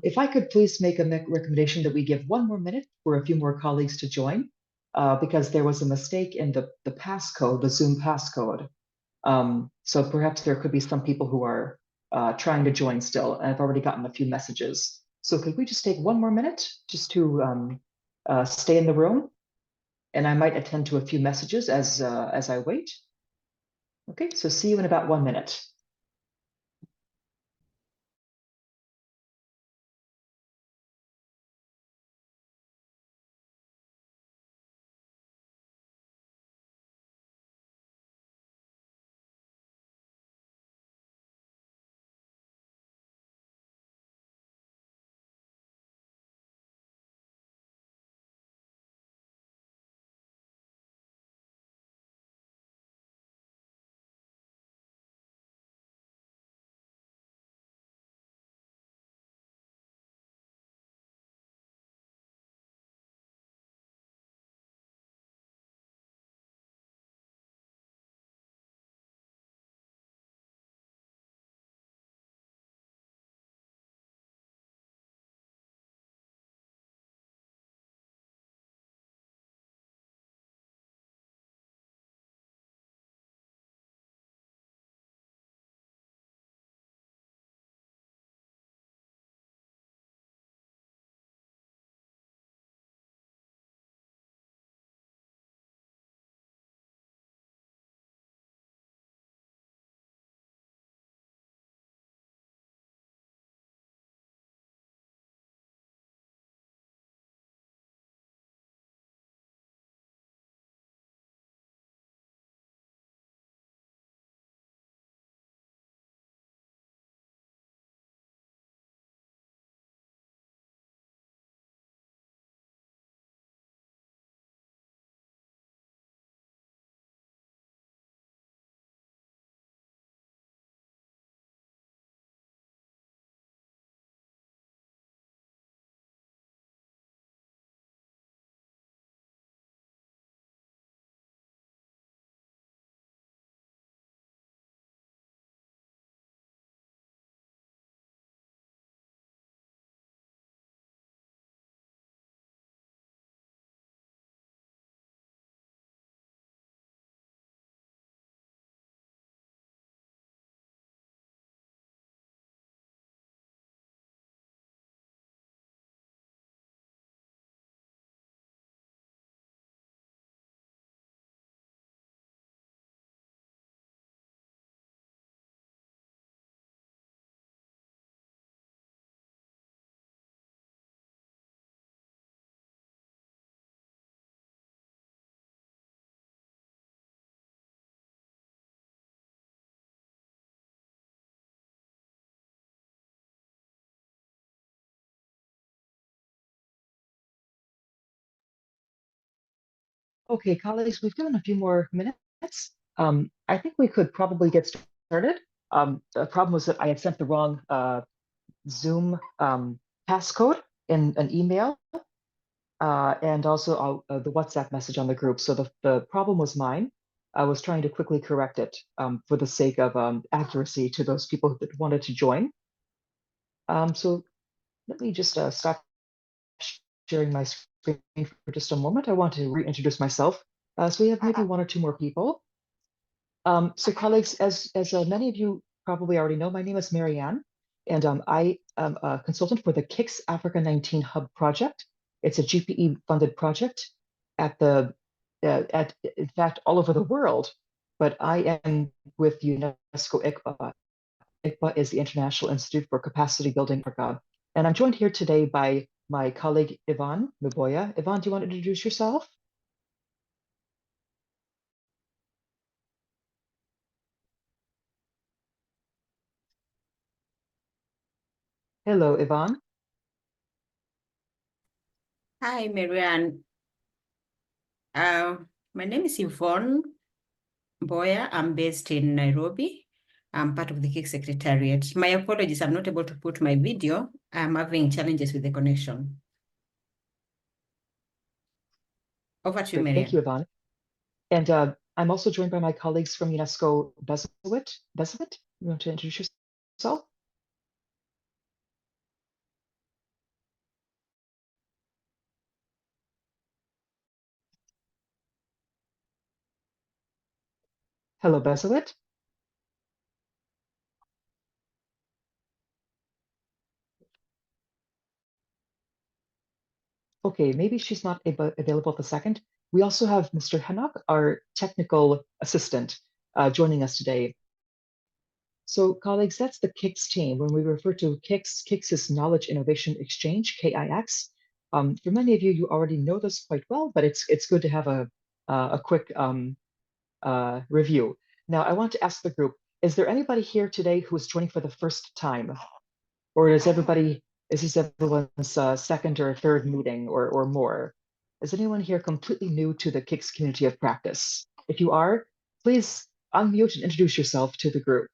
If I could please make a recommendation that we give 1 more minute for a few more colleagues to join, because there was a mistake in the passcode, the Zoom passcode. So perhaps there could be some people who are trying to join still, and I've already gotten a few messages. So could we just take 1 more minute just to stay in the room? And I might attend to a few messages as I wait. Okay, so see you in about 1 minute. Okay, colleagues, we've given a few more minutes. I think we could probably get started. The problem was that I had sent the wrong Zoom passcode in an email, and also the WhatsApp message on the group. So the problem was mine. I was trying to quickly correct it for the sake of accuracy to those people that wanted to join. So let me just stop sharing my screen for just a moment. I want to reintroduce myself. So we have maybe one or two more people. So colleagues, as many of you probably already know, my name is Marianne, and I am a consultant for the KIX Africa 19 Hub project. It's a GPE-funded project in fact, all over the world, but I am with UNESCO ICPA. ICPA is the International Institute for Capacity Building Africa. And I'm joined here today by my colleague, Yvonne Nuboya. Yvonne, do you want to introduce yourself? Hello, Yvonne. Hi, Marianne. My name is Yvonne Boya. I'm based in Nairobi. I'm part of the KIX Secretariat. My apologies, I'm not able to put my video. I'm having challenges with the connection. Over to you, Marianne. Thank you, Yvonne. And I'm also joined by my colleagues from UNESCO Bezowit. You want to introduce yourself? Hello, Bezowit. Okay, maybe she's not available at the second. We also have Mr. Hanok, our technical assistant, joining us today. So, colleagues, that's the KIX team. When we refer to KIX, KIX is Knowledge Innovation Exchange, KIX. For many of you, you already know this quite well, but it's good to have a quick review. Now, I want to ask the group, is there anybody here today who is joining for the first time? Or is this everyone's second or third meeting or more? Is anyone here completely new to the KIX community of practice? If you are, please unmute and introduce yourself to the group.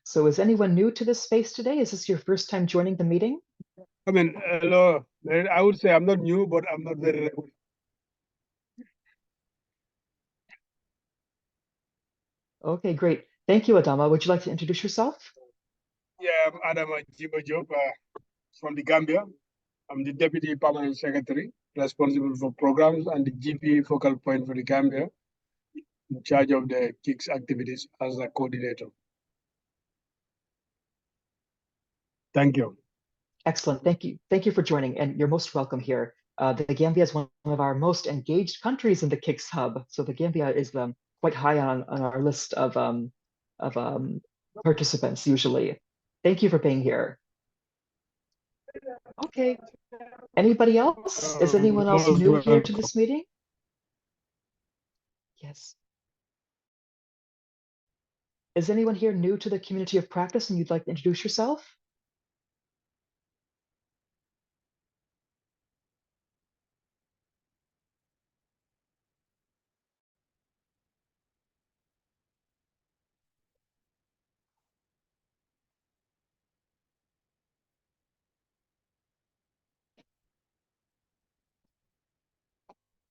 So is anyone new to this space today? Is this your first time joining the meeting? I mean, hello. I would say I'm not new, but I'm not very regular. Okay, great. Thank you, Adama. Would you like to introduce yourself? Yeah, I'm Adam Ajiba Job from the Gambia. I'm the Deputy Permanent Secretary, responsible for programs and the GP focal point for the Gambia, in charge of the KIX activities as a coordinator. Thank you. Excellent. Thank you. Thank you for joining, and you're most welcome here. The Gambia is one of our most engaged countries in the KIX hub. So the Gambia is quite high on our list of participants usually. Thank you for being here. Okay. Anybody else? Is anyone else Most new here to welcome. this meeting? Yes. Is anyone here new to the community of practice and you'd like to introduce yourself?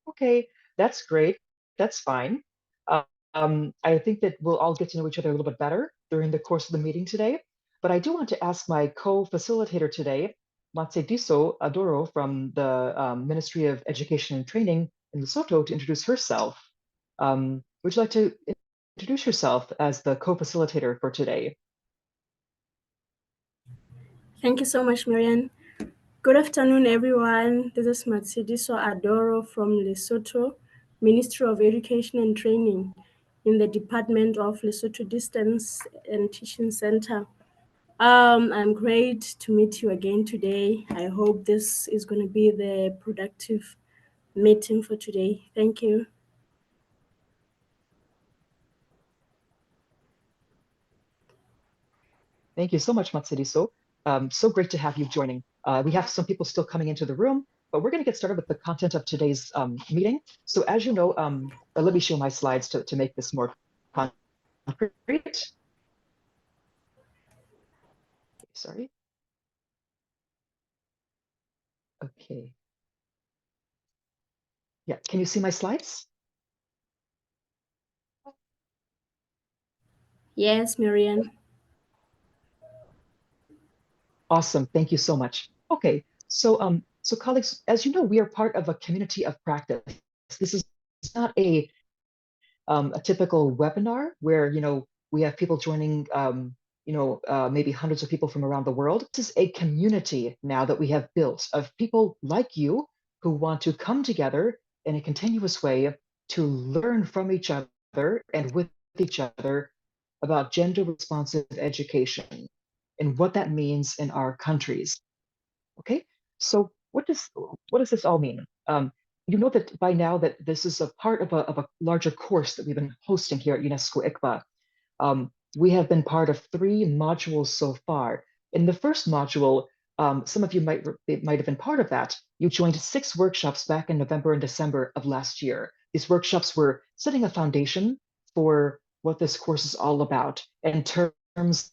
Okay, that's great. That's fine. I think that we'll all get to know each other a little bit better during the course of the meeting today. But I do want to ask my co-facilitator today, Matsediso Adoro from the Ministry of Education and Training in Lesotho, to introduce herself. Would you like to introduce yourself as the co-facilitator for today? Thank you so much, Marianne. Good afternoon, everyone. This is Matsediso Adoro from Lesotho, Ministry of Education and Training in the Department of Lesotho Distance and Teaching Center. I'm great to meet you again today. I hope this is going to be the productive meeting for today. Thank you. Thank you so much, Matsediso. So great to have you joining. We have some people still coming into the room, but we're going to get started with the content of today's meeting. So as you know, let me show my slides to make this more concrete. Sorry. Okay. Yeah, can you see my slides? Yes, Marianne. Awesome, thank you so much. Okay, so colleagues, as you know, we are part of a community of practice. This is not a typical webinar where we have people joining maybe hundreds of people from around the world. This is a community now that we have built of people like you who want to come together in a continuous way to learn from each other and with each other about gender responsive education and what that means in our countries. Okay, so what does this all mean? You know that by now that this is a part of a larger course that we've been hosting here at UNESCO ICPA. We have been part of 3 modules so far. In the first module, some of you might have been part of that. You joined 6 workshops back in November and December of last year. These workshops were setting a foundation for what this course is all about in terms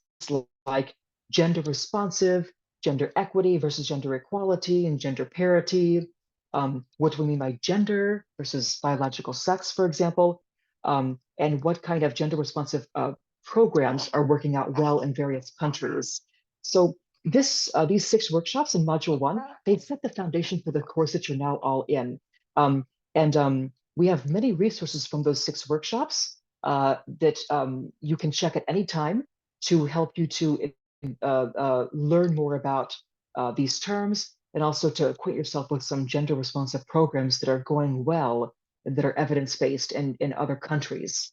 like gender responsive, gender equity versus gender equality, and gender parity. What do we mean by gender versus biological sex, for example? And what kind of gender responsive programs are working out well in various countries. So these 6 workshops in Module 1, they set the foundation for the course that you're now all in. We have many resources from those 6 workshops that you can check at any time to help you to learn more about these terms, and also to acquaint yourself with some gender responsive programs that are going well and that are evidence-based in other countries.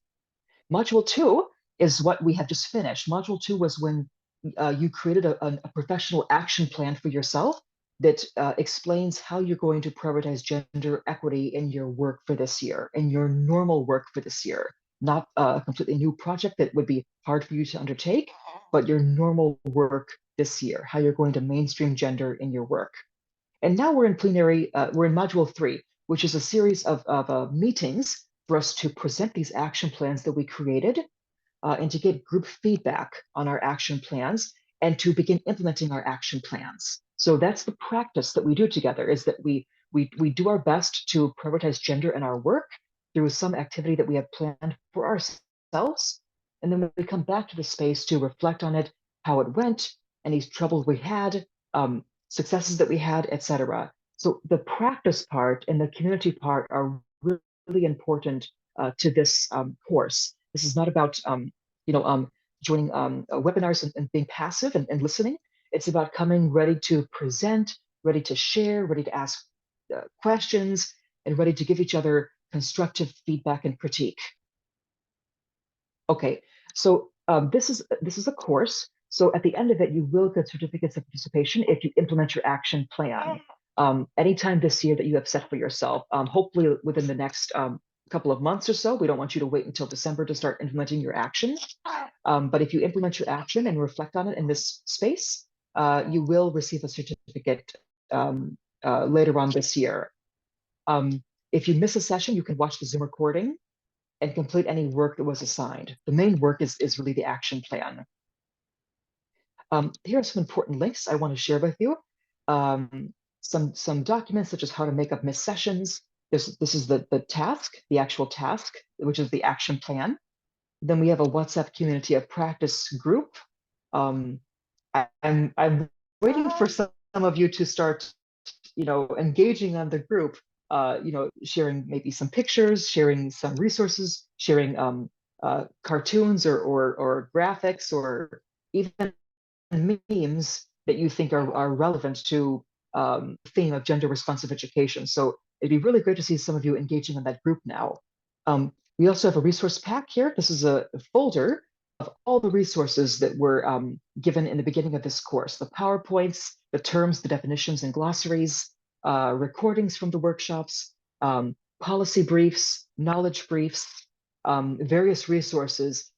Module 2 is what we have just finished. Module 2 was when you created a professional action plan for yourself that explains how you're going to prioritize gender equity in your work for this year, in your normal work for this year, not a completely new project that would be hard for you to undertake, but your normal work this year, how you're going to mainstream gender in your work. And now we're in plenary, we're in Module 3, which is a series of meetings for us to present these action plans that we created and to get group feedback on our action plans and to begin implementing our action plans. So that's the practice that we do together, is that we do our best to prioritize gender in our work through some activity that we have planned for ourselves. And then we come back to the space to reflect on it, how it went, any troubles we had, successes that we had, etc. So the practice part and the community part are really important to this course. This is not about joining webinars and being passive and listening. It's about coming ready to present, ready to share, ready to ask questions, and ready to give each other constructive feedback and critique. Okay, so this is a course. So at the end of it, you will get certificates of participation if you implement your action plan anytime this year that you have set for yourself, hopefully within the next couple of months or so. We don't want you to wait until December to start implementing your action. But if you implement your action and reflect on it in this space, you will receive a certificate later on this year. If you miss a session, you can watch the Zoom recording and complete any work that was assigned. The main work is really the action plan. Here are some important links I want to share with you. Some documents such as how to make up missed sessions. This is the task, the actual task, which is the action plan. Then we have a WhatsApp Community of Practice group. I'm waiting for some of you to start, engaging on the group. Sharing maybe some pictures, sharing some resources, sharing cartoons or graphics, or even memes that you think are relevant to the theme of gender responsive education. So it'd be really great to see some of you engaging in that group now. We also have a resource pack here. This is a folder of all the resources that were given in the beginning of this course: the PowerPoints, the terms, the definitions and glossaries, recordings from the workshops, policy briefs, knowledge briefs, various resources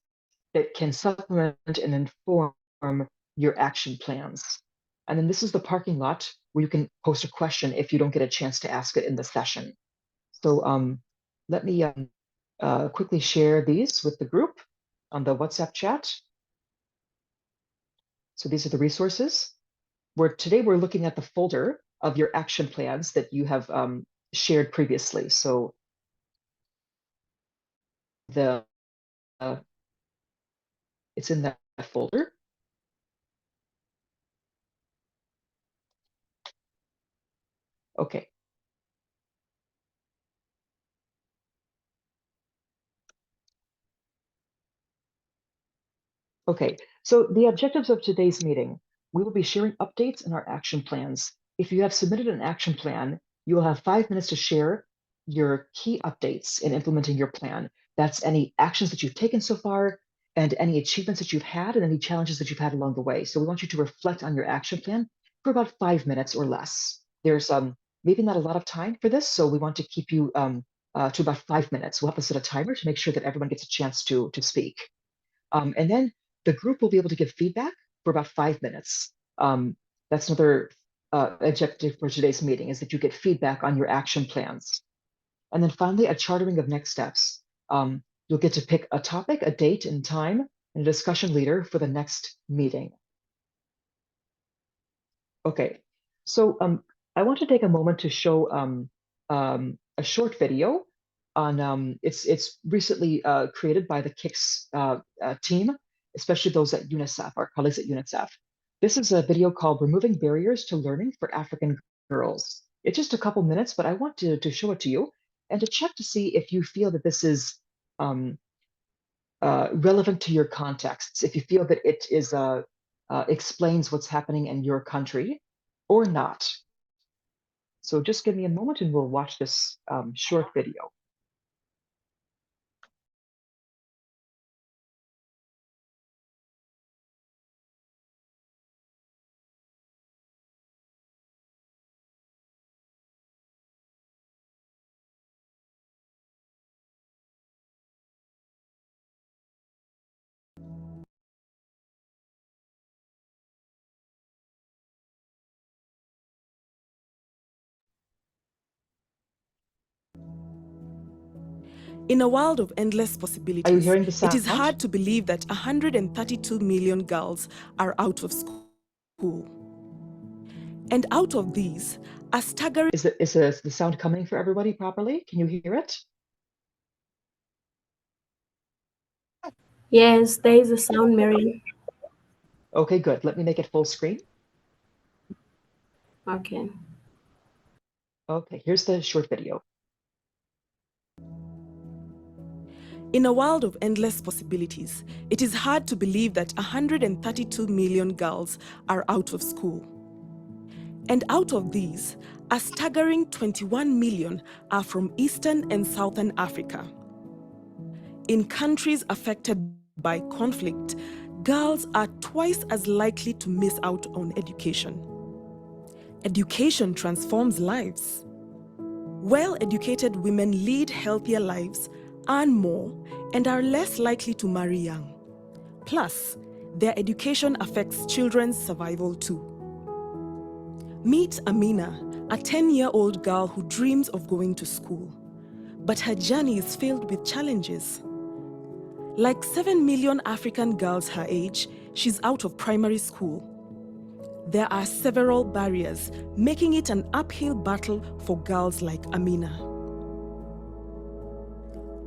that can supplement and inform your action plans. And then this is the parking lot where you can post a question if you don't get a chance to ask it in the session. So let me quickly share these with the group on the WhatsApp chat. So these are the resources. Today we're looking at the folder of your action plans that you have shared previously. So it's in that folder. Okay. Okay, so the objectives of today's meeting: we will be sharing updates in our action plans. If you have submitted an action plan, you will have 5 minutes to share your key updates in implementing your plan. That's any actions that you've taken so far, and any achievements that you've had, and any challenges that you've had along the way. So we want you to reflect on your action plan for about 5 minutes or less. There's maybe not a lot of time for this, so we want to keep you to about 5 minutes. We'll have to set a timer to make sure that everyone gets a chance to speak. And then the group will be able to give feedback for about 5 minutes. That's another objective for today's meeting, is that you get feedback on your action plans. And then finally, a chartering of next steps. You'll get to pick a topic, a date and time, and a discussion leader for the next meeting. Okay, so I want to take a moment to show a short video on it's recently created by the KIX team, especially those at UNICEF, our colleagues at UNICEF. This is a video called Removing Barriers to Learning for African Girls. It's just a couple minutes, but I want to show it to you and to check to see if you feel that this is relevant to your contexts, if you feel that it is explains what's happening in your country or not. So just give me a moment and we'll watch this short video. In a world of endless possibilities, Are you hearing the sound? it is hard to believe that 132 million girls are out of school. And out of these, a staggering... Is the sound coming for everybody properly? Can you hear it? Yes, there is a sound, Marian. Okay, good. Let me make it full screen. Okay. Okay, here's the short video. In a world of endless possibilities, it is hard to believe that 132 million girls are out of school. And out of these, a staggering 21 million are from Eastern and Southern Africa. In countries affected by conflict, girls are twice as likely to miss out on education. Education transforms lives. Well-educated women lead healthier lives, earn more, and are less likely to marry young. Plus, their education affects children's survival too. Meet Amina, a 10-year-old girl who dreams of going to school. But her journey is filled with challenges. Like 7 million African girls her age, she's out of primary school. There are several barriers, making it an uphill battle for girls like Amina.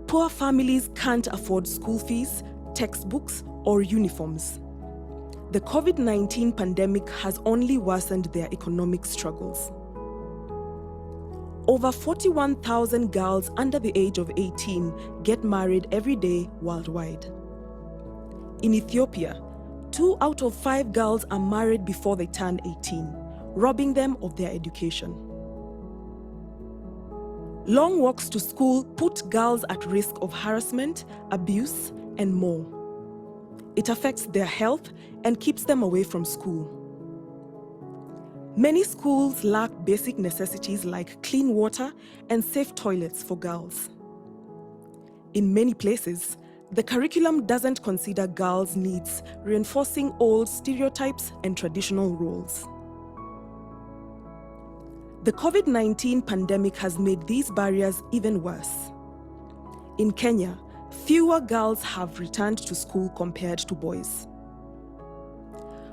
Poor families can't afford school fees, textbooks, or uniforms. The COVID-19 pandemic has only worsened their economic struggles. Over 41,000 girls under the age of 18 get married every day worldwide. In Ethiopia, 2 out of 5 girls are married before they turn 18, robbing them of their education. Long walks to school put girls at risk of harassment, abuse, and more. It affects their health and keeps them away from school. Many schools lack basic necessities like clean water and safe toilets for girls. In many places, the curriculum doesn't consider girls' needs, reinforcing old stereotypes and traditional roles. The COVID-19 pandemic has made these barriers even worse. In Kenya, fewer girls have returned to school compared to boys.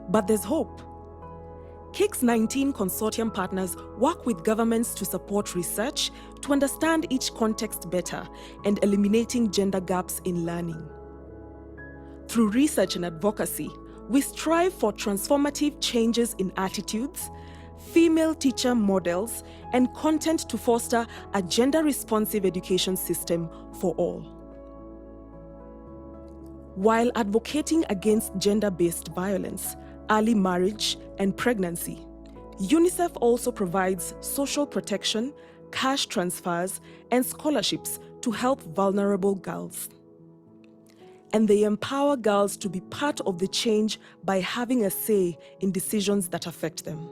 But there's hope. KIX 19 consortium partners work with governments to support research to understand each context better and eliminating gender gaps in learning. Through research and advocacy, we strive for transformative changes in attitudes, female teacher models, and content to foster a gender-responsive education system for all. While advocating against gender-based violence, early marriage, and pregnancy, UNICEF also provides social protection, cash transfers, and scholarships to help vulnerable girls. And they empower girls to be part of the change by having a say in decisions that affect them.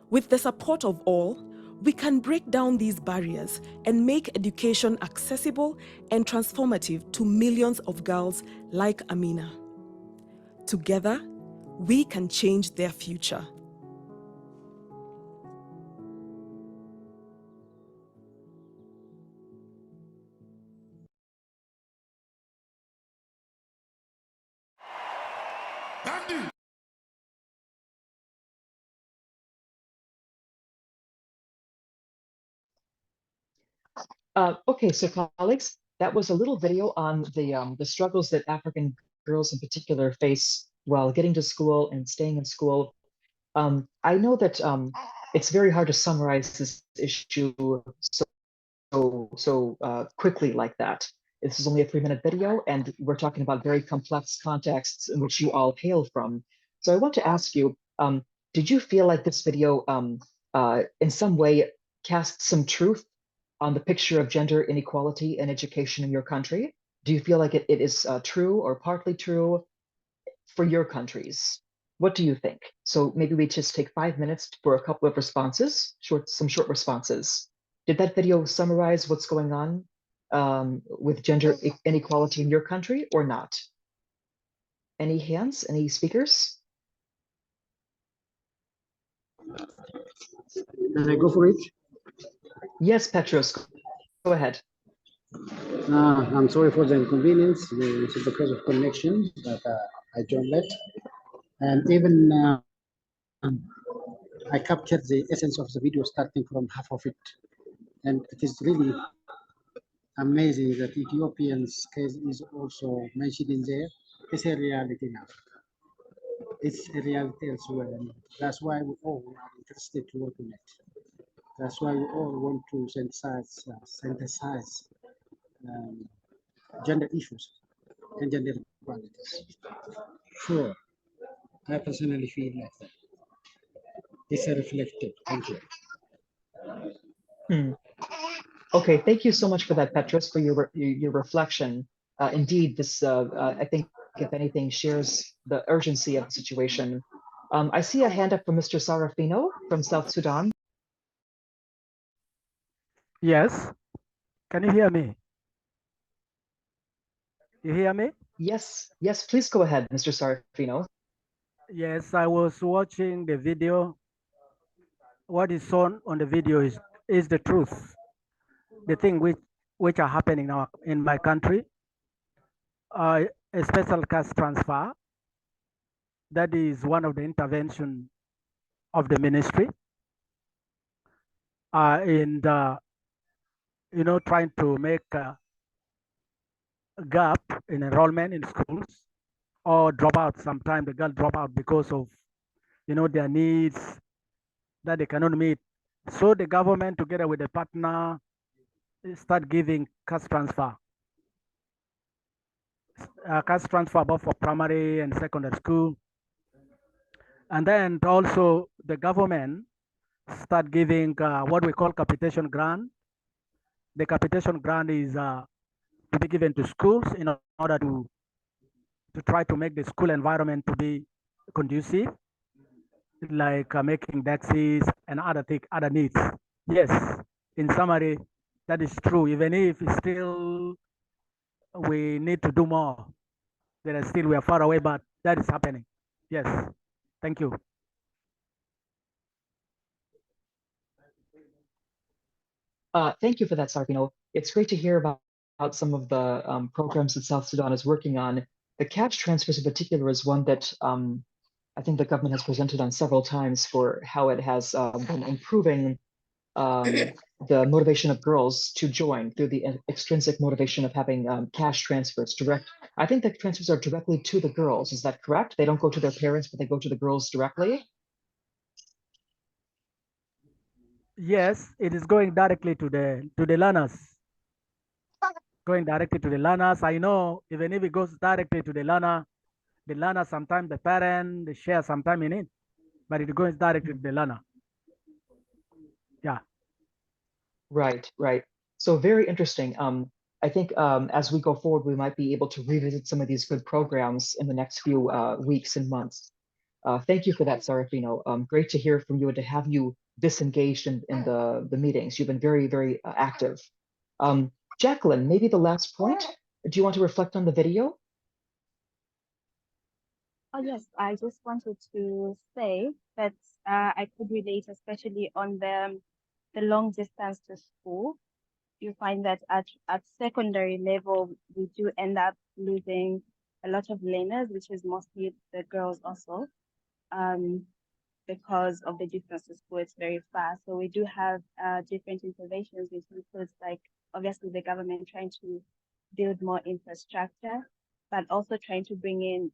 With the support of all, we can break down these barriers and make education accessible and transformative to millions of girls like Amina. Together, we can change their future. Okay, so colleagues, that was a little video on the struggles that African girls in particular face while getting to school and staying in school. I know that it's very hard to summarize this issue so quickly like that. This is only a 3-minute video, and we're talking about very complex contexts in which you all hail from. So I want to ask you, did you feel like this video in some way cast some truth on the picture of gender inequality in education in your country? Do you feel like it is true or partly true for your countries? What do you think? So maybe we just take 5 minutes for a couple of responses, some short responses. Did that video summarize what's going on with gender inequality in your country or not? Any hands, any speakers? Can I go for it? Yes, Petros, go ahead. I'm sorry for the inconvenience. This is because of connection that I joined late. And even I captured the essence of the video starting from half of it. And it is really amazing that Ethiopian's case is also mentioned in there. It's a reality now. It's a reality elsewhere. And that's why we all are interested to work on it. That's why we all want to synthesize gender issues and gender equalities. Sure, I personally feel like that. It's a reflective. Thank you. Okay, thank you so much for that, Petros, for your reflection. Indeed, this I think, if anything, shares the urgency of the situation. I see a hand up from Mr. Sarafino from South Sudan. Yes. Can you hear me? You hear me? Yes, yes, please go ahead, Mr. Sarafino. Yes, I was watching the video. What is shown on the video is the truth. The thing which are happening now in my country, a special cash transfer. That is one of the intervention of the ministry in trying to make a gap in enrollment in schools or drop out. Sometimes the girl drop out because of their needs that they cannot meet. So the government, together with the partner, start giving cash transfer. Cash transfer both for primary and secondary school. And then also the government start giving what we call capitation grant. The capitation grant is to be given to schools in order to try to make the school environment to be conducive, like making taxis and other needs. Yes, in summary, that is true. Even if still we need to do more, we are far away, but that is happening. Yes, thank you. Thank you for that, Sarafino. It's great to hear about some of the programs that South Sudan is working on. The cash transfers in particular is one that I think the government has presented on several times for how it has been improving the motivation of girls to join through the extrinsic motivation of having cash transfers direct. I think the transfers are directly to the girls. Is that correct? They don't go to their parents, but they go to the girls directly? Yes, it is going directly to the learners. Going directly to the learners. I know even if it goes directly to the learner sometimes the parent they share sometime in it, but it goes directly to the learner. Yeah. Right, right. So very interesting. I think as we go forward, we might be able to revisit some of these good programs in the next few weeks and months. Thank you for that, Sarafino. Great to hear from you and to have you disengaged in the meetings. You've been very, very active. Jacqueline, maybe the last point. Do you want to reflect on the video? Oh, yes, I just wanted to say that I could relate, especially on the long distance to school. You find that at secondary level, we do end up losing a lot of learners, which is mostly the girls also. because of the distance to school, it's very far. So we do have different interventions, which includes like obviously the government trying to build more infrastructure, but also trying to bring in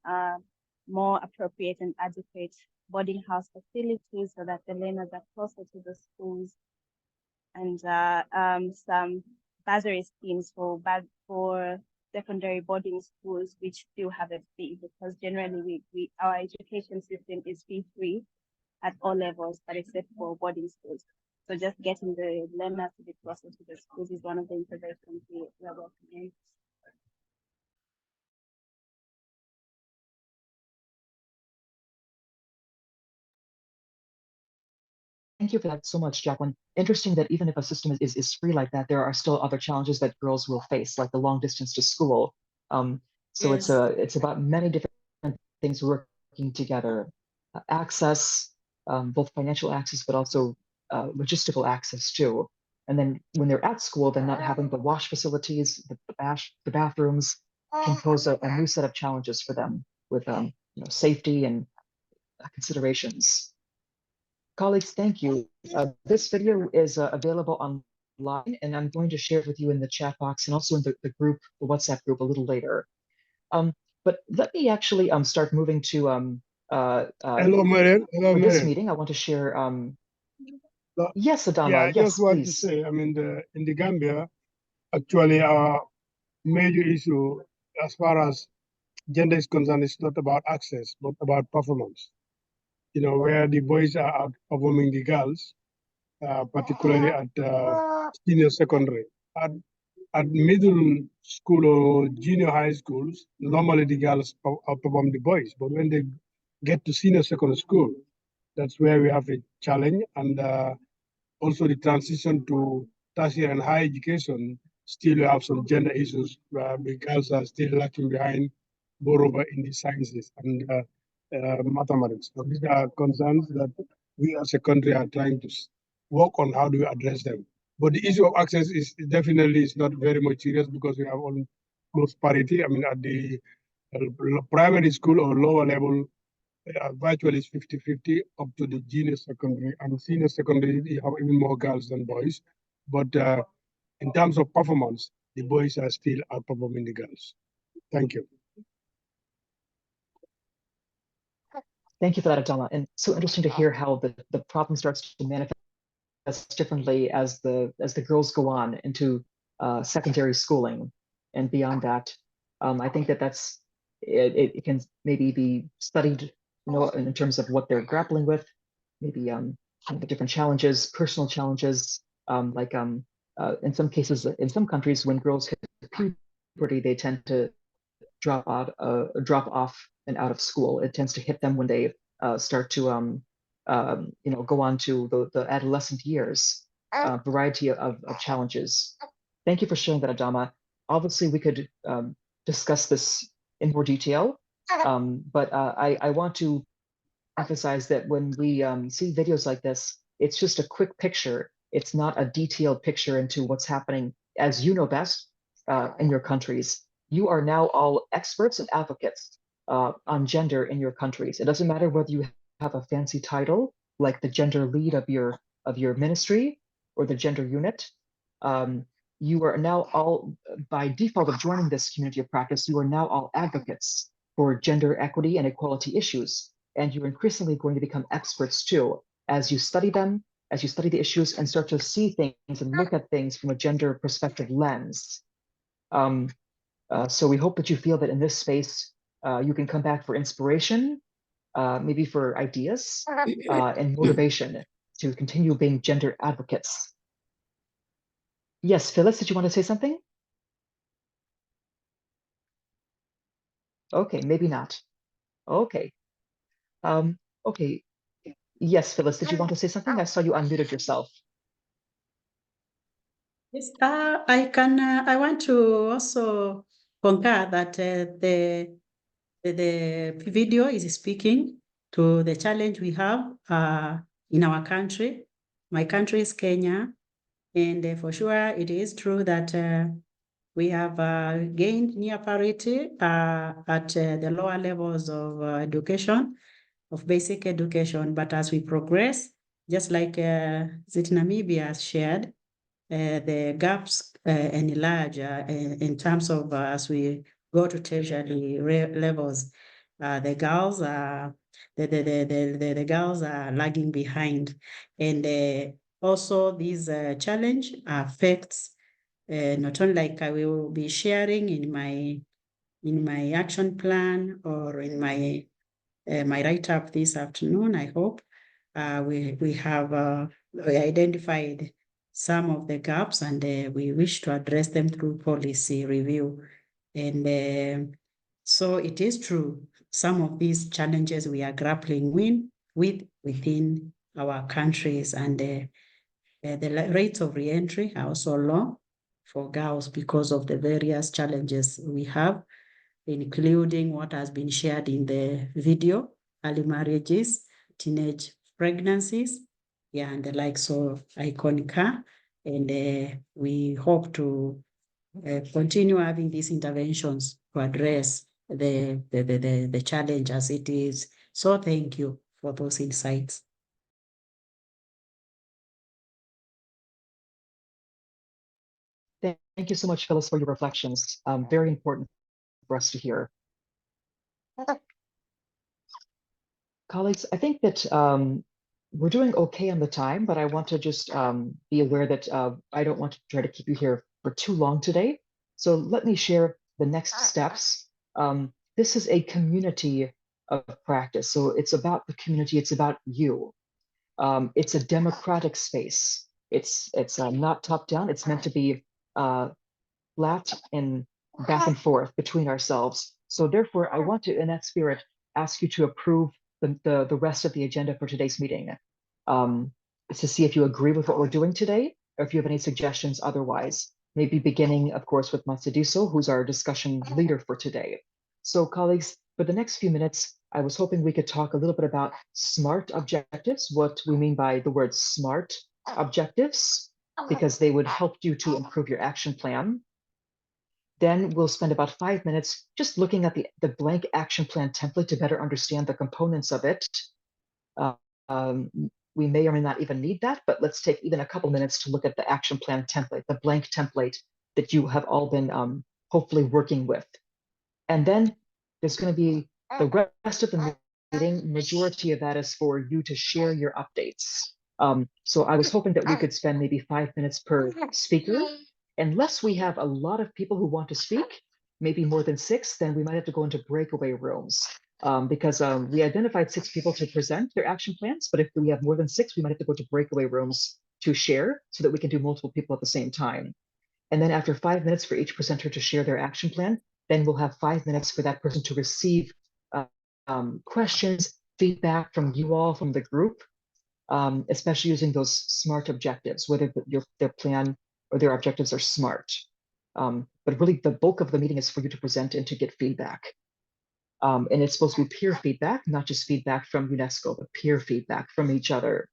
more appropriate and adequate boarding house facilities so that the learners are closer to the schools, and some bursary schemes for secondary boarding schools which still have a fee, because generally our education system is fee-free at all levels, but except for boarding schools. So just getting the learners to be closer to the schools is one of the interventions we are working in. Thank you for that so much, Jacqueline. Interesting that even if a system is free like that, there are still other challenges that girls will face, like the long distance to school. So Yes. it's about many different things working together. Access, both financial access, but also logistical access too. And then when they're at school, then not having the wash facilities, the bathrooms can pose a new set of challenges for them with safety and considerations. Colleagues, thank you. This video is available online, and I'm going to share it with you in the chat box and also in the group, the WhatsApp group, a little later. But let me actually start moving to Hello, Marian. Hello, for this Marian. meeting. I want to share. No, Yes, Adama. Yeah, I Yes, just want to please. say, I mean, in the Gambia, actually, our major issue as far as gender is concerned is not about access, but about performance. You know, where the boys are outperforming the girls, particularly at senior secondary. At middle school or junior high schools, normally the girls outperform the boys, but when they get to senior secondary school, that's where we have a challenge. And also the transition to tertiary and higher education, still we have some gender issues where the girls are still lacking behind, moreover in the sciences and mathematics. So these are concerns that we as a country are trying to work on how do we address them. But the issue of access is definitely is not very much serious because we have almost parity. I mean, at the primary school or lower level, virtually is 50-50 up to the junior secondary, and senior secondary, you have even more girls than boys. But in terms of performance, the boys are still outperforming the girls. Thank you. Thank you for that, Adama. And so interesting to hear how the problem starts to manifest differently as the girls go on into secondary schooling and beyond that. I think that's it can maybe be studied, in terms of what they're grappling with, maybe the different challenges, personal challenges, in some cases, in some countries, when girls hit puberty, they tend to drop off and out of school. It tends to hit them when they start to go on to the adolescent years. Variety of challenges. Thank you for sharing that, Adama. Obviously, we could discuss this in more detail, but I want to emphasize that when we see videos like this, it's just a quick picture. It's not a detailed picture into what's happening, as you know best, in your countries. You are now all experts and advocates on gender in your countries. It doesn't matter whether you have a fancy title like the gender lead of your ministry or the gender unit. You are now all, by default of joining this community of practice, you are now all advocates for gender equity and equality issues. And you're increasingly going to become experts too, as you study them, as you study the issues and start to see things and look at things from a gender perspective lens. So we hope that you feel that in this space, you can come back for inspiration, maybe for ideas and motivation to continue being gender advocates. Yes, Phyllis, did you want to say something? Okay, maybe not. Okay. Okay. Yes, Phyllis, did you want to say something? I saw you unmuted yourself. Yes, I want to also concur that the video is speaking to the challenge we have in our country. My country is Kenya, and for sure it is true that we have gained near parity at the lower levels of education. of basic education. But as we progress, just like Zit Namibia has shared, the gaps enlarge in terms of as we go to tertiary levels. The girls are the girls are lagging behind, and also this challenge affects not only like I will be sharing in my action plan or in my my write-up this afternoon. I hope we have identified some of the gaps, and we wish to address them through policy review. And so it is true, some of these challenges we are grappling with within our countries, and the rates of re-entry are also low for girls because of the various challenges we have, including what has been shared in the video, early marriages, teenage pregnancies, yeah, and the like. So I concur, and we hope to continue having these interventions to address the challenge as it is. So thank you for those insights. Thank you so much, Phyllis, for your reflections. Very important for us to hear. Colleagues, I think that we're doing okay on the time, but I want to just be aware that I don't want to try to keep you here for too long today. So let me share the next steps. This is a community of practice. So it's about the community, it's about you. It's a democratic space. It's not top down, it's meant to be flat and back and forth between ourselves. So therefore, I want to, in that spirit, ask you to approve the rest of the agenda for today's meeting, to see if you agree with what we're doing today, or if you have any suggestions otherwise. Maybe beginning, of course, with Matsediso, who's our discussion leader for today. So colleagues, for the next few minutes, I was hoping we could talk a little bit about SMART objectives, what we mean by the word SMART objectives, because they would help you to improve your action plan. Then we'll spend about 5 minutes just looking at the blank action plan template to better understand the components of it. We may or may not even need that, but let's take even a couple minutes to look at the action plan template, the blank template that you have all been hopefully working with. And then there's going to be the rest of the meeting. Majority of that is for you to share your updates. So I was hoping that we could spend maybe 5 minutes per speaker. Unless we have a lot of people who want to speak, maybe more than 6, then we might have to go into breakaway rooms, because we identified 6 people to present their action plans. But if we have more than 6, we might have to go to breakaway rooms to share so that we can do multiple people at the same time. And then after 5 minutes for each presenter to share their action plan, then we'll have 5 minutes for that person to receive questions, feedback from you all, from the group, especially using those SMART objectives, whether their plan or their objectives are SMART. But really the bulk of the meeting is for you to present and to get feedback. And it's supposed to be peer feedback, not just feedback from UNESCO, but peer feedback from each other.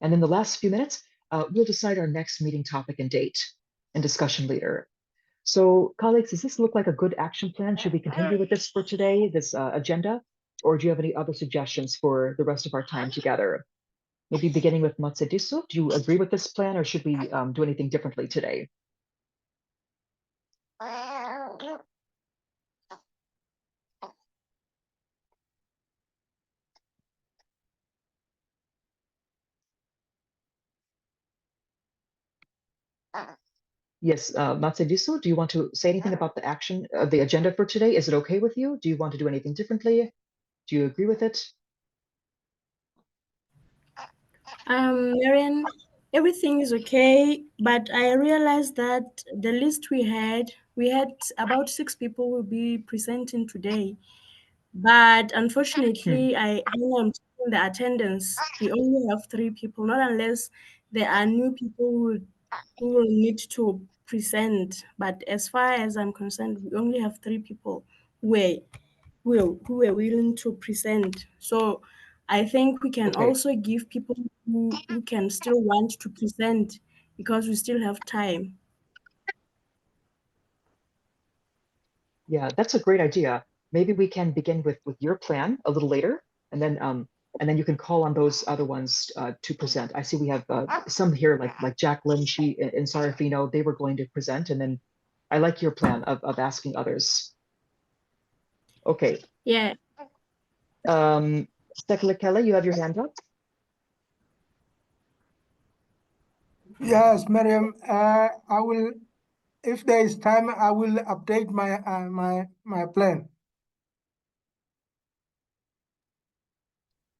And then the last few minutes, we'll decide our next meeting topic and date and discussion leader. So colleagues, does this look like a good action plan? Should we continue with this for today, this agenda? Or do you have any other suggestions for the rest of our time together? Maybe beginning with Matsediso, do you agree with this plan, or should we do anything differently today? Yes, Matsediso, do you want to say anything about the action, the agenda for today? Is it okay with you? Do you want to do anything differently? Do you agree with it? Marian, everything is okay, but I realized that the list we had about 6 people will be presenting today. But unfortunately, I am checking the attendance. We only have 3 people, not unless there are new people who will need to present. But as far as I'm concerned, we only have 3 people who were willing to present. So I think we can Okay. also give people who can still want to present, because we still have time. Yeah, that's a great idea. Maybe we can begin with your plan a little later, and then you can call on those other ones to present. I see we have some here, like Jacqueline, she and Sarafino, they were going to present, and then I like your plan of asking others. Okay. Yeah. Kelly, you have your hand up. Yes, Miriam. I will, if there is time, I will update my my plan.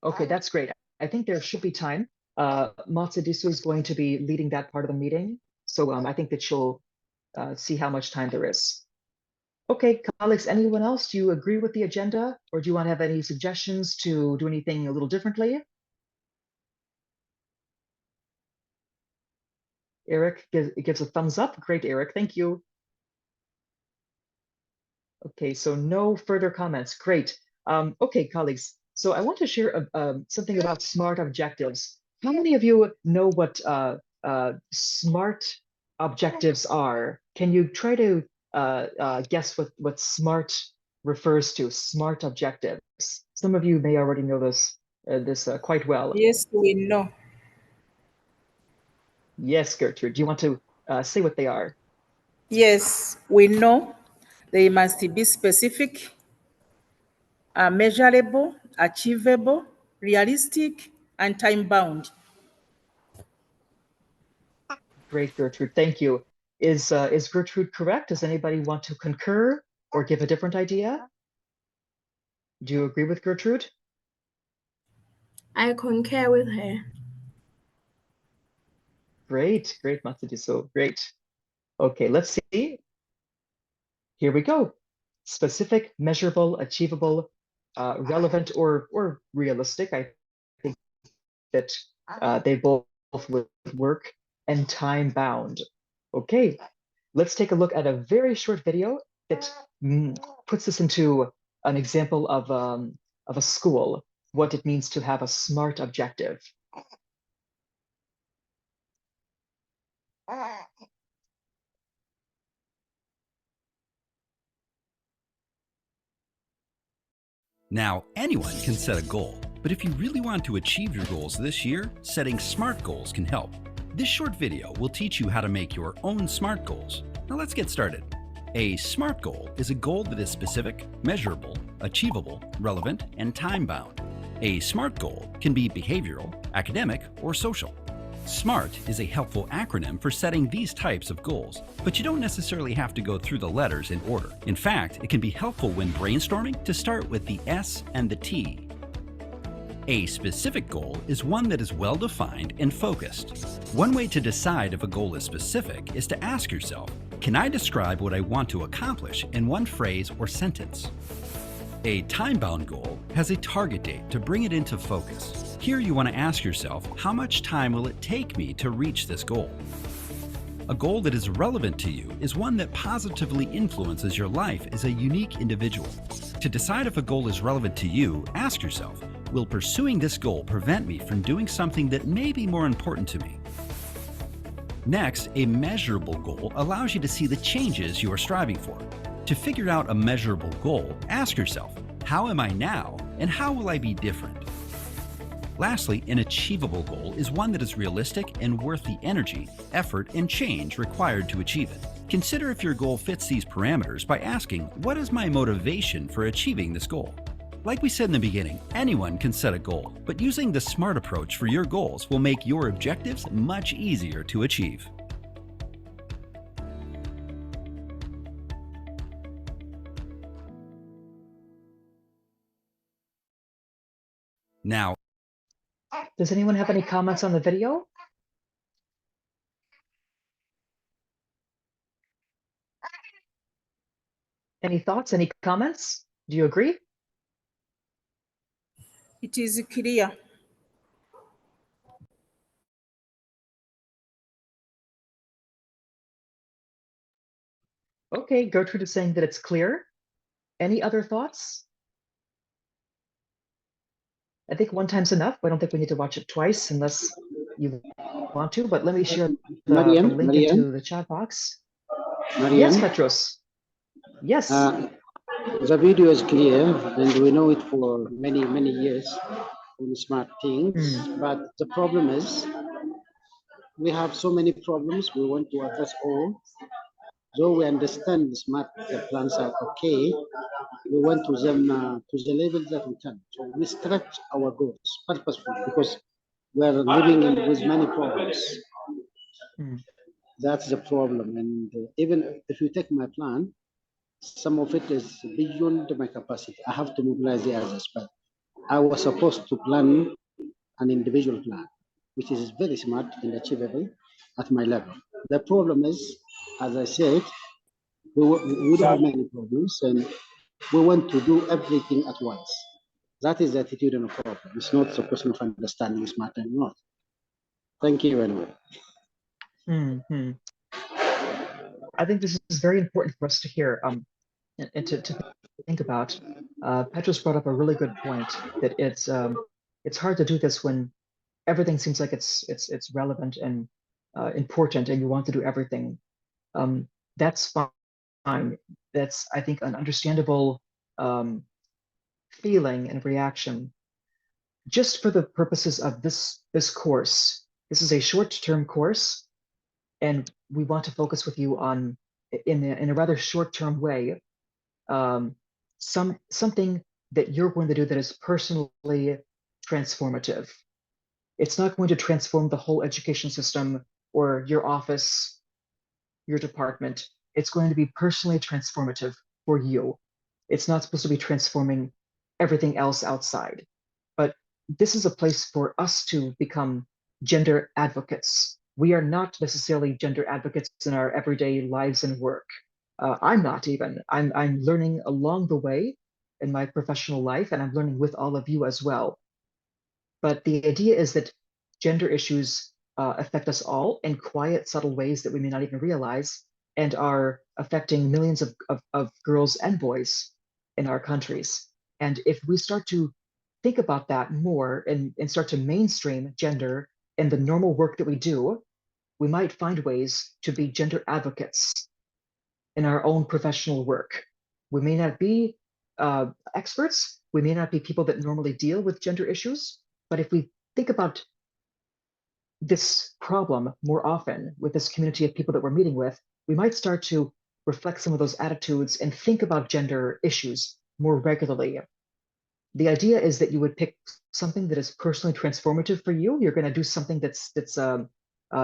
Okay, that's great. I think there should be time. Matsadisu is going to be leading that part of the meeting, so I think that she'll see how much time there is. Okay, colleagues, anyone else? Do you agree with the agenda, or do you want to have any suggestions to do anything a little differently? Eric gives a thumbs up. Great, Eric, thank you. Okay, so no further comments. Great. Okay, colleagues, so I want to share something about SMART objectives. How many of you know what SMART objectives are? Can you try to guess what SMART refers to? SMART objectives. Some of you may already know this quite well. Yes, we know. Yes, Gertrude. Do you want to say what they are? Yes, we know. They must be specific, measurable, achievable, realistic, and time-bound. Great, Gertrude. Thank you. Is Gertrude correct? Does anybody want to concur or give a different idea? Do you agree with Gertrude? I concur with her. Great, great, Matsudiso. Great. Okay, let's see. Here we go. Specific, measurable, achievable, relevant, or realistic. I think that they both would work, and time bound. Okay, let's take a look at a very short video that puts us into an example of a school, what it means to have a SMART objective. Now, anyone can set a goal, but if you really want to achieve your goals this year, setting SMART goals can help. This short video will teach you how to make your own SMART goals. Now let's get started. A SMART goal is a goal that is specific, measurable, achievable, relevant, and time-bound. A SMART goal can be behavioral, academic, or social. SMART is a helpful acronym for setting these types of goals, but you don't necessarily have to go through the letters in order. In fact, it can be helpful when brainstorming to start with the S and the T. A specific goal is one that is well-defined and focused. One way to decide if a goal is specific is to ask yourself, can I describe what I want to accomplish in one phrase or sentence? A time-bound goal has a target date to bring it into focus. Here you want to ask yourself, how much time will it take me to reach this goal? A goal that is relevant to you is one that positively influences your life as a unique individual. To decide if a goal is relevant to you, ask yourself, will pursuing this goal prevent me from doing something that may be more important to me? Next, a measurable goal allows you to see the changes you are striving for. To figure out a measurable goal, ask yourself, how am I now and how will I be different? Lastly, an achievable goal is one that is realistic and worth the energy, effort, and change required to achieve it. Consider if your goal fits these parameters by asking, what is my motivation for achieving this goal? Like we said in the beginning, anyone can set a goal, but using the SMART approach for your goals will make your objectives much easier to achieve. Now, does anyone have any comments on the video? Any thoughts, any comments? Do you agree? It is clear. Okay, Gertrude is saying that it's clear. Any other thoughts? I think one time's enough. I don't think we need to watch it twice unless you want to, but let me share the link into the chat box. Yes, Petros. Yes. The video is clear, and we know it for many, many years on smart things. But the problem is, we have so many problems. We want to address all. Though we understand the smart plans are okay, we want to them to the level that we can. So we stretch our goals purposefully because we are living with many problems. That's the problem. And even if you take my plan, some of it is beyond my capacity. I have to mobilize the others, but I was supposed to plan an individual plan, which is very smart and achievable at my level. The problem is, as I said, we have many problems and we want to do everything at once. That is the attitude and the problem. It's not a question of understanding smart or not. Thank you anyway. I think this is very important for us to hear and to think about. Petros brought up a really good point that it's hard to do this when everything seems like it's relevant and important, and you want to do everything. That's fine. That's, I think, an understandable feeling and reaction. Just for the purposes of this course, this is a short-term course, and we want to focus with you on, in a rather short-term way, something that you're going to do that is personally transformative. It's not going to transform the whole education system or your office, your department. It's going to be personally transformative for you. It's not supposed to be transforming everything else outside. But this is a place for us to become gender advocates. We are not necessarily gender advocates in our everyday lives and work. I'm not even. I'm learning along the way in my professional life, and I'm learning with all of you as well. But the idea is that gender issues affect us all in quiet, subtle ways that we may not even realize, and are affecting millions of girls and boys in our countries. And if we start to think about that more and start to mainstream gender in the normal work that we do, we might find ways to be gender advocates in our own professional work. We may not be experts, we may not be people that normally deal with gender issues, but if we think about this problem more often with this community of people that we're meeting with, we might start to reflect some of those attitudes and think about gender issues more regularly. The idea is that you would pick something that is personally transformative for you. You're going to do something that's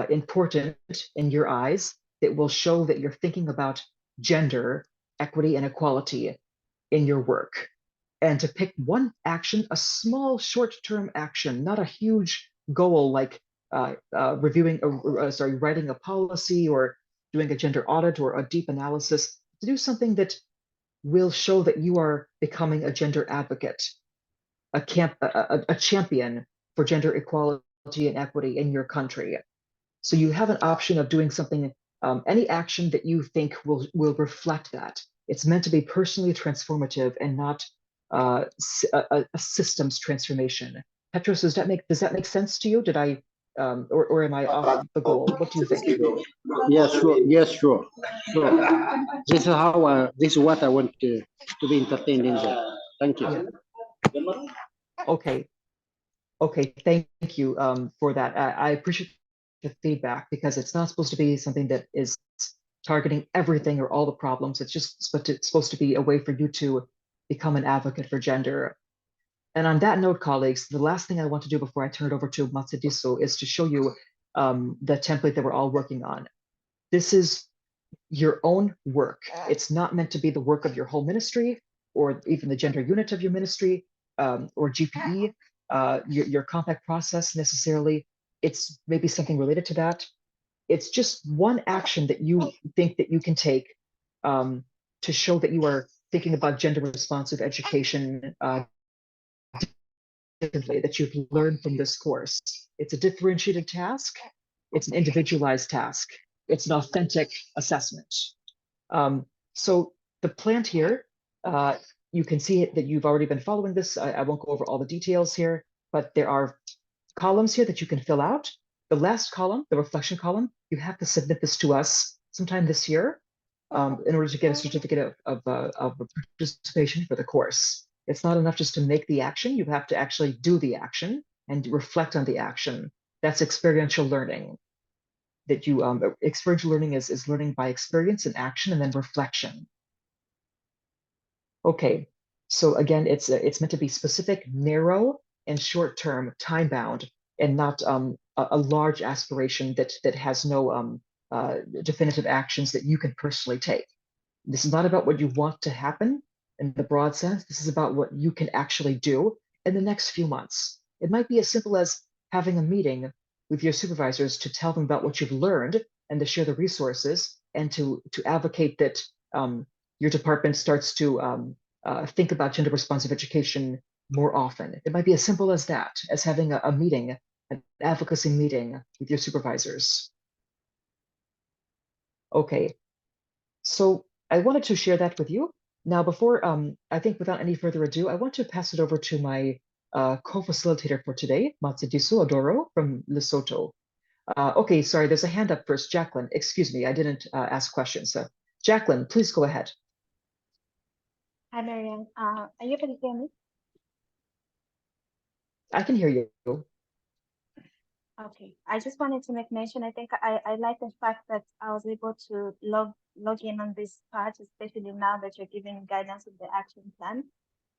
important in your eyes, that will show that you're thinking about gender, equity, and equality in your work. And to pick one action, a small short-term action, not a huge goal like writing a policy or doing a gender audit or a deep analysis, to do something that will show that you are becoming a gender advocate, a champion for gender equality and equity in your country. So you have an option of doing something, any action that you think will reflect that. It's meant to be personally transformative and not a systems transformation. Petros, does that make sense to you? Did I, or am I off the goal? What do you think? Yes, sure. Yes, sure. This is how. This is what I want to be entertained in there. Thank you. Yeah. Okay. Thank you for that. I appreciate the feedback, because it's not supposed to be something that is targeting everything or all the problems. It's just supposed to be a way for you to become an advocate for gender. And on that note, colleagues, the last thing I want to do before I turn it over to Matsadiso is to show you the template that we're all working on. This is your own work. It's not meant to be the work of your whole ministry or even the gender unit of your ministry or GPE, your compact process necessarily. It's maybe something related to that. It's just one action that you think that you can take to show that you are thinking about gender responsive education differently, that you've learned from this course. It's a differentiated task. It's an individualized task. It's an authentic assessment. So the plan here, you can see that you've already been following this. I won't go over all the details here, but there are columns here that you can fill out. The last column, the reflection column, you have to submit this to us sometime this year. in order to get a certificate of participation for the course. It's not enough just to make the action. You have to actually do the action and reflect on the action. That's experiential learning. That you experiential learning is learning by experience and action and then reflection. Okay, so again, it's meant to be specific, narrow, and short-term, time-bound, and not a large aspiration that has no definitive actions that you can personally take. This is not about what you want to happen in the broad sense. This is about what you can actually do in the next few months. It might be as simple as having a meeting with your supervisors to tell them about what you've learned and to share the resources and to advocate that your department starts to think about gender responsive education more often. It might be as simple as that, as having a meeting, an advocacy meeting with your supervisors. Okay, so I wanted to share that with you. Now, before, I think without any further ado, I want to pass it over to my co-facilitator for today, Matsidiso Adoro from Lesotho. Okay, sorry, there's a hand up first. Jacqueline, excuse me, I didn't ask questions. Jacqueline, please go ahead. Hi, Marianne. Are you able to hear me? I can hear you. Okay, I just wanted to make mention. I think I like the fact that I was able to log in on this part, especially now that you're giving guidance of the action plan.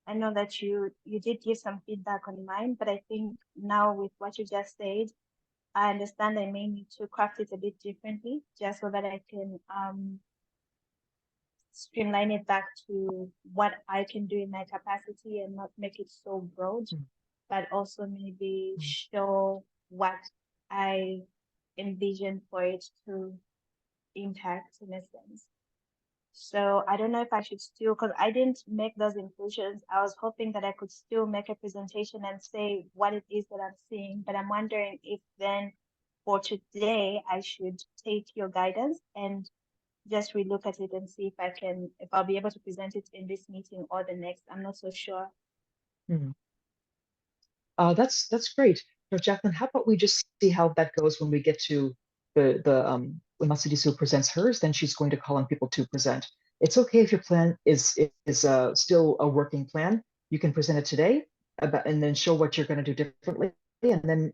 I know that you did give some feedback on mine, but I think now with what you just said, I understand I may need to craft it a bit differently, just so that I can streamline it back to what I can do in my capacity and not make it so broad, but also maybe show what I envision for it to impact in a sense. So I don't know if I should still, because I didn't make those inclusions. I was hoping that I could still make a presentation and say what it is that I'm seeing, but I'm wondering if then for today, I should take your guidance and just relook at it and see if I'll be able to present it in this meeting or the next. I'm not so sure. That's great. So Jacqueline, how about we just see how that goes when we get to when Matsidiso presents hers, then she's going to call on people to present. It's okay if your plan is still a working plan. You can present it today and then show what you're going to do differently, and then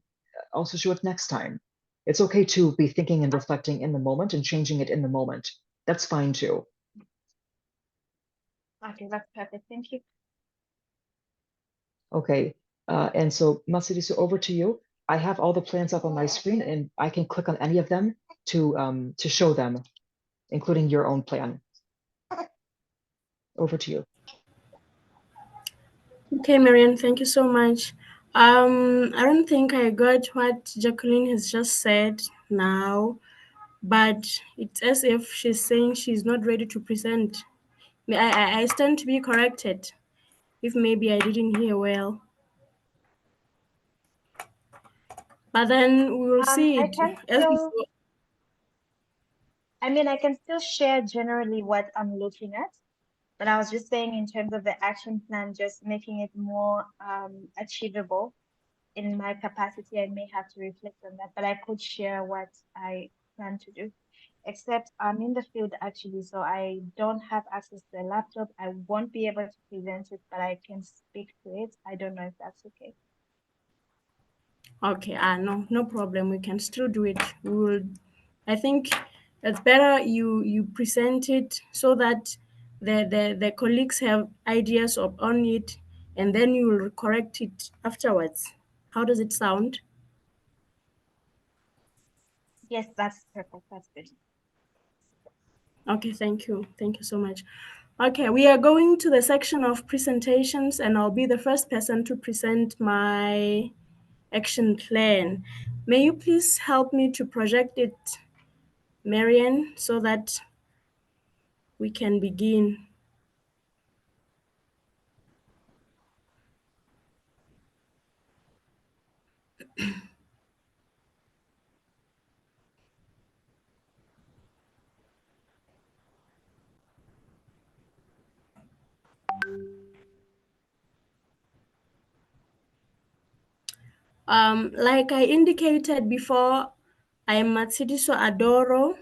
also show it next time. It's okay to be thinking and reflecting in the moment and changing it in the moment. That's fine too. Okay, that's perfect. Thank you. Okay, and so Matsidiso, over to you. I have all the plans up on my screen, and I can click on any of them to show them, including your own plan. Over to you. Okay, Marianne, thank you so much. I don't think I got what Jacqueline has just said now, but it's as if she's saying she's not ready to present. I stand to be corrected if maybe I didn't hear well. But then we will see I it. can still, I mean, I can still share generally what I'm looking at, but I was just saying in terms of the action plan, just making it more achievable in my capacity. I may have to reflect on that, but I could share what I plan to do. Except I'm in the field actually, so I don't have access to a laptop. I won't be able to present it, but I can speak to it. I don't know if that's okay. Okay, no problem. We can still do it. We will. I think it's better you present it so that the colleagues have ideas on it, and then you will correct it afterwards. How does it sound? Yes, that's perfect. That's good. Okay, thank you. Thank you so much. Okay, we are going to the section of presentations, and I'll be the first person to present my action plan. May you please help me to project it, Marianne, so that we can begin. Like I indicated before, I am Matsidiso Adoro,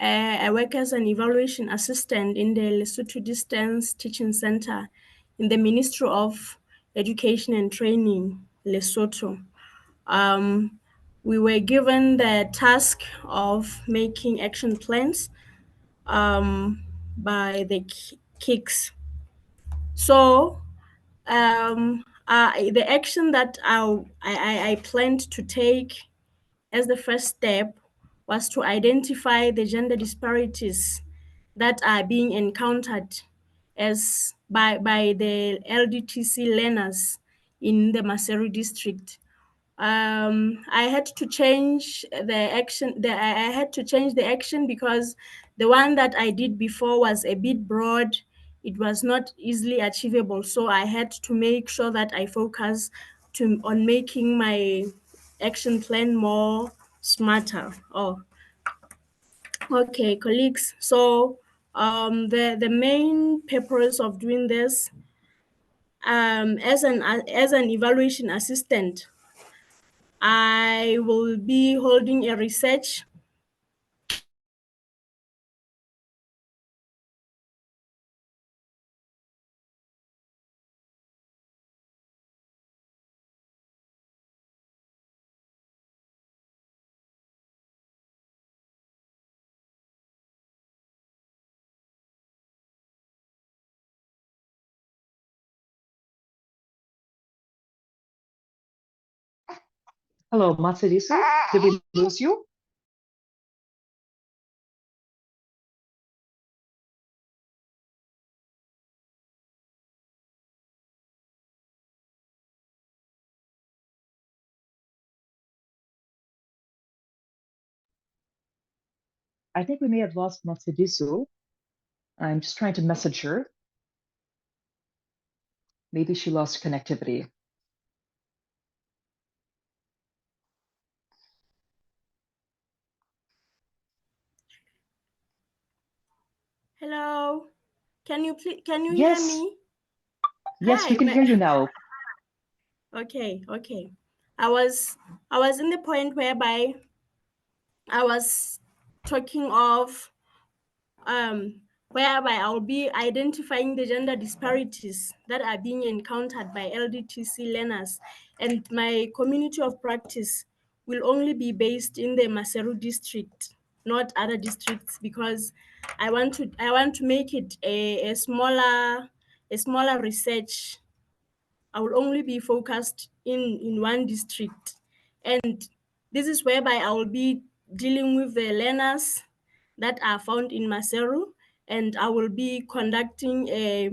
I work as an evaluation assistant in the Lesotho Distance Teaching Center in the Ministry of Education and Training, Lesotho. We were given the task of making action plans by the KIX. So the action that I planned to take as the first step was to identify the gender disparities that are being encountered as by the LDTC learners in the Maseru district. I had to change the action. I had to change the action because the one that I did before was a bit broad. It was not easily achievable. So I had to make sure that I focus on making my action plan more smarter. Oh, okay, colleagues. So the main purpose of doing this, as an evaluation assistant, I will be holding a research Hello, Matsurisu. Did we lose you? I think we may have lost Matsurisu. I'm just trying to message her. Maybe she lost connectivity. Hello, can you hear Yes. me? Yes, we Hi, can hear you now. Okay. I was in the point whereby I was talking of whereby I'll be identifying the gender disparities that are being encountered by LDTC learners, and my community of practice will only be based in the Maseru district, not other districts, because I want to make it a smaller research. I will only be focused in one district, and this is whereby I will be dealing with the learners that are found in Maseru, and I will be conducting a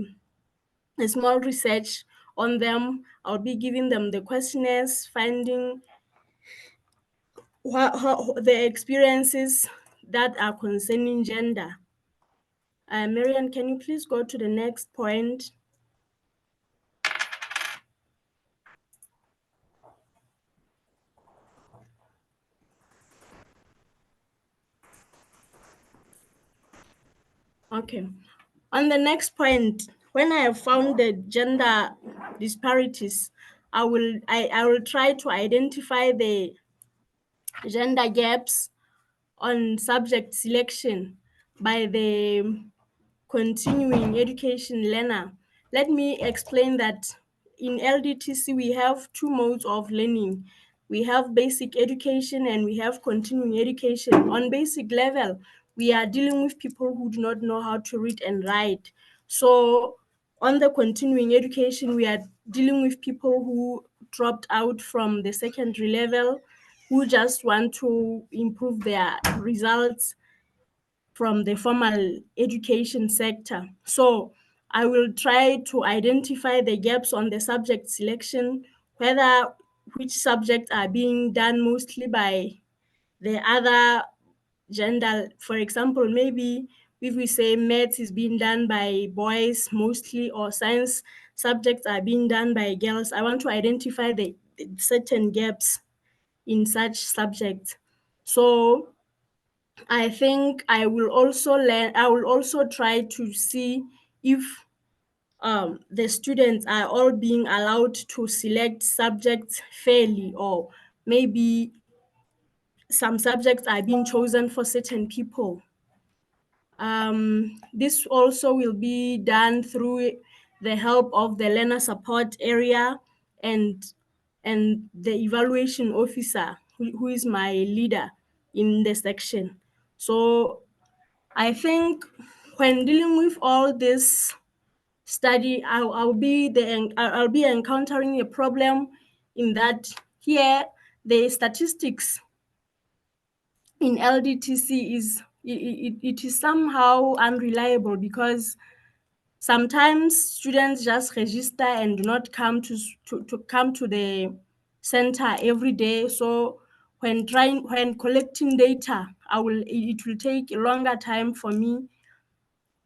small research on them. I'll be giving them the questionnaires, finding the experiences that are concerning gender. Marian, can you please go to the next point? Okay. On the next point, when I have found the gender disparities, I will try to identify the gender gaps on subject selection by the continuing education learner. Let me explain that in LDTC we have two modes of learning. We have basic education and we have continuing education. On basic level, we are dealing with people who do not know how to read and write. So on the continuing education, we are dealing with people who dropped out from the secondary level, who just want to improve their results from the formal education sector. So I will try to identify the gaps on the subject selection, which subjects are being done mostly by the other gender. For example, maybe if we say maths is being done by boys mostly, or science subjects are being done by girls, I want to identify the certain gaps in such subjects. So I think I will also try to see if the students are all being allowed to select subjects fairly, or maybe some subjects are being chosen for certain people. This also will be done through the help of the learner support area and the evaluation officer, who is my leader in the section. So I think when dealing with all this study, I'll be encountering a problem in that here the statistics in LDTC it is somehow unreliable, because sometimes students just register and do not come to come to the center every day. So when collecting data, it will take a longer time for me,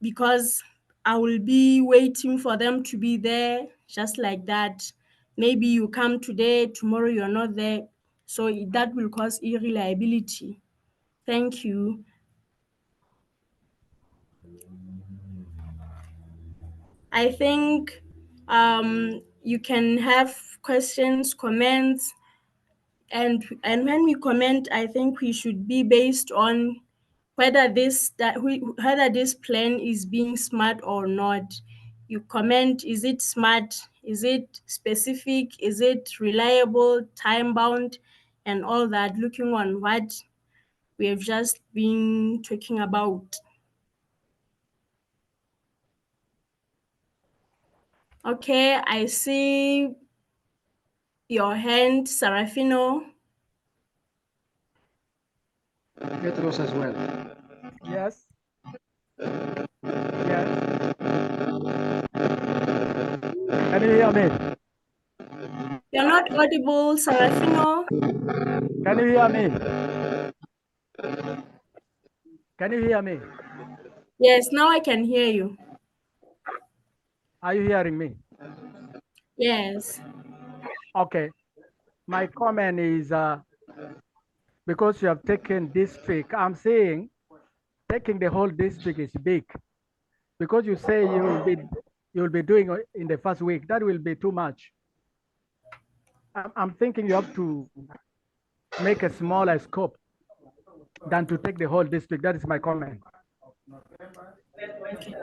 because I will be waiting for them to be there just like that. Maybe you come today, tomorrow you're not there. So that will cause irreliability. Thank you. I think you can have questions, comments, and when we comment, I think we should be based on whether this plan is being smart or not. You comment, is it smart? Is it specific? Is it reliable, time bound, and all that, looking on what we have just been talking about. Okay, I see your hand, Serafino. Petros as well. Yes. Yes. Can you hear me? You're not audible, Serafino. Can you hear me? Can you hear me? Yes, now I can hear you. Are you hearing me? Yes. Okay. My comment is because you have taken district, I'm saying taking the whole district is big. Because you say you'll be doing in the first week, that will be too much. I'm thinking you have to make a smaller scope than to take the whole district. That is my comment. Okay.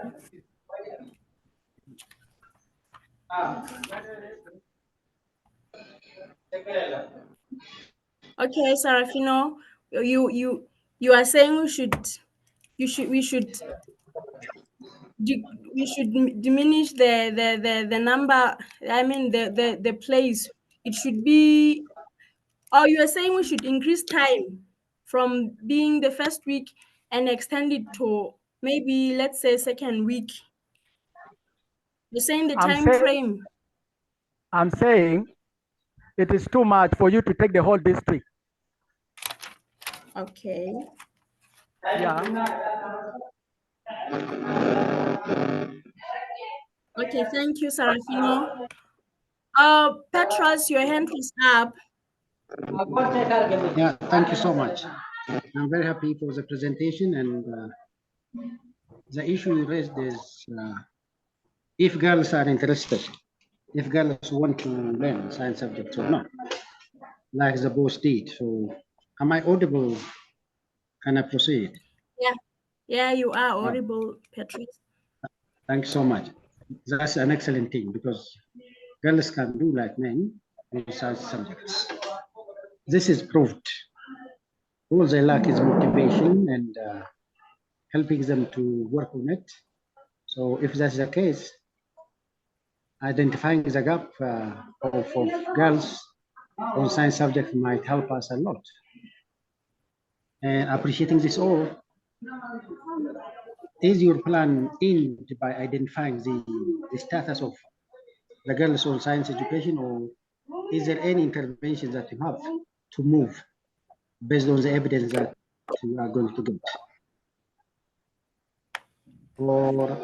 Okay, Serafino, you are saying we should diminish the number. I mean the place. It should be. Or you are saying we should increase time from being the first week and extend it to maybe, let's say, second week. You're saying the time frame. I'm saying it is too much for you to take the whole district. Okay. Yeah. Okay, thank you, Serafino. Petros, your hand is up. Yeah, thank you so much. I'm very happy for the presentation, and the issue you raised is if girls are interested, if girls want to learn science subjects or not, like the boss did. So, am I audible? Can I proceed? Yeah, you are audible, Petros. Thanks so much. That's an excellent thing, because girls can do like men in science subjects. This is proved. All they lack is motivation and helping them to work on it. So if that's the case, identifying the gap of girls on science subject might help us a lot. And appreciating this all, is your plan aimed by identifying the status of the girls on science education, or is there any intervention that you have to move based on the evidence that you are going to get? Or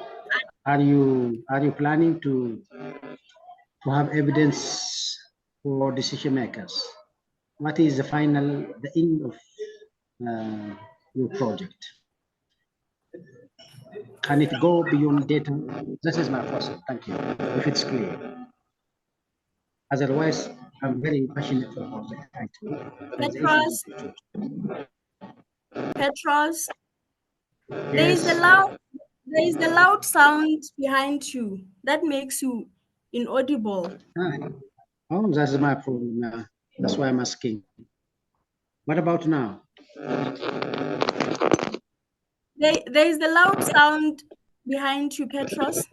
are you planning to have evidence for decision makers? What is the end of your project? Can it go beyond data? This is my question. Thank you. If it's clear. Otherwise, I'm very passionate about the title. Petros. There is the Yes. loud sound behind you that makes you inaudible. Oh, that's my problem. That's why I'm asking. What about now? There is the loud sound behind you, Petros.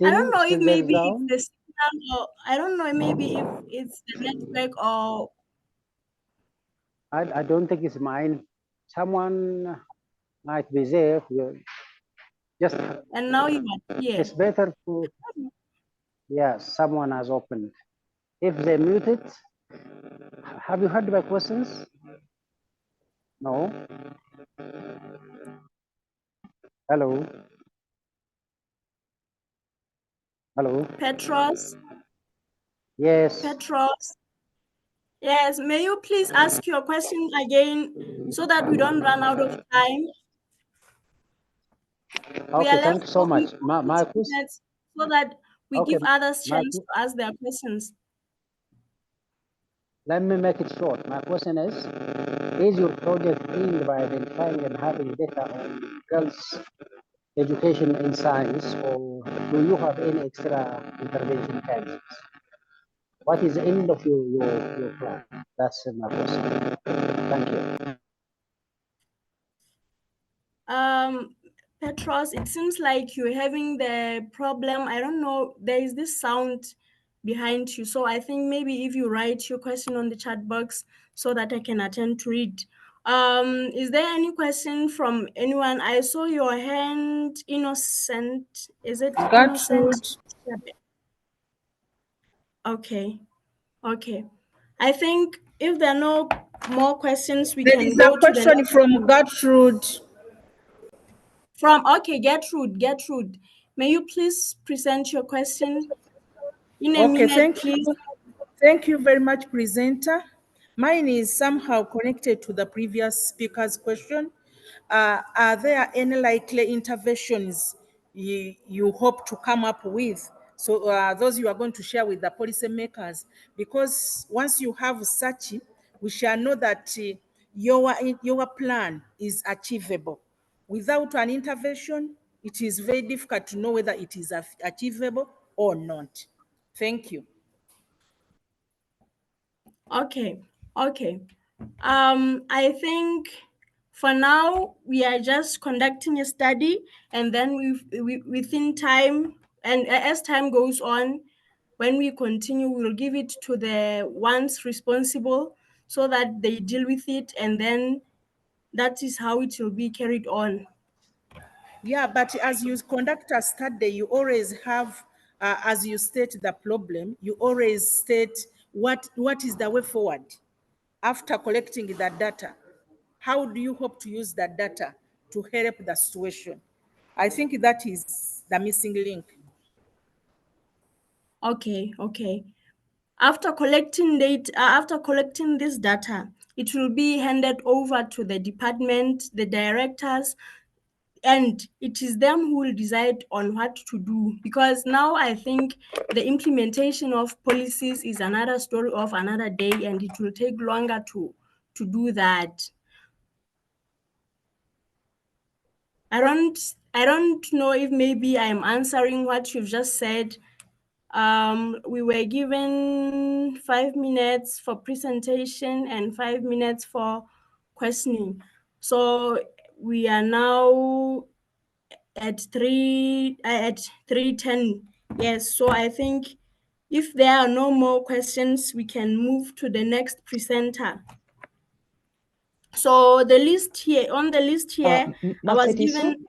I don't know if Still there is maybe it's down? the signal, or I don't know maybe if it's the network or. I don't think it's mine. Someone might be there. Just And now you are here. it's better to, yes, someone has opened. If they mute it, have you heard my questions? No. Hello. Hello. Petros. Yes. Petros. Yes, may you please ask your question again so that we don't run out of time? We are Okay, thank left you so much. with My 20 question. minutes so that we Okay, give others my, chance to ask their questions. let me make it short. My question is your project aimed by identifying and having data on girls' education in science, or do you have any extra intervention plans? What is the end of your plan? That's my question. Thank you. Petros, it seems like you're having the problem. I don't know. There is this sound behind you. So I think maybe if you write your question on the chat box so that I can attend to it. Is there any question from anyone? I saw your hand, Innocent. Is it Innocent? Okay. Okay. I think if there are no more questions, we There can is go a to the question next. from Gertrude. Okay, Gertrude, may you please present your question in a Okay, minute, please? Thank you very much, presenter. Mine is somehow connected to the previous speaker's question. Are there any likely interventions you hope to come up with? So those you are going to share with the policymakers, because once you have such, we shall know that your plan is achievable. Without an intervention, it is very difficult to know whether it is achievable or not. Thank you. Okay. I think for now we are just conducting a study, and then within time, and as time goes on, when we continue, we'll give it to the ones responsible so that they deal with it, and then that is how it will be carried on. Yeah, but as you conduct a study, you always have, as you state the problem, you always state what is the way forward after collecting the data. How do you hope to use that data to help the situation? I think that is the missing link. Okay. After collecting this data, it will be handed over to the department, the directors, and it is them who will decide on what to do. Because now I think the implementation of policies is another story of another day, and it will take longer to do that. I don't know if maybe I'm answering what you've just said. We were given 5 minutes for presentation and 5 minutes for questioning. So we are now at 3:10. Yes, so I think if there are no more questions, we can move to the next presenter. So on the list here, I was given.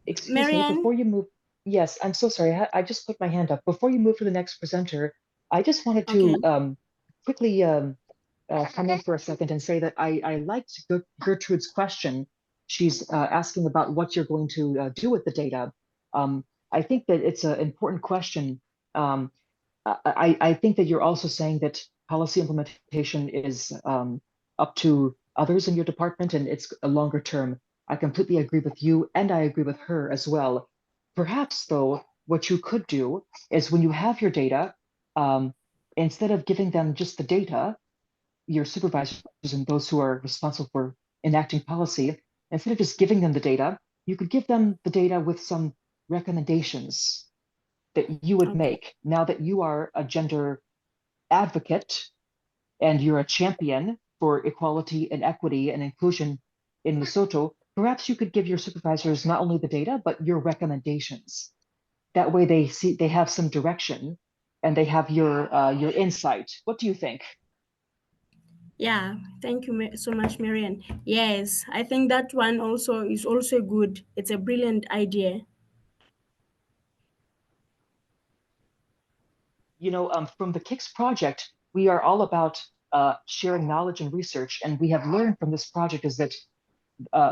Excuse me, before you move, yes, I'm so sorry. I just put my hand up. Before you move to the next presenter, I just wanted to quickly come in for a second and say that I liked Gertrude's question. She's asking about what you're going to do with the data. I think that it's an important question. I think that you're also saying that policy implementation is up to others in your department and it's a longer term. I completely agree with you, and I agree with her as well. Perhaps, though, what you could do is when you have your data, instead of giving them just the data, your supervisors and those who are responsible for enacting policy, instead of just giving them the data, you could give them the data with some recommendations that you would make. Now that you are a gender advocate and you're a champion for equality and equity and inclusion in Lesotho, perhaps you could give your supervisors not only the data, but your recommendations. That way they have some direction and they have your insight. What do you think? Yeah, thank you so much, Marian. Yes, I think that one also is also good. It's a brilliant idea. You know, from the KIX project, we are all about sharing knowledge and research. And we have learned from this project is that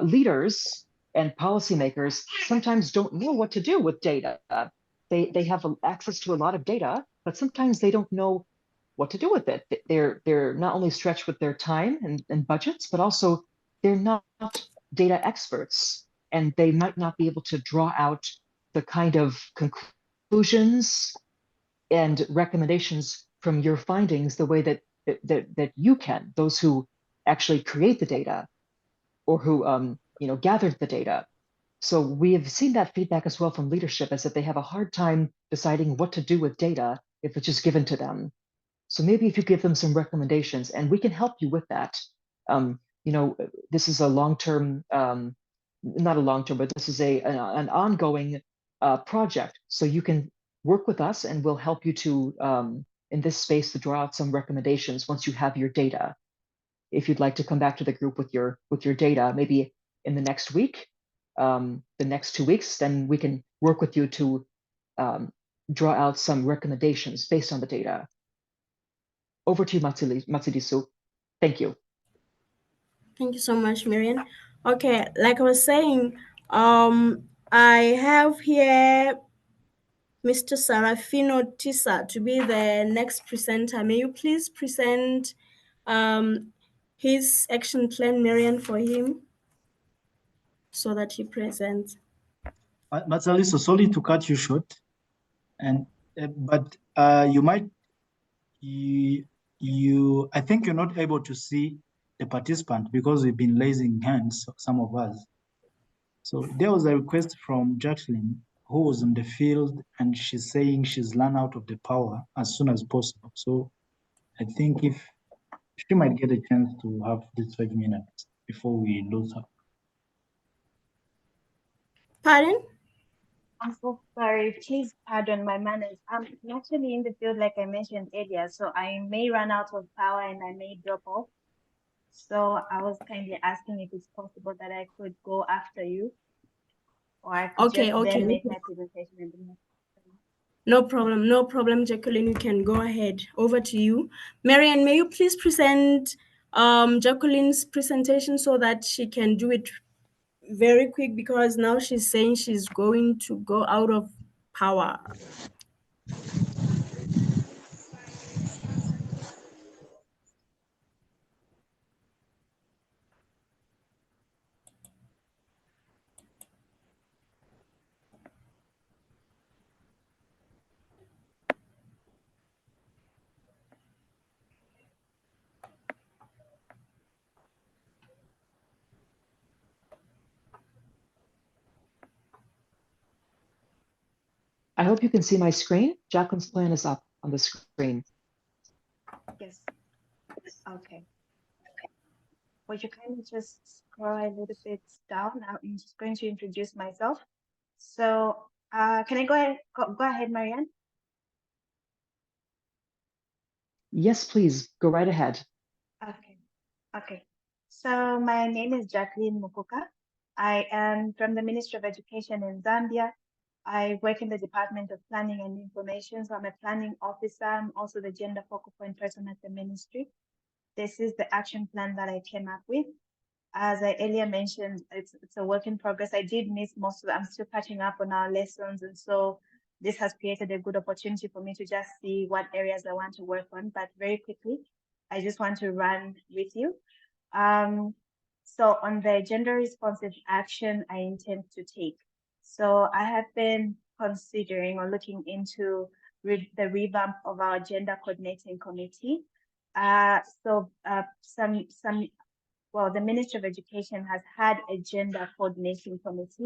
leaders and policymakers sometimes don't know what to do with data. They have access to a lot of data, but sometimes they don't know what to do with it. They're not only stretched with their time and budgets, but also they're not data experts, and they might not be able to draw out the kind of conclusions and recommendations from your findings the way that you can, those who actually create the data or who gathered the data. So we have seen that feedback as well from leadership, is that they have a hard time deciding what to do with data if it's just given to them. So maybe if you give them some recommendations, and we can help you with that. This is a long-term, not a long-term, but this is an ongoing project. So you can work with us, and we'll help you to in this space to draw out some recommendations once you have your data. If you'd like to come back to the group with your data, maybe in the next week, the next 2 weeks, then we can work with you to draw out some recommendations based on the data. Over to you, Matsurisu. Thank you. Thank you so much, Marian. Okay, like I was saying, I have here Mr. Sarafino Tisa to be the next presenter. May you please present his action plan, Marian, for him so that he presents. Matsurisu, sorry to cut you short, but you might I think you're not able to see the participant because we've been raising hands, some of us. So there was a request from Jacqueline, who was in the field, and she's saying she's run out of the power as soon as possible. So I think if she might get a chance to have this 5 minutes before we lose her. Pardon? I'm so sorry. Please pardon my manners. I'm actually in the field, like I mentioned earlier, so I may run out of power and I may drop off. So I was kindly asking if it's possible that I could go after you, or I could then make my presentation in the next. No problem, Jacqueline. You can go ahead. Over to you. Marian, may you please present Jacqueline's presentation so that she can do it very quick, because now she's saying she's going to go out of power. I hope you can see my screen. Jacqueline's plan is up on the screen. Yes. Okay. Would you kindly just scroll a little bit down? I'm just going to introduce myself. So can I go ahead? Go ahead, Marianne. Yes, please, go right ahead. Okay. So my name is Jacqueline Mukuka. I am from the Ministry of Education in Zambia. I work in the Department of Planning and Information. So I'm a planning officer. I'm also the gender focal point person at the ministry. This is the action plan that I came up with. As I earlier mentioned, it's a work in progress. I did miss most of it. I'm still catching up on our lessons. And so this has created a good opportunity for me to just see what areas I want to work on. But very quickly, I just want to run with you. So on the gender responsive action I intend to take. So I have been considering or looking into the revamp of our gender coordinating committee. Some well, the Ministry of Education has had a gender coordination committee,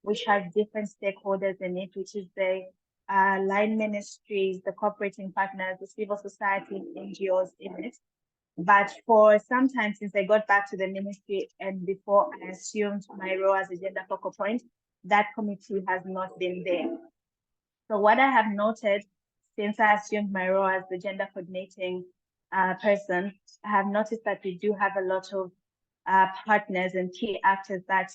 which has different stakeholders in it, which is the line ministries, the cooperating partners, the civil society, NGOs in it. But for some time since I got back to the ministry and before I assumed my role as a gender focal point, that committee has not been there. So what I have noted since I assumed my role as the gender coordinating person, I have noticed that we do have a lot of partners and key actors that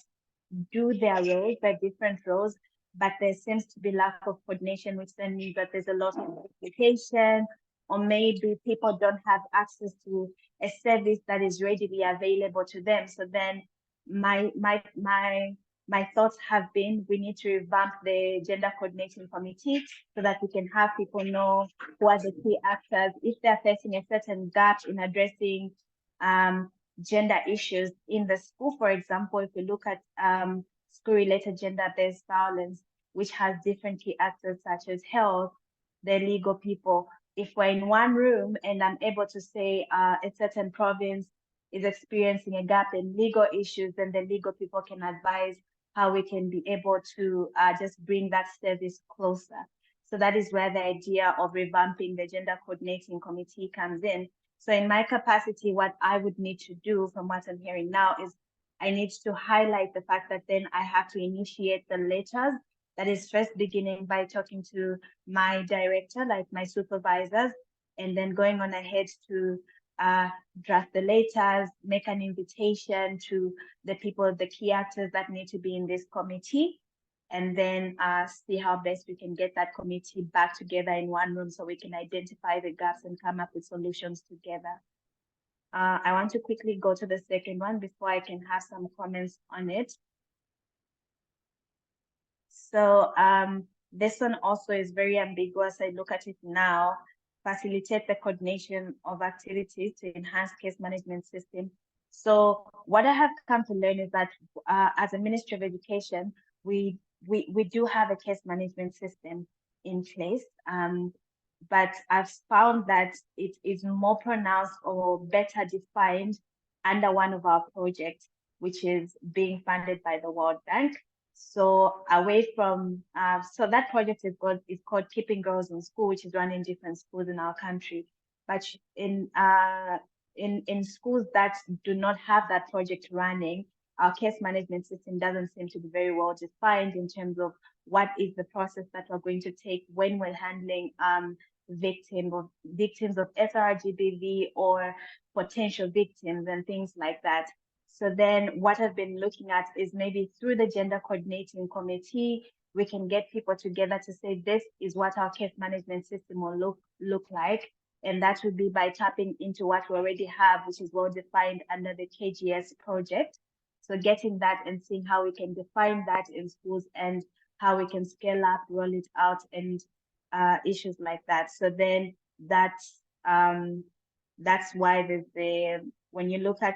do their roles, their different roles, but there seems to be lack of coordination, which then means that there's a lot of duplication, or maybe people don't have access to a service that is readily available to them. So then my thoughts have been, we need to revamp the gender coordinating committee so that we can have people know who are the key actors, if they're facing a certain gap in addressing gender issues in the school. For example, if we look at school-related gender-based violence, which has different key actors such as health, the legal people. If we're in one room and I'm able to say a certain province is experiencing a gap in legal issues, then the legal people can advise how we can be able to just bring that service closer. So that is where the idea of revamping the gender coordinating committee comes in. So in my capacity, what I would need to do from what I'm hearing now is I need to highlight the fact that then I have to initiate the letters. That is first beginning by talking to my director, like my supervisors, and then going on ahead to draft the letters, make an invitation to the people, the key actors that need to be in this committee, and then see how best we can get that committee back together in one room so we can identify the gaps and come up with solutions together. I want to quickly go to the second one before I can have some comments on it. So this one also is very ambiguous. I look at it now, facilitate the coordination of activities to enhance case management system. So what I have come to learn is that as a Ministry of Education, we do have a case management system in place, but I've found that it is more pronounced or better defined under one of our projects, which is being funded by the World Bank. So away from, so that project is called Keeping Girls in School, which is run in different schools in our country. But in schools that do not have that project running, our case management system doesn't seem to be very well defined in terms of what is the process that we're going to take when we're handling victims of SRGBV or potential victims and things like that. So then what I've been looking at is maybe through the gender coordinating committee, we can get people together to say, this is what our case management system will look like. And that would be by tapping into what we already have, which is well defined under the KGS project. So getting that and seeing how we can define that in schools and how we can scale up, roll it out, and issues like that. So then that's why there's when you look at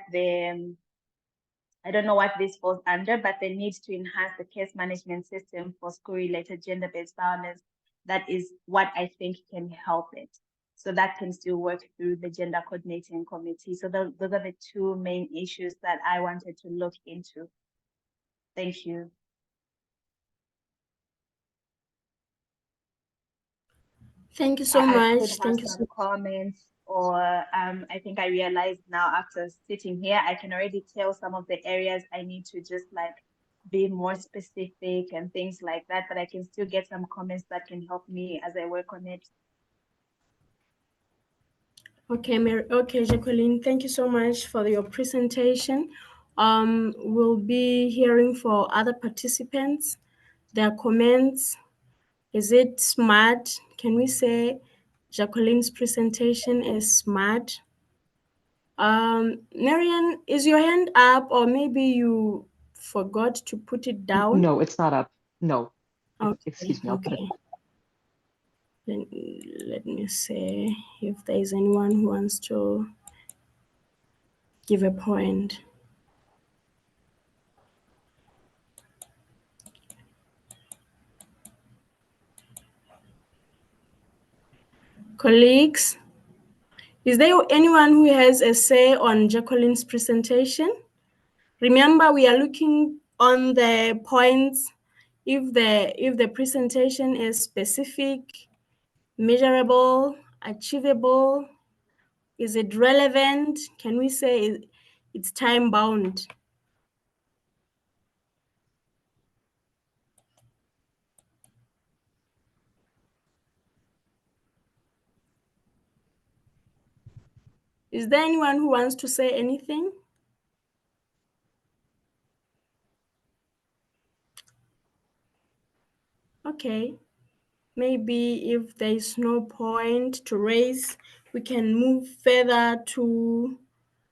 I don't know what this falls under, but the need to enhance the case management system for school-related gender-based violence. That is what I think can help it. So that can still work through the gender coordinating committee. So those are the two main issues that I wanted to look into. Thank you. Thank you so I much. could have Thank you some so comments, or I think I realized now after sitting here, I can already tell some of the areas I need to just like be more specific and things like that, but I can still get some comments that can help me as I work on it. Okay, okay, Jacqueline, thank you so much for your presentation. We'll be hearing for other participants, their comments. Is it smart? Can we say Jacqueline's presentation is smart? Marian, is your hand up, or maybe you forgot to put it down? No, it's not up. No. Okay, Excuse me, I'll put it. Let me see if there is anyone who wants to give a point. Colleagues, Is there anyone who has a say on Jacqueline's presentation? Remember, we are looking on the points if the presentation is specific, measurable, achievable, is it relevant? Can we say it's time bound? Is there anyone who wants to say anything? Okay, maybe if there is no point to raise, we can move further to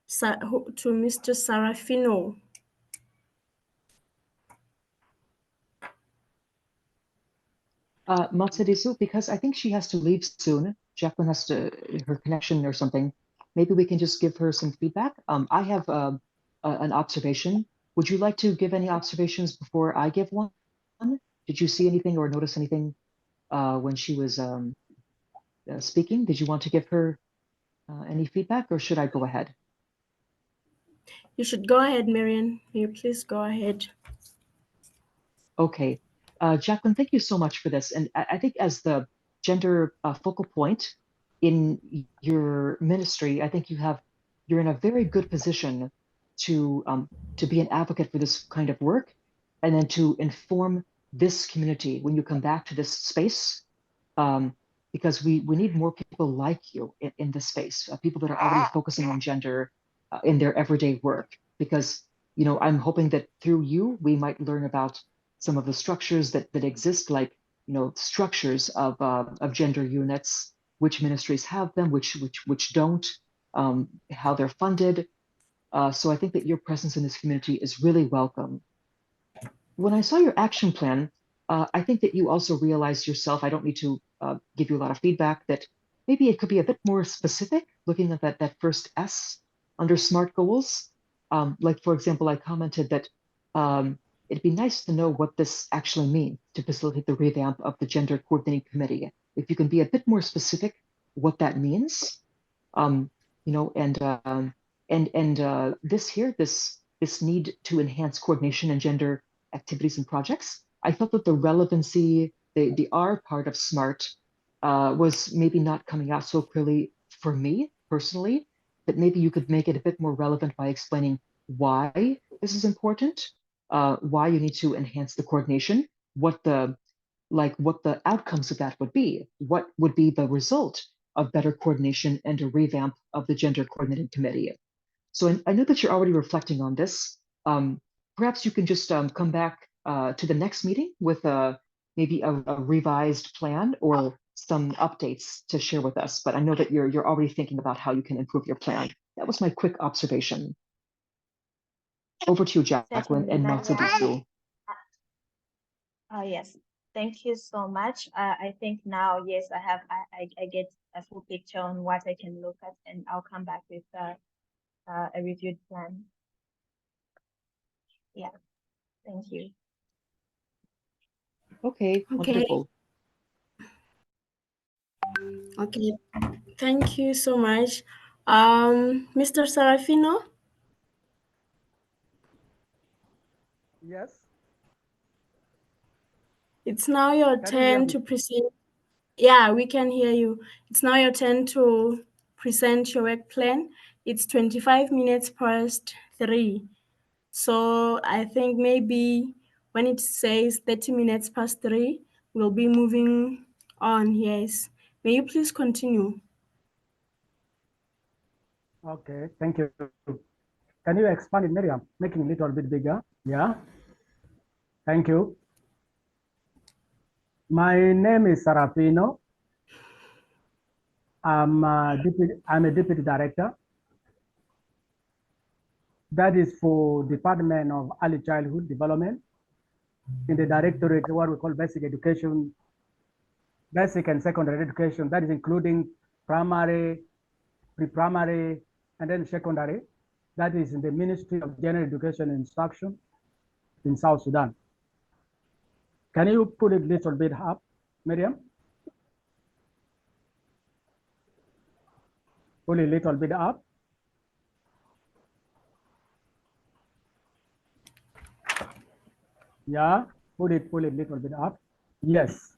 Mr. Sarafino. Matsadisu, because I think she has to leave soon. Jacqueline has to, her connection or something. Maybe we can just give her some feedback. I have an observation. Would you like to give any observations before I give one? Did you see anything or notice anything when she was speaking? Did you want to give her any feedback, or should I go ahead? You should go ahead, Marian. May you please go ahead? Okay. Jacqueline, thank you so much for this. And I think as the gender focal point in your ministry, I think you're in a very good position to be an advocate for this kind of work, and then to inform this community when you come back to this space, because we need more people like you in this space, people that are already focusing on gender in their everyday work. Because I'm hoping that through you we might learn about some of the structures that exist, like structures of gender units, which ministries have them, which don't, how they're funded. So I think that your presence in this community is really welcome. When I saw your action plan, I think that you also realized yourself, I don't need to give you a lot of feedback, that maybe it could be a bit more specific, looking at that first S under SMART goals. Like, for example, I commented that it'd be nice to know what this actually means to facilitate the revamp of the Gender Coordinating Committee. If you can be a bit more specific what that means, and this need to enhance coordination and gender activities and projects. I felt that the relevancy, the R part of SMART was maybe not coming out so clearly for me personally, but maybe you could make it a bit more relevant by explaining why this is important, why you need to enhance the coordination, what the outcomes of that would be, what would be the result of better coordination and a revamp of the Gender Coordinating Committee. So I know that you're already reflecting on this. Perhaps you can just come back to the next meeting with maybe a revised plan or some updates to share with us. But I know that you're already thinking about how you can improve your plan. That was my quick observation. Over to you, Jacqueline and Matsadisu. Oh, yes. Thank you so much. I think now, yes, I get a full picture on what I can look at, and I'll come back with a reviewed plan. Yeah, thank you. Okay, wonderful. Okay, thank you so much. Mr. Sarafino? Yes. It's now your Can you hear turn me? to present. Yeah, we can hear you. It's now your turn to present your work plan. It's 25 minutes past 3. So I think maybe when it says 30 minutes past 3, we'll be moving on. Yes. May you please continue? Okay, thank you. Can you expand it, Miriam? Making it a little bit bigger. Yeah. Thank you. My name is Sarafino. I'm a deputy director. That is for Department of Early Childhood Development in the directorate, what we call basic education, basic and secondary education. That is including primary, pre-primary, and then secondary. That is in the Ministry of General Education and Instruction in South Sudan. Can you put it a little bit up, Miriam? Pull a little bit up. Yeah, pull it a little bit up. Yes.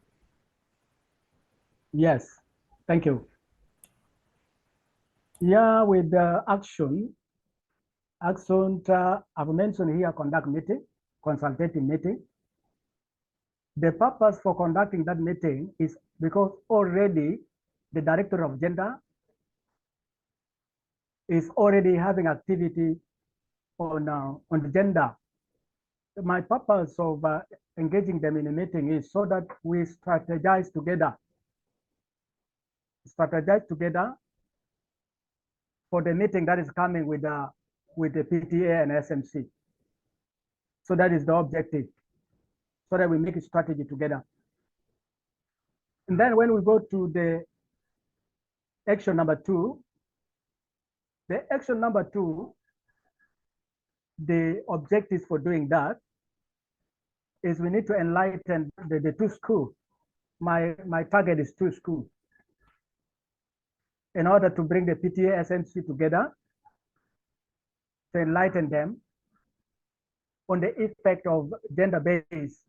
Yes, thank you. Yeah, with the action, I've mentioned here conduct meeting, consultative meeting. The purpose for conducting that meeting is because already the director of gender is already having activity on the gender. My purpose of engaging them in a meeting is so that we strategize together for the meeting that is coming with the PTA and SMC. So that is the objective, so that we make a strategy together. And then when we go to the action number 2, the action number 2, the objectives for doing that is we need to enlighten the 2 schools. My target is 2 schools. In order to bring the PTA SMC together, to enlighten them on the effect of gender-based,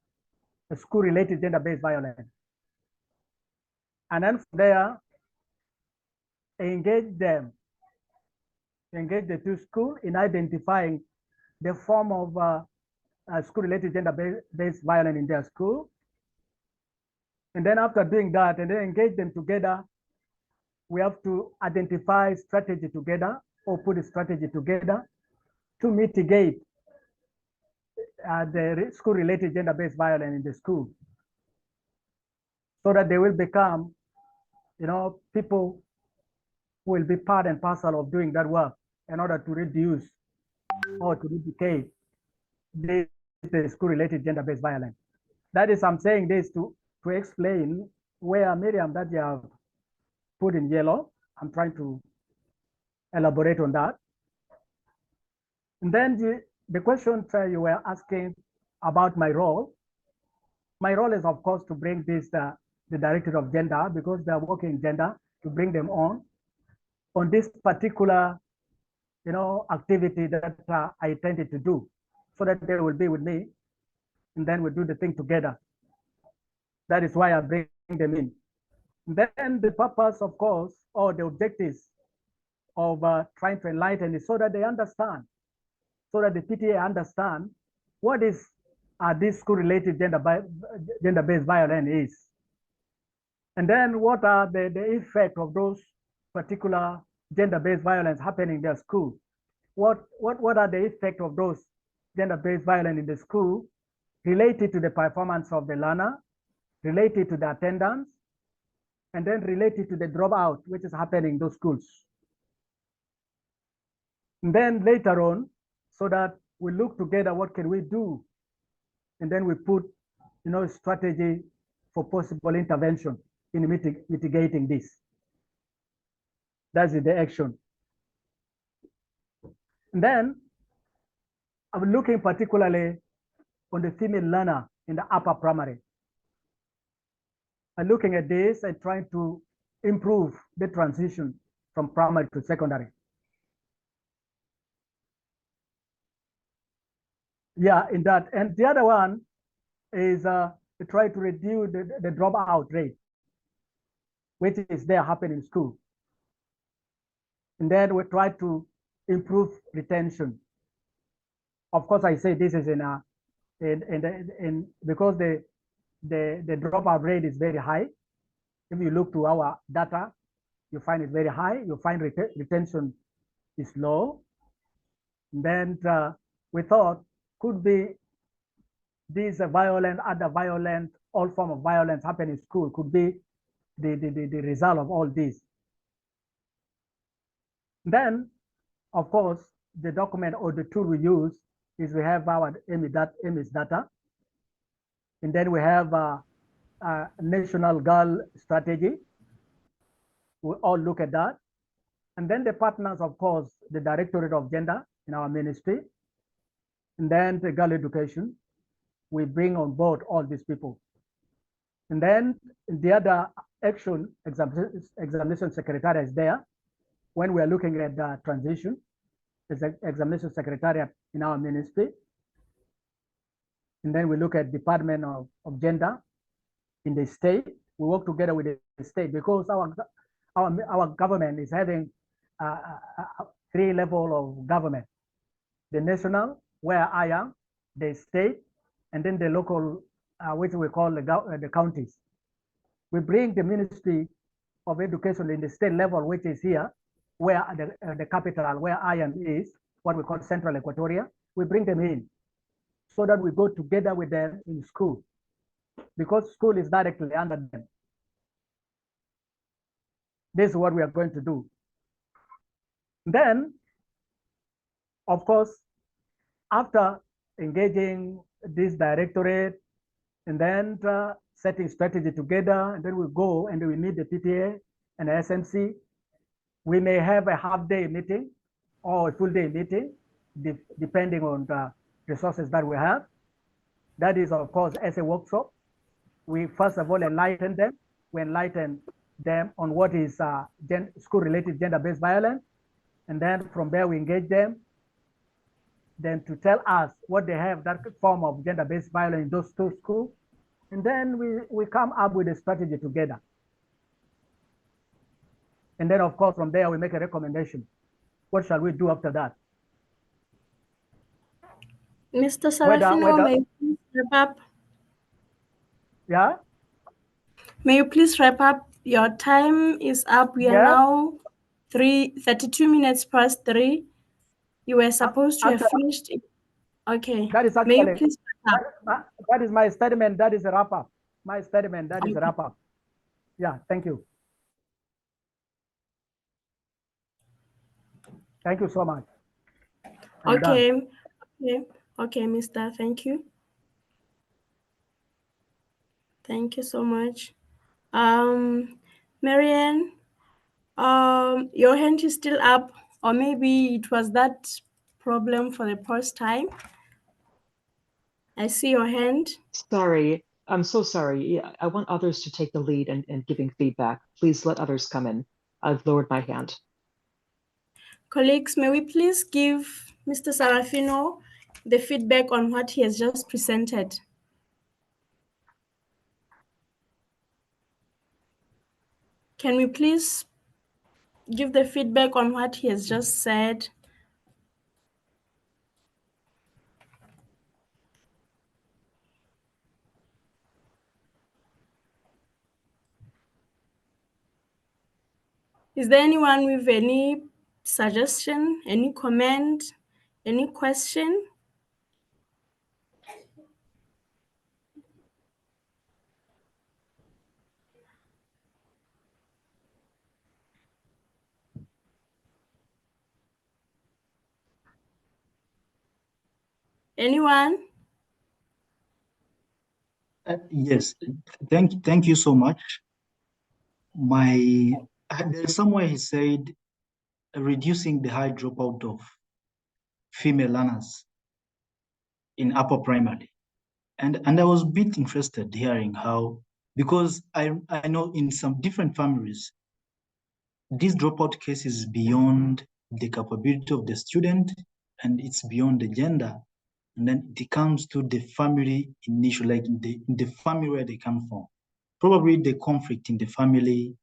school-related gender-based violence. And then from there, engage the 2 schools in identifying the form of school-related gender-based violence in their school. And then after doing that, and then engage them together, we have to identify strategy together or put a strategy together to mitigate the school-related gender-based violence in the school, so that they will become, people who will be part and parcel of doing that work in order to reduce or to mitigate the school-related gender-based violence. That is, I'm saying this to explain where Miriam that you have put in yellow. I'm trying to elaborate on that. And then the question you were asking about my role. My role is, of course, to bring this, the director of gender, because they're working in gender, to bring them on this particular, activity that I intended to do, so that they will be with me, and then we'll do the thing together. That is why I bring them in. Then the purpose, of course, or the objectives of trying to enlighten is so that they understand, so that the PTA understand what is this school-related gender-based violence is. And then what are the effect of those particular gender-based violence happening in their school? What are the effect of those gender-based violence in the school related to the performance of the learner, related to the attendance, and then related to the dropout, which is happening in those schools. And then later on, so that we look together, what can we do? And then we put, strategy for possible intervention in mitigating this. That's the action. And then I'm looking particularly on the female learner in the upper primary. I'm looking at this and trying to improve the transition from primary to secondary. Yeah, in that. And the other one is to try to reduce the dropout rate, which is there happening in school. And then we try to improve retention. Of course, I say this is because the dropout rate is very high. If you look to our data, you find it very high. You find retention is low. And then we thought could be these violent, other violent, all form of violence happening in school could be the result of all this. Then, of course, the document or the tool we use is we have our EMIS data, and then we have a national girl strategy. We all look at that. And then the partners, of course, the Directorate of Gender in our ministry, and then the girl education. We bring on board all these people. And then the other action, examination secretariat is there, when we are looking at the transition, as an examination secretariat in our ministry. And then we look at Department of Gender in the state. We work together with the state because our government is having three levels of government: the national, where I am, the state, and then the local, which we call the counties. We bring the Ministry of Education in the state level, which is here, where the capital, where I am is, what we call Central Equatoria. We bring them in so that we go together with them in school, because school is directly under them. This is what we are going to do. Then, of course, after engaging this directorate and then setting strategy together, and then we go and we meet the PTA and the SMC. We may have a half-day meeting or a full-day meeting, depending on the resources that we have. That is, of course, as a workshop. We first of all enlighten them. We enlighten them on what is school-related gender-based violence. And then from there, we engage them then to tell us what they have, that form of gender-based violence in those two schools. And then we come up with a strategy together. And then, of course, from there, we make a recommendation. What shall we do after that? Mr. Sarafino, may you please wrap up? Yeah? May you please wrap up? Your time is up. We are now 32 minutes past 3. You were supposed to have finished. Okay. That is May you actually, please wrap up? that is my statement. That is a wrap up. My statement, that is a wrap up. Yeah, thank you. Thank you so much. Okay. Okay, Mr. Thank you. Thank you so much. Marianne, your hand is still up, or maybe it was that problem for the first time. I see your hand. Sorry, I'm so sorry. Yeah, I want others to take the lead in giving feedback. Please let others come in. I've lowered my hand. Colleagues, may we please give Mr. Sarafino the feedback on what he has just presented? Can we please give the feedback on what he has just said? Is there anyone with any suggestion, any comment, any question? Anyone? Yes, thank you so much. There's somewhere he said reducing the high dropout of female learners in upper primary. And I was a bit interested hearing how, because I know in some different families, this dropout case is beyond the capability of the student and it's beyond the gender. And then it comes to the family initial, like in the family where they come from. Probably the conflict in the family,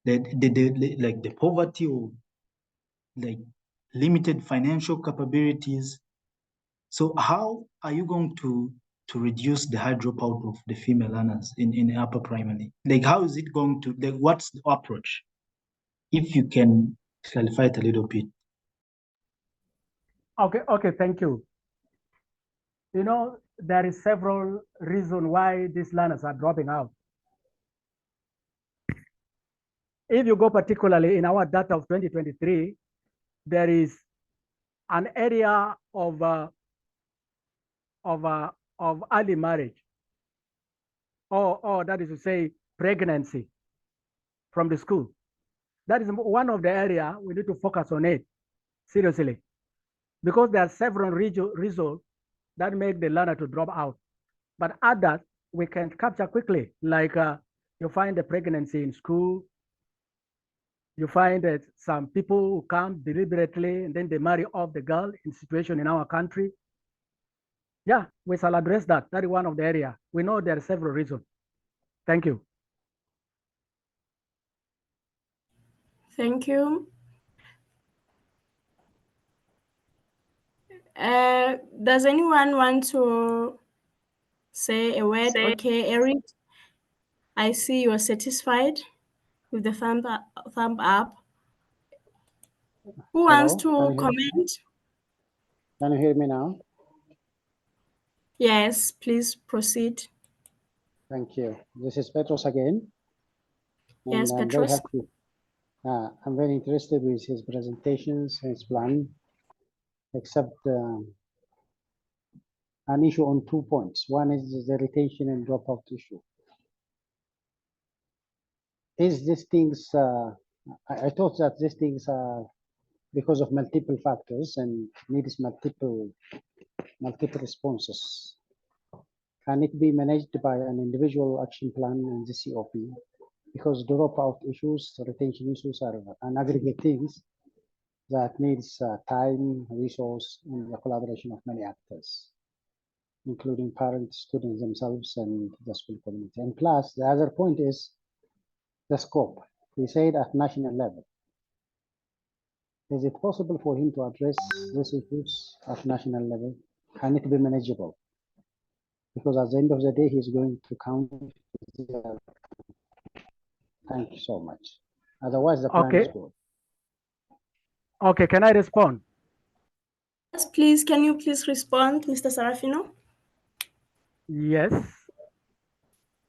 like the poverty or like limited financial capabilities. So how are you going to reduce the high dropout of the female learners in upper primary? Like how is it going to, like what's the approach? If you can clarify it a little bit. Okay, thank you. You know, there is several reasons why these learners are dropping out. If you go particularly in our data of 2023, there is an area of early marriage, or that is to say pregnancy from the school. That is one of the areas we need to focus on it seriously, because there are several reasons that make the learner to drop out. But others we can capture quickly, like you find the pregnancy in school, You find that some people who come deliberately and then they marry off the girl in situation in our country. Yeah, we shall address that. That is one of the area. We know there are several reasons. Thank you. Thank you. Does anyone want to say a word? Okay, Eric, I see you are satisfied with the thumb up. Who wants Hello, to comment? can you hear me now? Yes, please proceed. Thank you. This is Petros again. And Yes, I'm very Petros. happy. I'm very interested with his presentations, his plan, except an issue on 2 points. One is the retention and dropout issue. Is these things, I thought that these things are because of multiple factors and needs multiple responses. Can it be managed by an individual action plan and the COP? Because dropout issues, retention issues are an aggregate things that needs time, resource, and the collaboration of many actors, including parents, students themselves, and the school community. And plus, the other point is the scope. We said at national level. Is it possible for him to address these issues at national level? Can it be manageable? Because at the end of the day, he's going to count. Thank you so much. Otherwise, the plan is good. Okay, can I respond? Yes, please. Can you please respond, Mr. Sarafino? Yes.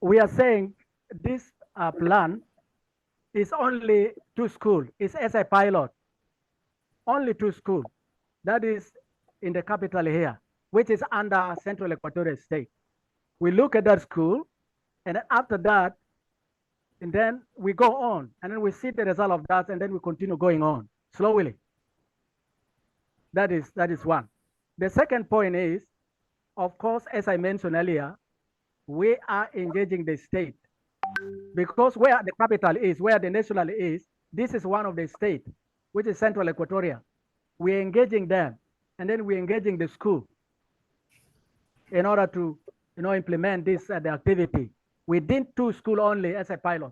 We are saying this plan is only to school. It's as a pilot. Only to school. That is in the capital here, which is under Central Equatorial State. We look at that school, and after that, and then we go on, and then we see the result of that, and then we continue going on slowly. That is one. The second point is, of course, as I mentioned earlier, we are engaging the state because where the capital is, where the national is, this is one of the state, which is Central Equatoria. We're engaging them, and then we're engaging the school in order to, implement this the activity. We did 2 schools only as a pilot,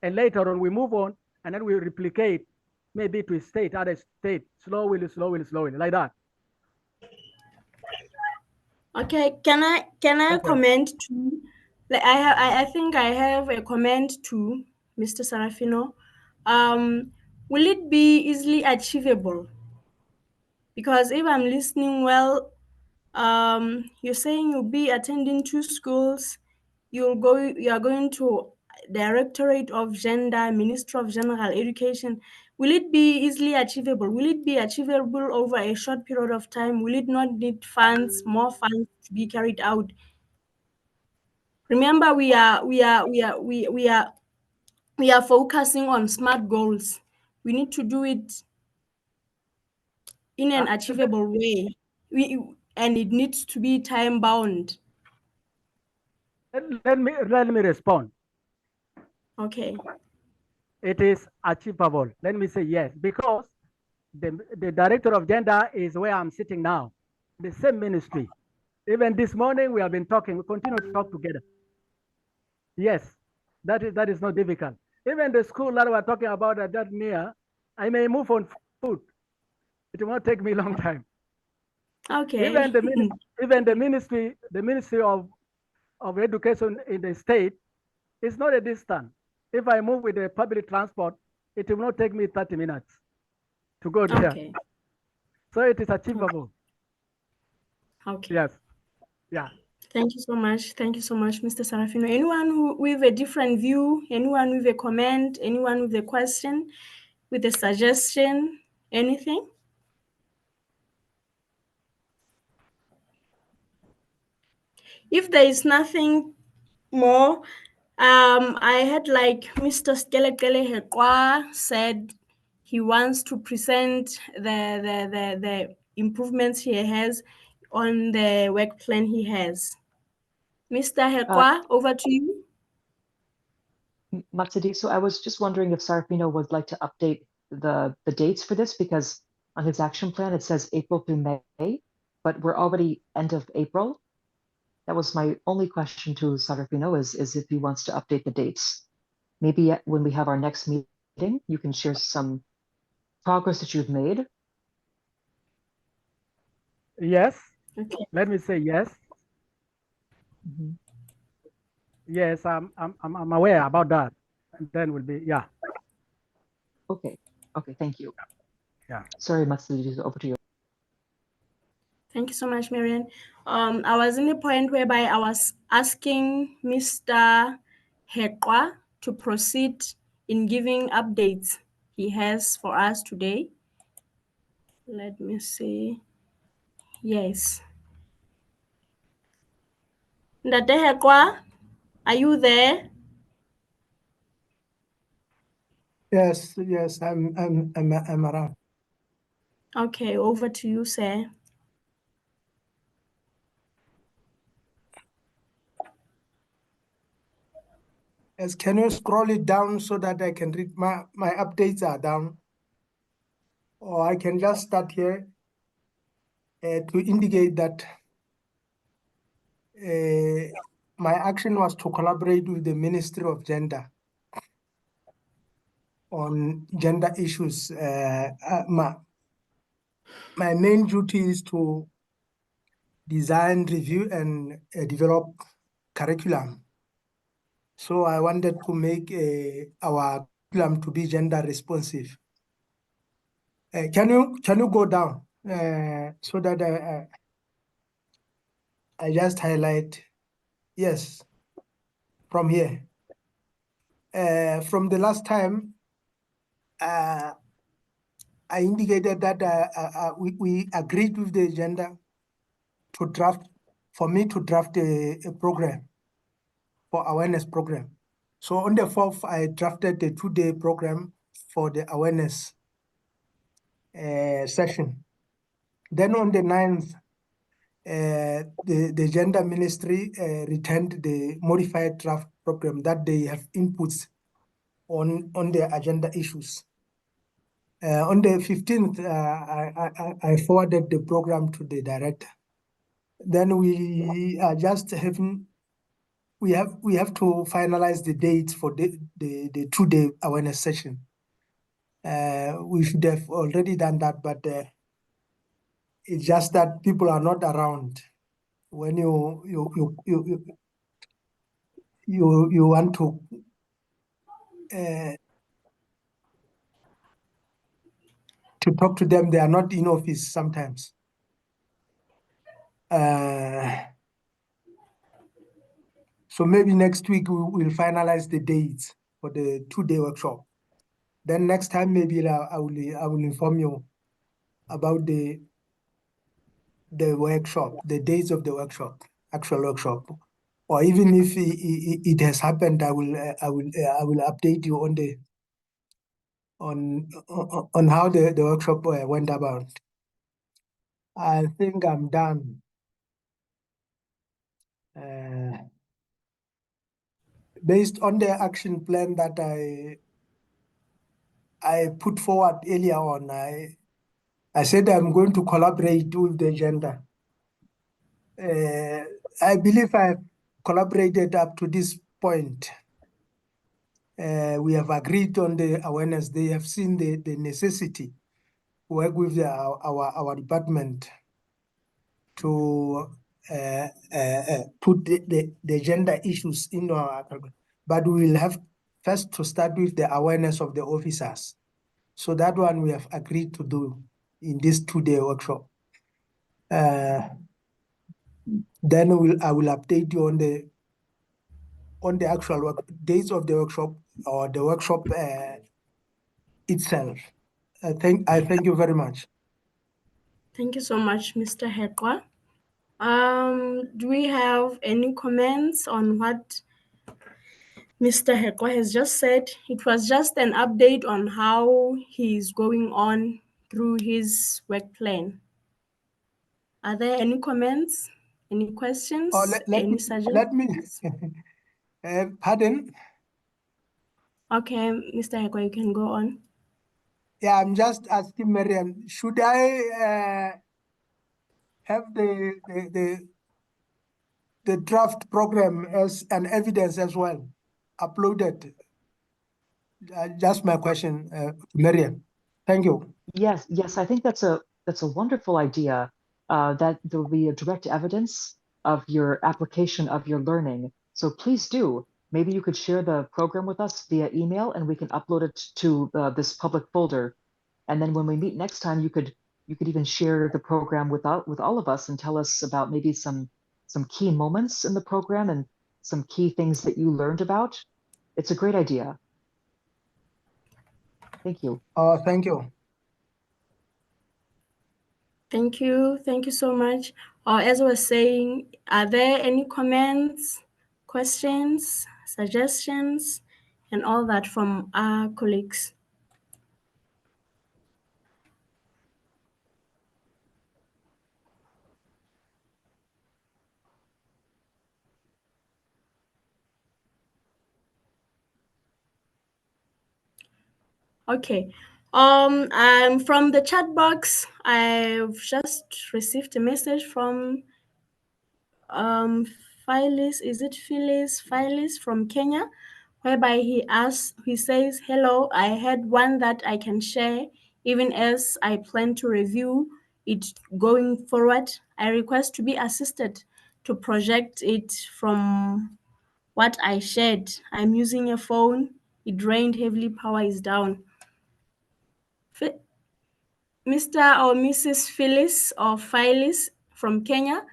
and later on we move on, and then we replicate maybe to state, other state, slowly, like that. Okay, can I comment to? Like I think I have a comment to Mr. Sarafino. Will it be easily achievable? Because if I'm listening well, you're saying you'll be attending 2 schools. You are going to Directorate of Gender, Ministry of General Education. Will it be easily achievable? Will it be achievable over a short period of time? Will it not need funds, more funds to be carried out? Remember, we are focusing on SMART goals. We need to do it in an achievable way. And it needs to be time bound. Let me respond. Okay. It is achievable. Let me say yes, because the director of gender is where I'm sitting now, the same ministry. Even this morning we have been talking, we continue to talk together. Yes, that is not difficult. Even the school that we're talking about that near, I may move on foot. It will not take me a long time. Okay. Even the ministry of education in the state is not a distance. If I move with the public transport, it will not take me 30 minutes to go there. Okay. So it is achievable. Okay. Yes. Yeah. Thank you so much. Thank you so much, Mr. Sarafino. Anyone with a different view, anyone with a comment, anyone with a question, with a suggestion, anything? If there is nothing more, I had like Mr. Skelekele Hekwa said he wants to present the improvements he has on the work plan he has. Mr. Hekwa, over to you. Matsudi, so I was just wondering if Sarafino would like to update the dates for this, because on his action plan it says April through May, but we're already end of April. That was my only question to Sarafino, is if he wants to update the dates. Maybe when we have our next meeting, you can share some progress that you've made. Yes. Okay. Let me say yes. Mhm. Yes, I'm aware about that. And then will be, yeah. Okay. Okay, thank you. Yeah. Sorry, Matsudi, over to you. Thank you so much, Marian. I was in the point whereby I was asking Mr. Hekwa to proceed in giving updates he has for us today. Let me see. Yes. Ndate Hekwa, are you there? Yes, I'm around. Okay, over to you, sir. Yes, can you scroll it down so that I can read my updates are down? Or I can just start here to indicate that my action was to collaborate with the Ministry of Gender on gender issues. My main duty is to design, review, and develop curriculum. So I wanted to make our curriculum to be gender responsive. Can you go down so that I just highlight? Yes, from here. From the last time, I indicated that we agreed with the agenda to draft, for me to draft a program for awareness program. So on the 4th, I drafted the 2-day program for the awareness session. Then on the 9th, the gender ministry returned the modified draft program that they have inputs on their agenda issues. On the 15th, I forwarded the program to the director. Then we are just having, we have to finalize the dates for the 2-day awareness session. We should have already done that, but it's just that people are not around when you want to talk to them. They are not in office sometimes. So maybe next week we will finalize the dates for the 2-day workshop. Then next time maybe I will inform you about the workshop, the dates of the workshop, actual workshop, or even if it has happened, I will update you on how the workshop went about. I think I'm done. Based on the action plan that I put forward earlier on, I said I'm going to collaborate with the gender. I believe I've collaborated up to this point. We have agreed on the awareness. They have seen the necessity to work with our department to put the gender issues into our, but we will have first to start with the awareness of the officers. So that one we have agreed to do in this 2-day workshop. Then I will update you on the actual dates of the workshop or the workshop itself. I thank you very much. Thank you so much, Mr. Hekwa. Do we have any comments on what Mr. Hekwa has just said? It was just an update on how he's going on through his work plan. Are there any comments, any questions, any suggestions? Let me pardon. Okay, Mr. Heko, you can go on. Yeah, I'm just asking Marian, should I have the draft program as an evidence as well, uploaded? Just my question, Marian. Thank you. Yes, I think that's a wonderful idea. That there will be a direct evidence of your application of your learning. So please do. Maybe you could share the program with us via email, and we can upload it to this public folder. And then when we meet next time, you could even share the program with all of us and tell us about maybe some key moments in the program and some key things that you learned about. It's a great idea. Thank you. Thank you. Thank you. Thank you so much. As I was saying, are there any comments, questions, suggestions, and all that from our colleagues? Okay. From the chat box, I've just received a message from Phyllis. Is it Phyllis? Phyllis from Kenya, whereby he says, "Hello, I had one that I can share, even as I plan to review it going forward. I request to be assisted to project it from what I shared. I'm using a phone. It drained heavily. Power is down." Mr. or Mrs. Phyllis or Phyllis from Kenya,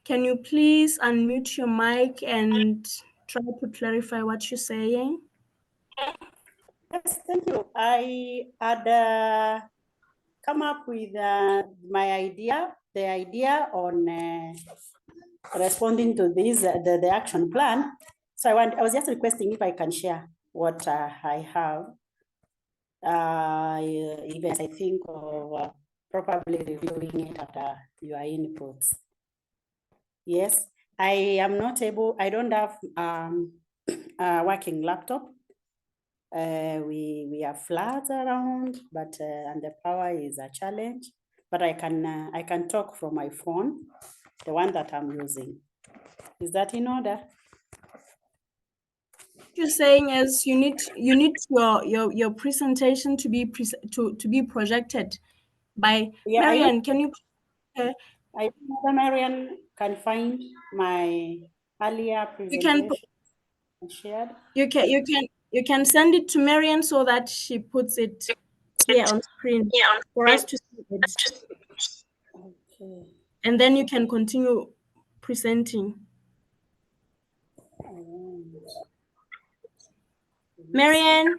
can you please unmute your mic and try to clarify what you're saying? Yes, thank you. I had come up with my idea, the idea on responding to this, the action plan. So I was just requesting if I can share what I have. Even as I think of probably reviewing it after your inputs. Yes, I am not able, I don't have a working laptop. We have floods around, but and the power is a challenge. But I can talk from my phone, the one that I'm using. Is that in order? You're saying is you need your presentation to be projected by Marian. Can you? I Marian can find my earlier presentation shared. You can send it to Marian so that she puts it here on screen for us to see it. Okay. And then you can continue presenting. Marian?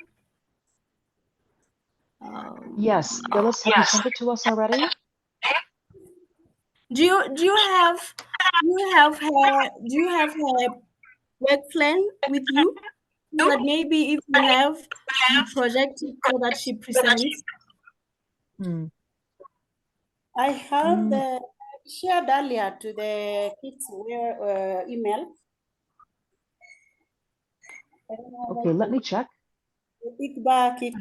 Yes, Phyllis, have you sent it to us already? Do you have her work plan with you? So that maybe if you have you project it so that she presents. I have the shared earlier to the kids email. Okay, let me check. KIX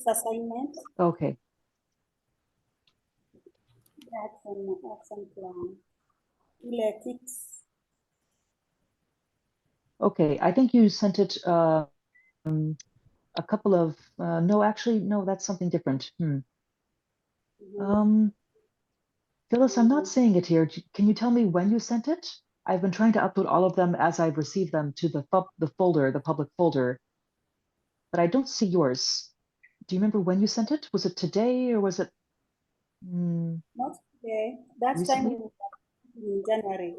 assignment. Okay. Action plan. KIX. Okay, I think you sent it a couple of, no, actually, no, that's something different. Phyllis, I'm not seeing it here. Can you tell me when you sent it? I've been trying to upload all of them as I've received them to the folder, the public folder, but I don't see yours. Do you remember when you sent it? Was it today or was it? Not today. That's recently? time in January.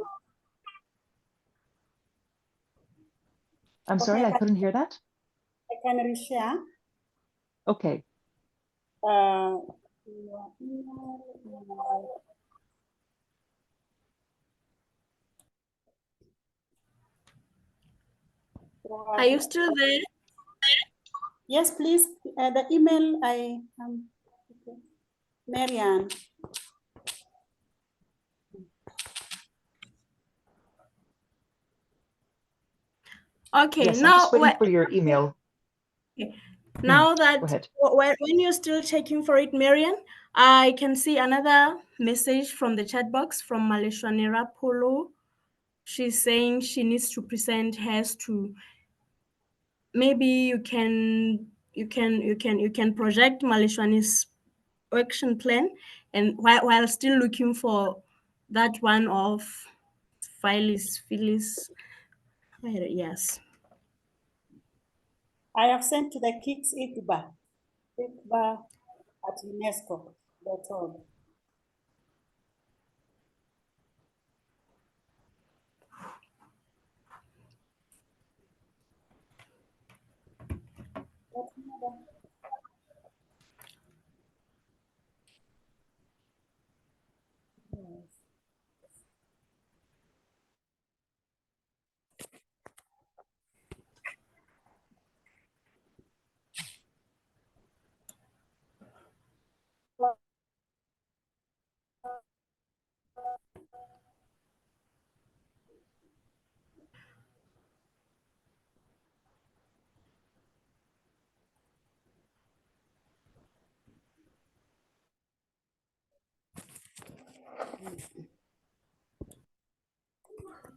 I'm sorry, I couldn't hear that. I can reshare. Okay. Are you still there? Yes, please. The email I okay. Marianne. Okay, Yes, I'm now just waiting for your email. now Go that ahead. when you're still checking for it, Marian, I can see another message from the chat box from Maleshwanera Polo. She's saying she needs to present hers to. Maybe you can project Maleshwani's action plan, and while still looking for that one of Phyllis. Yes. I have sent to the KIX ICBA@UNESCO.org.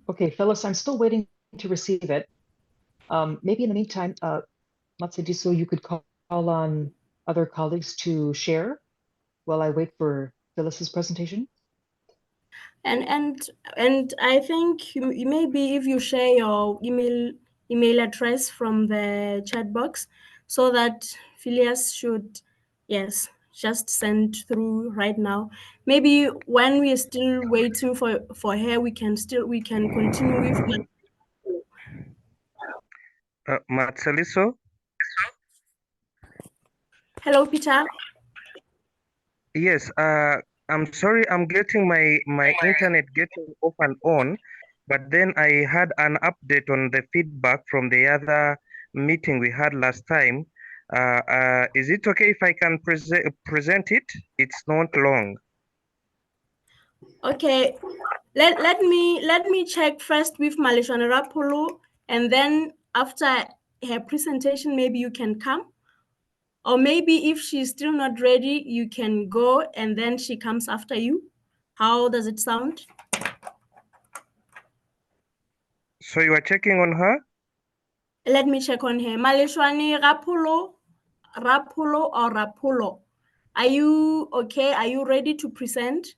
Okay, Phyllis, I'm still waiting to receive it. Maybe in the meantime, Matsediso, you could call on other colleagues to share while I wait for Phyllis's presentation. And I think you maybe if you share your email address from the chat box, so that Phileas should, yes, just send through right now. Maybe when we are still waiting for her, we can continue with. Matseliso? Hello, Peter. Yes, I'm sorry, I'm getting my internet getting off and on, but then I had an update on the feedback from the other meeting we had last time. Is it okay if I can present it? It's not long. Okay, let me check first with Maleshwanera Polo, and then after her presentation, maybe you can come. Or maybe if she's still not ready, you can go and then she comes after you. How does it sound? So you are checking on her? Let me check on her. Maleshwani Rapulo or Rapulo. Are you okay? Are you ready to present?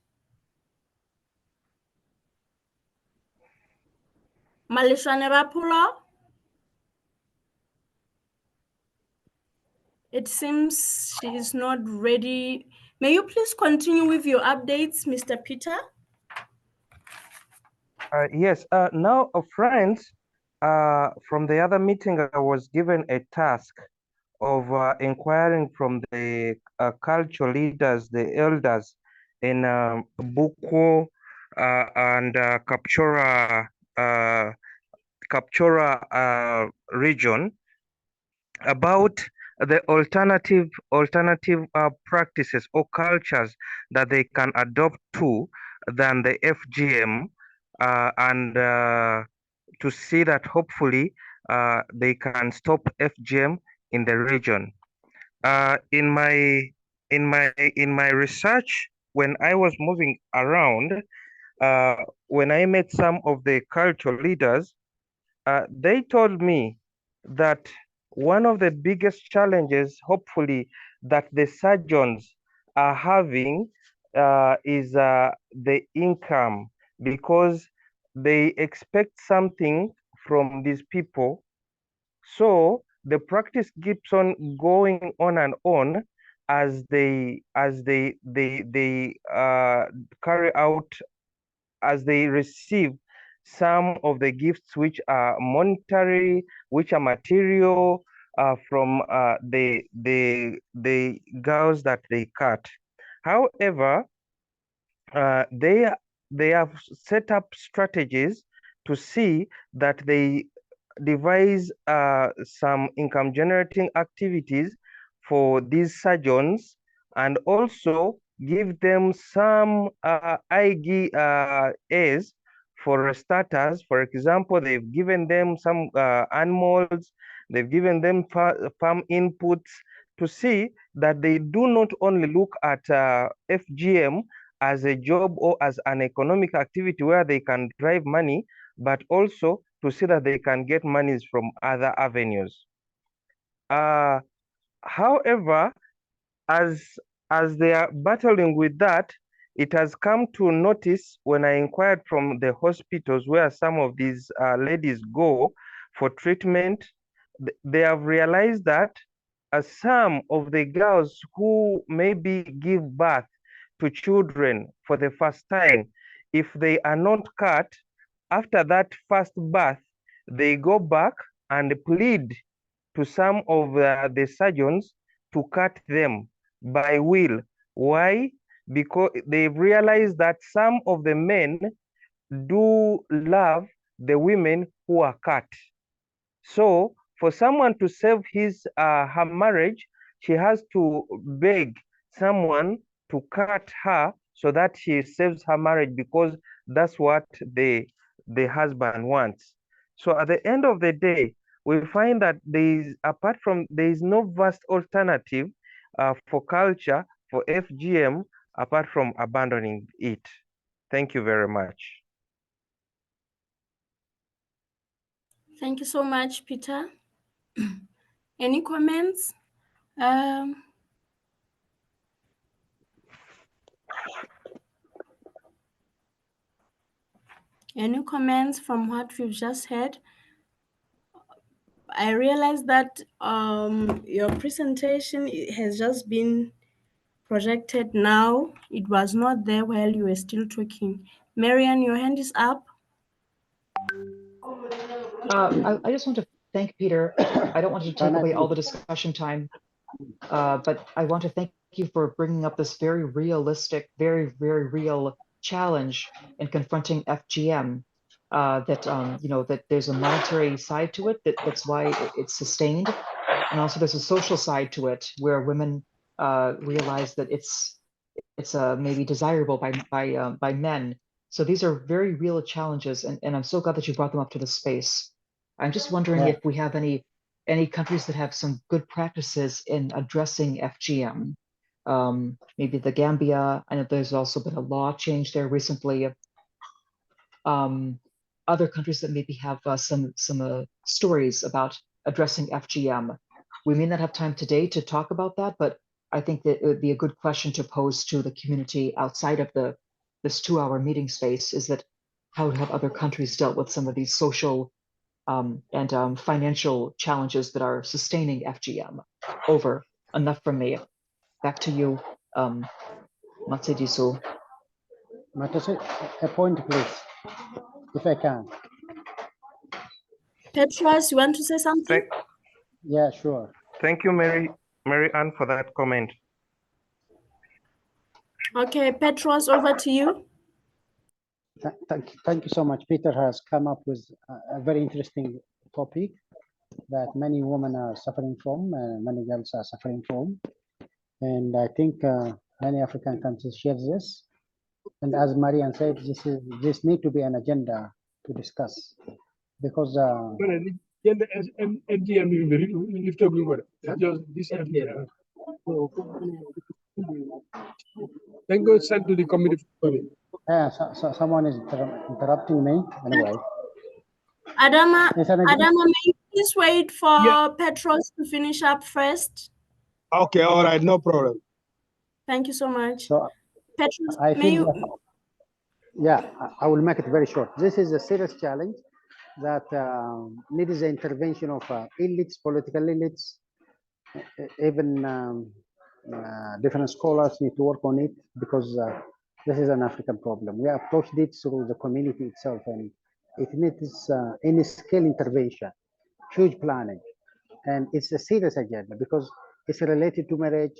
Maleshwani Rapulo? It seems she is not ready. May you please continue with your updates, Mr. Peter? Yes, now, friends, from the other meeting, I was given a task of inquiring from the cultural leaders, the elders in Buko and Kapchora region about the alternative practices or cultures that they can adopt to than the FGM, and to see that hopefully they can stop FGM in the region. In my research, when I was moving around, when I met some of the cultural leaders, they told me that one of the biggest challenges, hopefully, that the surgeons are having is the income, because they expect something from these people. So the practice keeps on going on and on as they carry out, as they receive some of the gifts which are monetary, which are material from the girls that they cut. However, they have set up strategies to see that they devise some income generating activities for these surgeons, and also give them some IGAs For starters, for example, they've given them some animals, they've given them farm inputs to see that they do not only look at FGM as a job or as an economic activity where they can drive money, but also to see that they can get monies from other avenues. However, as they are battling with that, it has come to notice when I inquired from the hospitals where some of these ladies go for treatment, they have realized that some of the girls who maybe give birth to children for the first time, if they are not cut, after that first birth, they go back and plead to some of the surgeons to cut them by will. Why? Because they realize that some of the men do love the women who are cut. So for someone to save her marriage, she has to beg someone to cut her so that she saves her marriage, because that's what the husband wants. So at the end of the day, we find that there is no vast alternative for culture, for FGM, apart from abandoning it. Thank you very much. Thank you so much, Peter. Any comments? Any comments from what we've just heard? I realized that your presentation has just been projected now. It was not there while you were still talking. Marianne, your hand is up. I just want to thank Peter. I don't want to take away all the discussion time, but I want to thank you for bringing up this very realistic, very, very real challenge in confronting FGM. That there's a monetary side to it, that's why it's sustained, and also there's a social side to it where women realize that it's maybe desirable by men. So these are very real challenges, and I'm so glad that you brought them up to the space. I'm just wondering if we have any countries that have some good practices in addressing FGM. Maybe the Gambia. I know there's also been a law change there recently. Other countries that maybe have some stories about addressing FGM. We may not have time today to talk about that, but I think that it would be a good question to pose to the community outside of this 2-hour meeting space, is that how have other countries dealt with some of these social and financial challenges that are sustaining FGM. Over. Enough from me. Back to you, Matsediso. Matose, a point, please, if I can. Petros, you want to say something? Yeah, sure. Thank you, Mary Ann, for that comment. Okay, Petros, over to you. Thank you so much. Peter has come up with a very interesting topic that many women are suffering from, many girls are suffering from. And I think many African countries share this. And as Marianne said, this need to be an agenda to discuss, because Then go send to the committee. yeah, so someone is interrupting me anyway. Adama, may you please wait for Petros to finish up first? Okay, all right, no problem. Thank you so much. So Petros, I may feel you... Yeah, I will make it very short. This is a serious challenge that needs the intervention of elites, political elites, even different scholars need to work on it, because this is an African problem. We approached it through the community itself, and it needs any scale intervention, huge planning, and it's a serious agenda because it's related to marriage,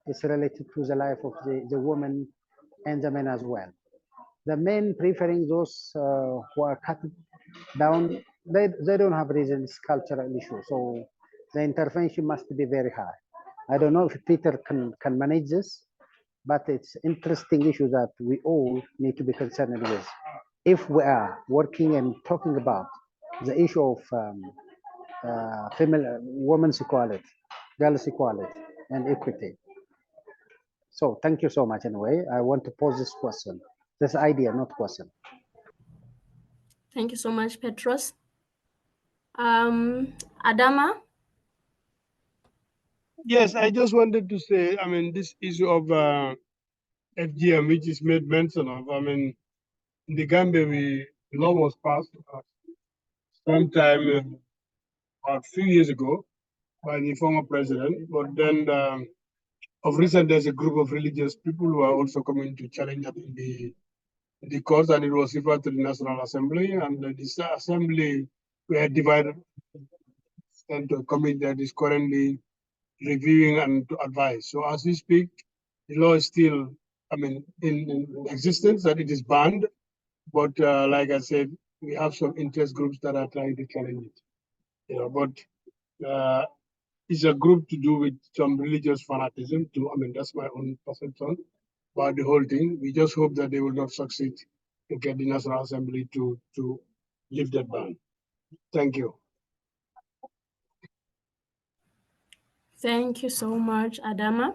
it's related to the life of the woman and the men as well. The men preferring those who are cut down, they don't have reasons, cultural issue. So the intervention must be very high. I don't know if Peter can manage this, but it's interesting issue that we all need to be concerned with. if we are working and talking about the issue of female, women's equality, girls' equality, and equity. So thank you so much. Anyway, I want to pose this question, this idea, not question. Thank you so much, Petros. Adama? Yes, I just wanted to say, I mean, this issue of FGM, which is made mention of, I mean, in the Gambia, the law was passed sometime about a few years ago by the former president, but then of recent, there's a group of religious people who are also coming to challenge that in the courts, and it was referred to the National Assembly, and this assembly were divided into a committee that is currently reviewing and to advise. So as we speak, the law is still, I mean, in existence, that it is banned, but like I said, we have some interest groups that are trying to challenge it. You know, but it's a group to do with some religious fanaticism too. I mean, that's my own perception about the whole thing. We just hope that they will not succeed to get the National Assembly to lift that ban. Thank you. Thank you so much, Adama.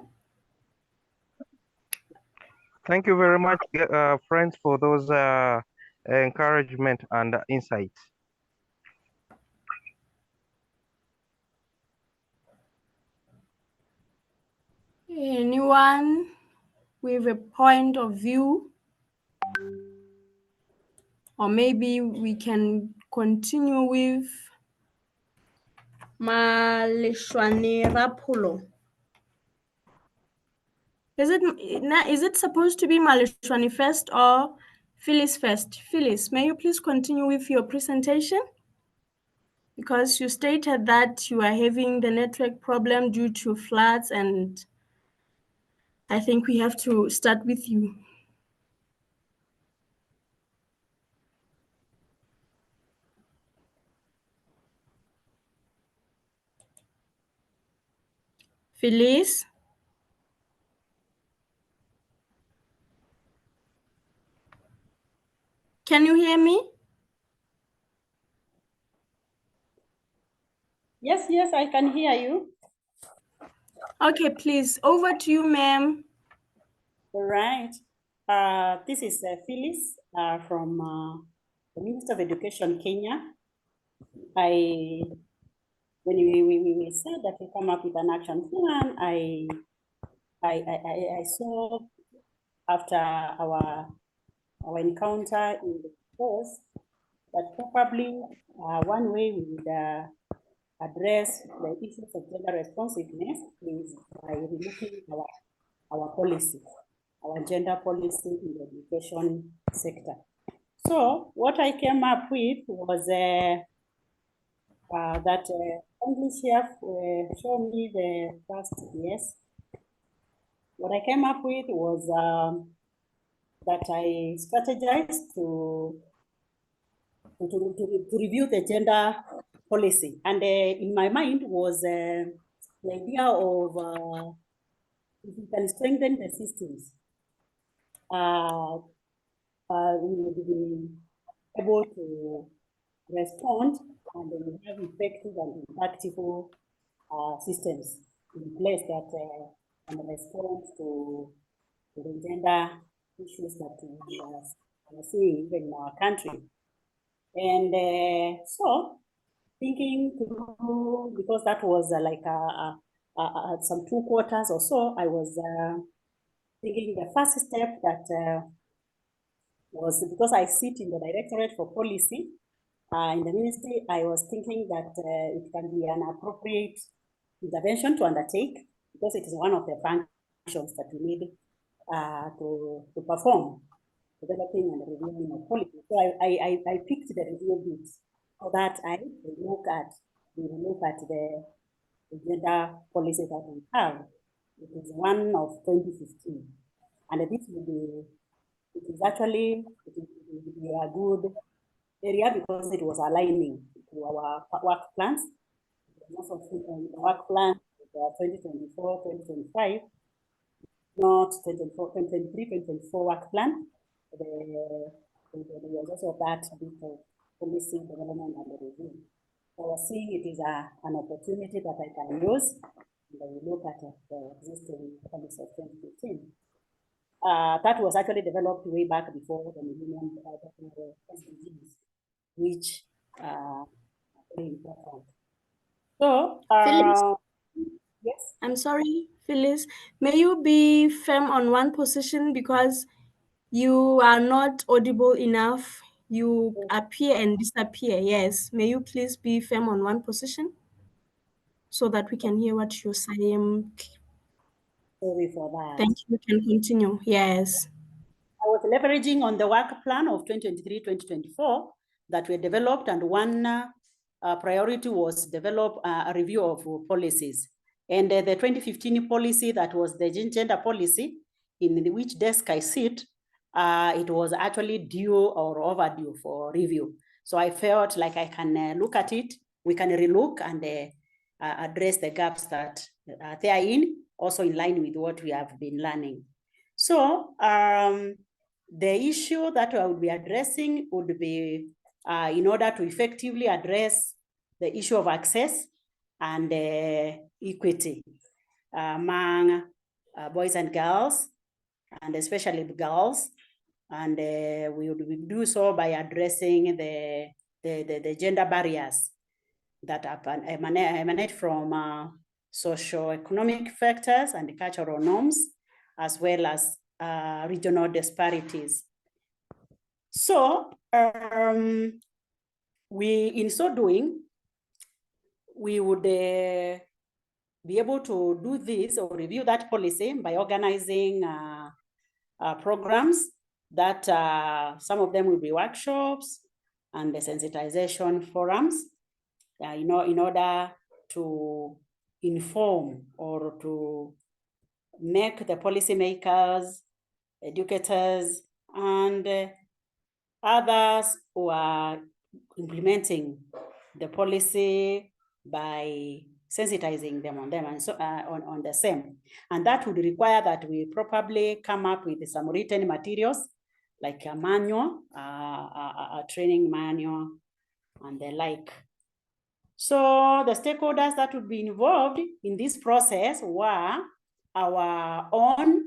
Thank you very much, friends, for those encouragement and insights. Anyone with a point of view? Or maybe we can continue with Maleshwane Rapulo. Is it supposed to be Maleshwane first or Phyllis first? Phyllis, may you please continue with your presentation? Because you stated that you are having the network problem due to floods, and I think we have to start with you. Phyllis? Can you hear me? Yes, yes, I can hear you. Okay, please, over to you, ma'am. All right. This is Phyllis from the Minister of Education, Kenya. When we said that we come up with an action plan, I saw after our encounter in the course that probably one way we would address the issues of gender responsiveness is by relooking our policy, our gender policy in the education sector. So what I came up with was that English chef showed me the first yes. What I came up with was that I strategized to review the gender policy. And in my mind was the idea of if we can strengthen the systems, we will be able to respond and then have effective and impactful systems in place that can respond to the gender issues that we are seeing even in our country. And so thinking through, because that was like some 2 quarters or so, I was thinking the first step that was, because I sit in the Directorate for Policy in the ministry, I was thinking that it can be an appropriate intervention to undertake, because it is one of the functions that we need to perform, developing and reviewing of policy. So I picked the review bit so that we look at the gender policy that we have. It is one of 2015, and this will be, it is actually a good area because it was aligning to our work plans. Most of the work plan 2024, 2025, not 2023, 2024 work plan. The There was also that bit of policy development and review. So I was seeing it is an opportunity that I can use, and I will look at the existing policy of 2015. That was actually developed way back before the Millennium SDGs, which are very important. So, Phyllis, yes. I'm sorry, Phyllis. May you be firm on one position because you are not audible enough. You appear and disappear. Yes. May you please be firm on one position so that we can hear what you're saying. Sorry for that. Thank you. You can continue. Yes. I was leveraging on the work plan of 2023-2024 that were developed, and one priority was develop a review of policies. And the 2015 policy that was the gender policy, in which desk I sit, it was actually due or overdue for review. So I felt like I can look at it, we can relook and address the gaps that they are in, also in line with what we have been learning. So the issue that I would be addressing would be in order to effectively address the issue of access and equity among boys and girls, and especially girls. And we would do so by addressing the gender barriers that emanate from socio-economic factors and cultural norms, as well as regional disparities. So in so doing, we would be able to do this or review that policy by organizing programs that some of them will be workshops and the sensitization forums, in order to inform or to make the policymakers, educators, and others who are implementing the policy by sensitizing them on them and so on the same. And that would require that we probably come up with some written materials like a manual, a training manual, and the like. So the stakeholders that would be involved in this process were our own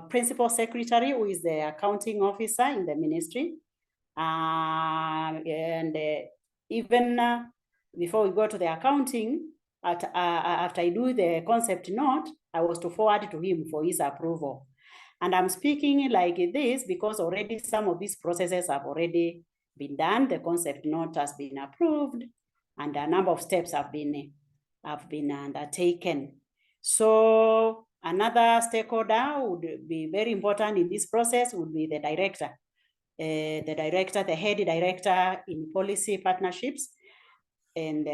principal secretary, who is the accounting officer in the ministry. And even before we go to the accounting, after I do the concept note, I was to forward to him for his approval. And I'm speaking like this because already some of these processes have already been done. The concept note has been approved, and a number of steps have been undertaken. So another stakeholder would be very important in this process would be the director. The head director in policy partnerships. And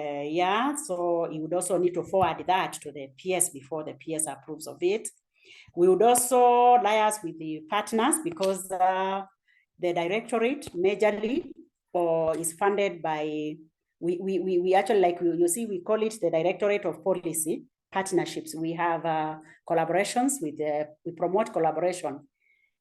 so you would also need to forward that to the PS before the PS approves of it. We would also liaise with the partners because the directorate majorly is funded by, we actually, like you see, we call it the Directorate of Policy Partnerships. We have collaborations we promote collaboration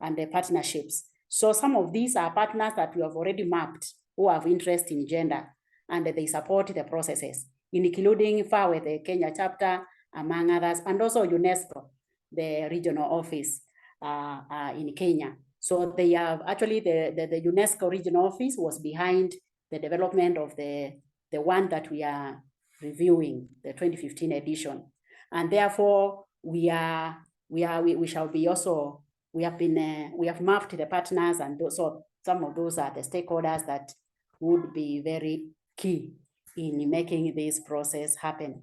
and the partnerships. So some of these are partners that we have already mapped who have interest in gender, and they support the processes, including FAWE, the Kenya chapter, among others, and also UNESCO, the regional office in Kenya. So they have actually, the UNESCO regional office was behind the development of the one that we are reviewing, the 2015 edition. And therefore, we shall be also, we have mapped the partners, and so some of those are the stakeholders that would be very key in making this process happen.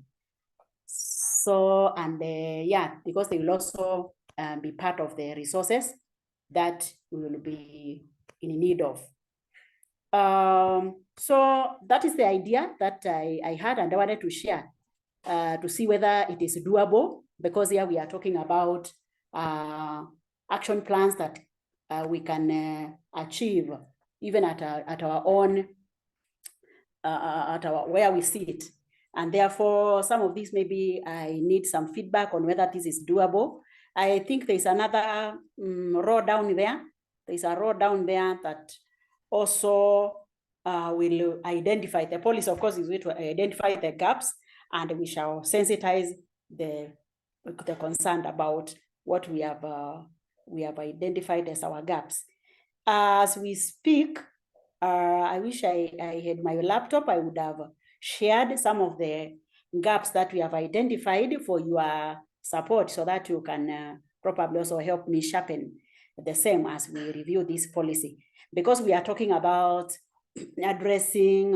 So, and because they will also be part of the resources that we will be in need of. So that is the idea that I had, and I wanted to share to see whether it is doable, because here we are talking about action plans that we can achieve even at our own, where we sit. And therefore, some of these maybe I need some feedback on whether this is doable. I think there's another row down there. There's a row down there that also will identify, the policy of course is going to identify the gaps, and we shall sensitize the concerned about what we have identified as our gaps. As we speak, I wish I had my laptop. I would have shared some of the gaps that we have identified for your support, so that you can probably also help me sharpen the same as we review this policy, because we are talking about addressing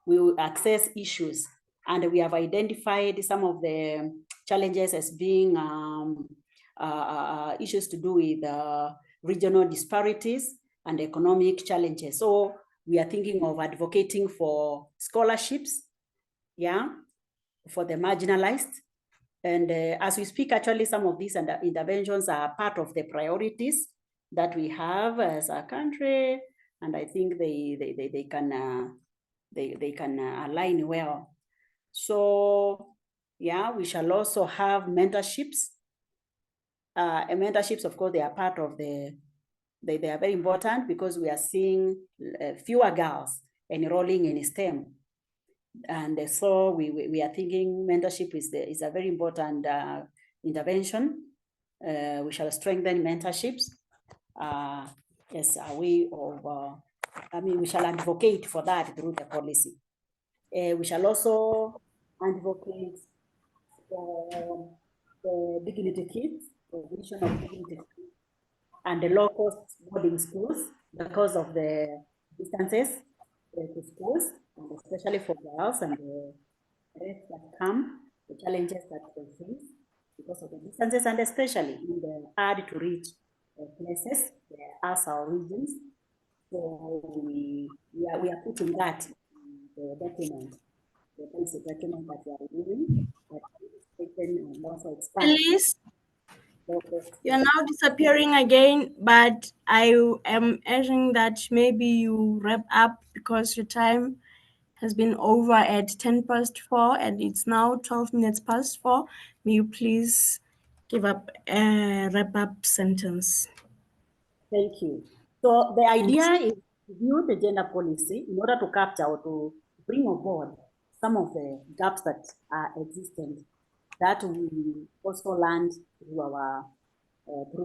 we will access issues, and we have identified some of the challenges as being issues to do with regional disparities and economic challenges. So we are thinking of advocating for scholarships, yeah, for the marginalized. And as we speak, actually, some of these interventions are part of the priorities that we have as a country, and I think they can align well. So yeah, we shall also have mentorships. And mentorships, of course, they are part of they are very important, because we are seeing fewer girls enrolling in STEM. And so we are thinking mentorship is a very important intervention. We shall strengthen mentorships as a way of, we shall advocate for that through the policy. We shall also advocate for the dignity kids, provision of dignity kids, and the low-cost boarding schools, because of the distances to schools, and especially for girls and the threats that come, the challenges that they face because of the distances, and especially in the hard to reach places, as our regions. So we are putting that in the document, the basic document that we are reviewing, that and also expand. Please. You're now disappearing again, but I am urging that maybe you wrap up, because your time has been over at 4:10 and it's now 12 minutes past 4. May you please give up a wrap-up sentence? Thank you. So the idea is to view the gender policy in order to capture or to bring on board some of the gaps that are existent, that we also learned through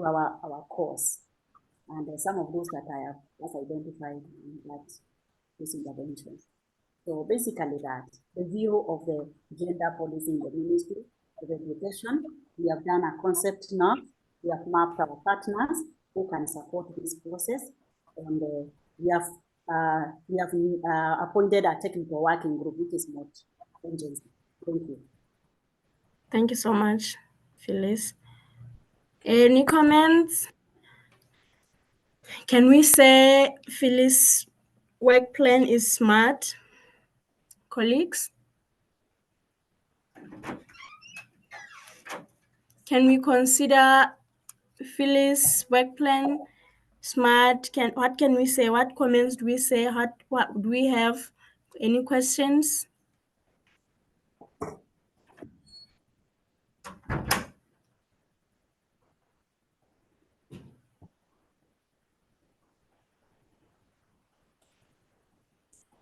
our course, and some of those that I have just identified in these interventions. So basically that, the view of the gender policy in the Ministry of Education, we have done a concept note, we have mapped our partners who can support this process, and we have appointed a technical working group, which is not agency. Thank you. Thank you so much, Phyllis. Any comments? Can we say Phyllis' work plan is smart, colleagues? Can we consider Phyllis' work plan smart? What can we say? What comments do we say? What do we have? Any questions?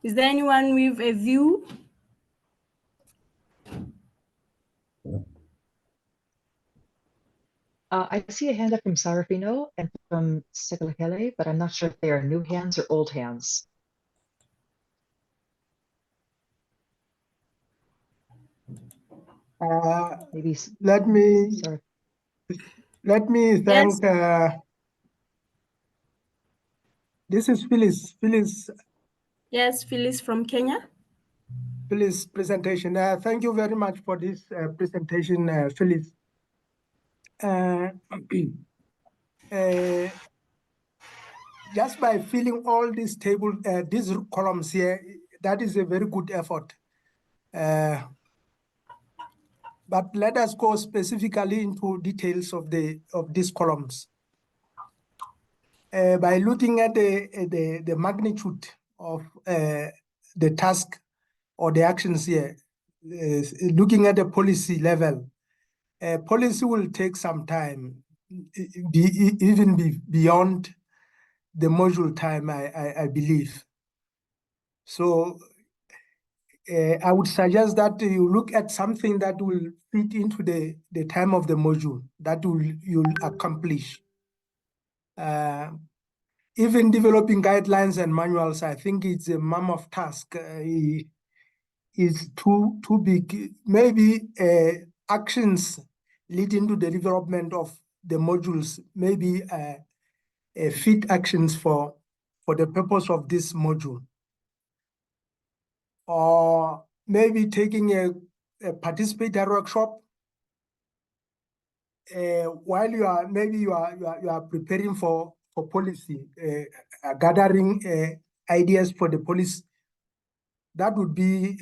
Is there anyone with a view? I see a hand up from Sarafino and from Sekalakele, but I'm not sure if they are new hands or old hands. Maybe. Let me thank. Yes. This is Phyllis. Phyllis. Yes, Phyllis from Kenya. Phyllis' presentation. Thank you very much for this presentation, Phyllis. Just by filling all these these columns here, that is a very good effort. But let us go specifically into details of these columns. By looking at the magnitude of the task or the actions here, looking at the policy level, policy will take some time. even be beyond the module time, I believe. So I would suggest that you look at something that will fit into the time of the module that you'll accomplish. Even developing guidelines and manuals, I think it's a mammoth task. It's too big. Maybe actions leading to the development of the modules, maybe fit actions for the purpose of this module. Or maybe taking a participatory workshop while you are preparing for policy, gathering ideas for the policy. That would be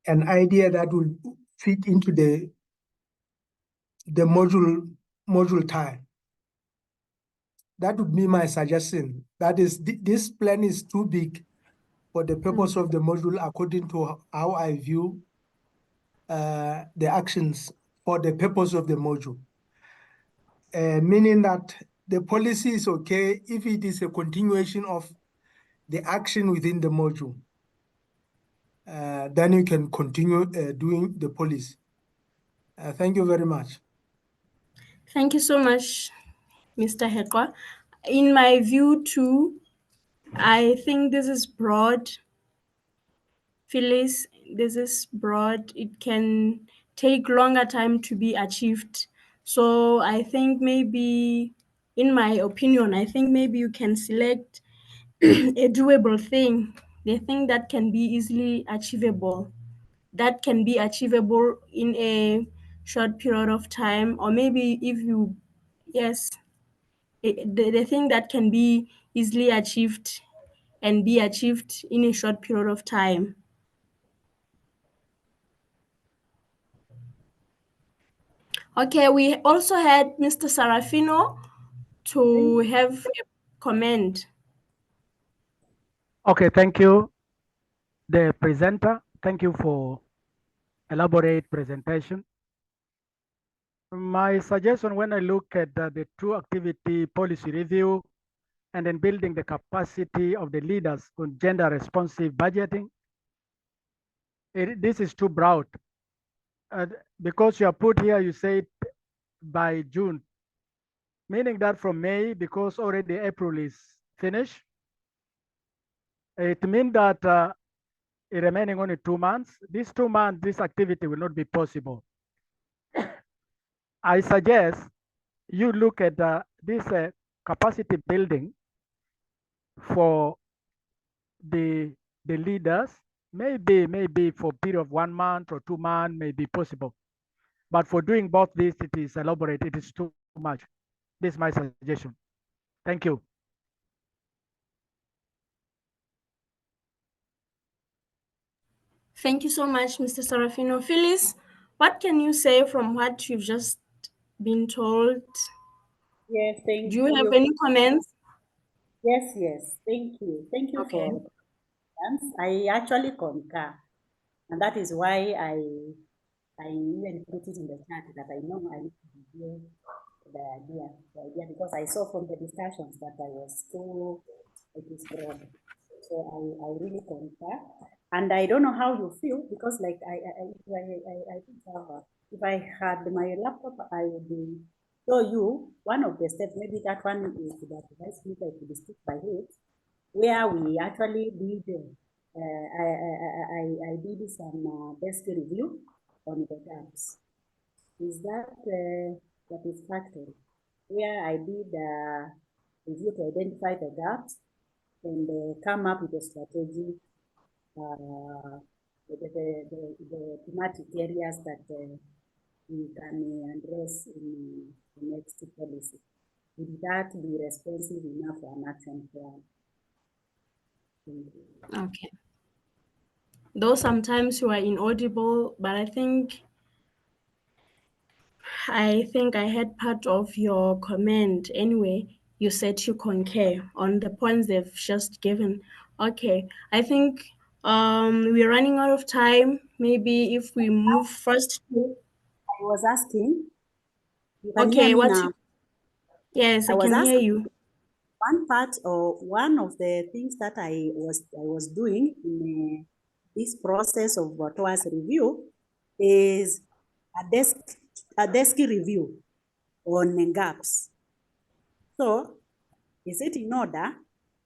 an idea that will fit into the module time. That would be my suggestion. That is, this plan is too big for the purpose of the module, according to how I view the actions for the purpose of the module. Meaning that the policy is okay if it is a continuation of the action within the module. Then you can continue doing the policy. Thank you very much. Thank you so much, Mr. Hekwa. In my view too, I think this is broad. Phyllis, this is broad. It can take longer time to be achieved. So I think maybe, in my opinion, I think maybe you can select a doable thing, the thing that can be easily achievable, that can be achievable in a short period of time, or maybe if you, yes, the thing that can be easily achieved and be achieved in a short period of time. Okay, we also had Mr. Sarafino to have a comment. Okay, thank you, the presenter. Thank you for elaborate presentation. My suggestion when I look at the two activity policy review and then building the capacity of the leaders on gender responsive budgeting, this is too broad. Because you are put here, you say by June, meaning that from May, because already April is finished, it means that remaining only 2 months. These 2 months, this activity will not be possible. I suggest you look at this capacity building for the leaders. Maybe for a period of 1 month or 2 months may be possible. But for doing both this, it is elaborate, it is too much. This is my suggestion. Thank you. Thank you so much, Mr. Sarafino. Phyllis, what can you say from what you've just been told? Yes, thank Do you. you have any comments? Yes, thank you. Thank you Okay. for I actually concur. And that is why I even put it in the chat that I know I need to review the idea because I saw from the discussions that I was too, it is broad. So I really concur. And I don't know how you feel because like I think if I had my laptop, I would show you one of the steps. Maybe that one is that vice speaker could stick by it, where we actually did. I did some desk review on the gaps. Is that satisfactory? Where I did review to identify the gaps and come up with a strategy, the thematic areas that we can address in the next policy. Would that be responsive enough for an action plan? Okay. Though sometimes you are inaudible, but I think I had part of your comment anyway. You said you concur on the points they've just given. Okay, I think we're running out of time. Maybe if we move first to... I was asking You can hear Okay, me what's now. yes, I I was can hear asking you. one part or one of the things that I was doing in this process of TOAS review is a desk review on gaps. So is it in order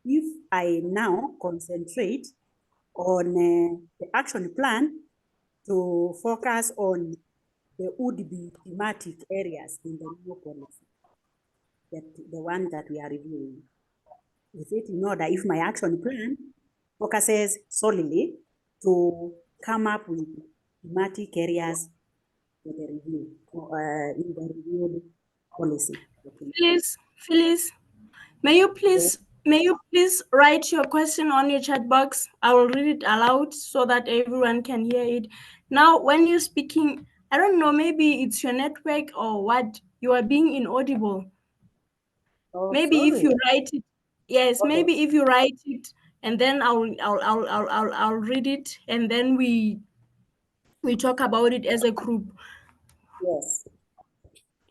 if I now concentrate on the action plan to focus on the would-be thematic areas in the new policy, the one that we are reviewing? Is it in order if my action plan focuses solely to come up with thematic areas for the review, in the reviewed policy? Phyllis, may you please write your question on your chat box? I will read it aloud so that everyone can hear it. Now, when you're speaking, I don't know, maybe it's your network or what, you are being inaudible. Oh, maybe if sorry. you write it, yes, Okay. maybe if you write it, and then I'll read it, and then we talk about it as a group. Yes.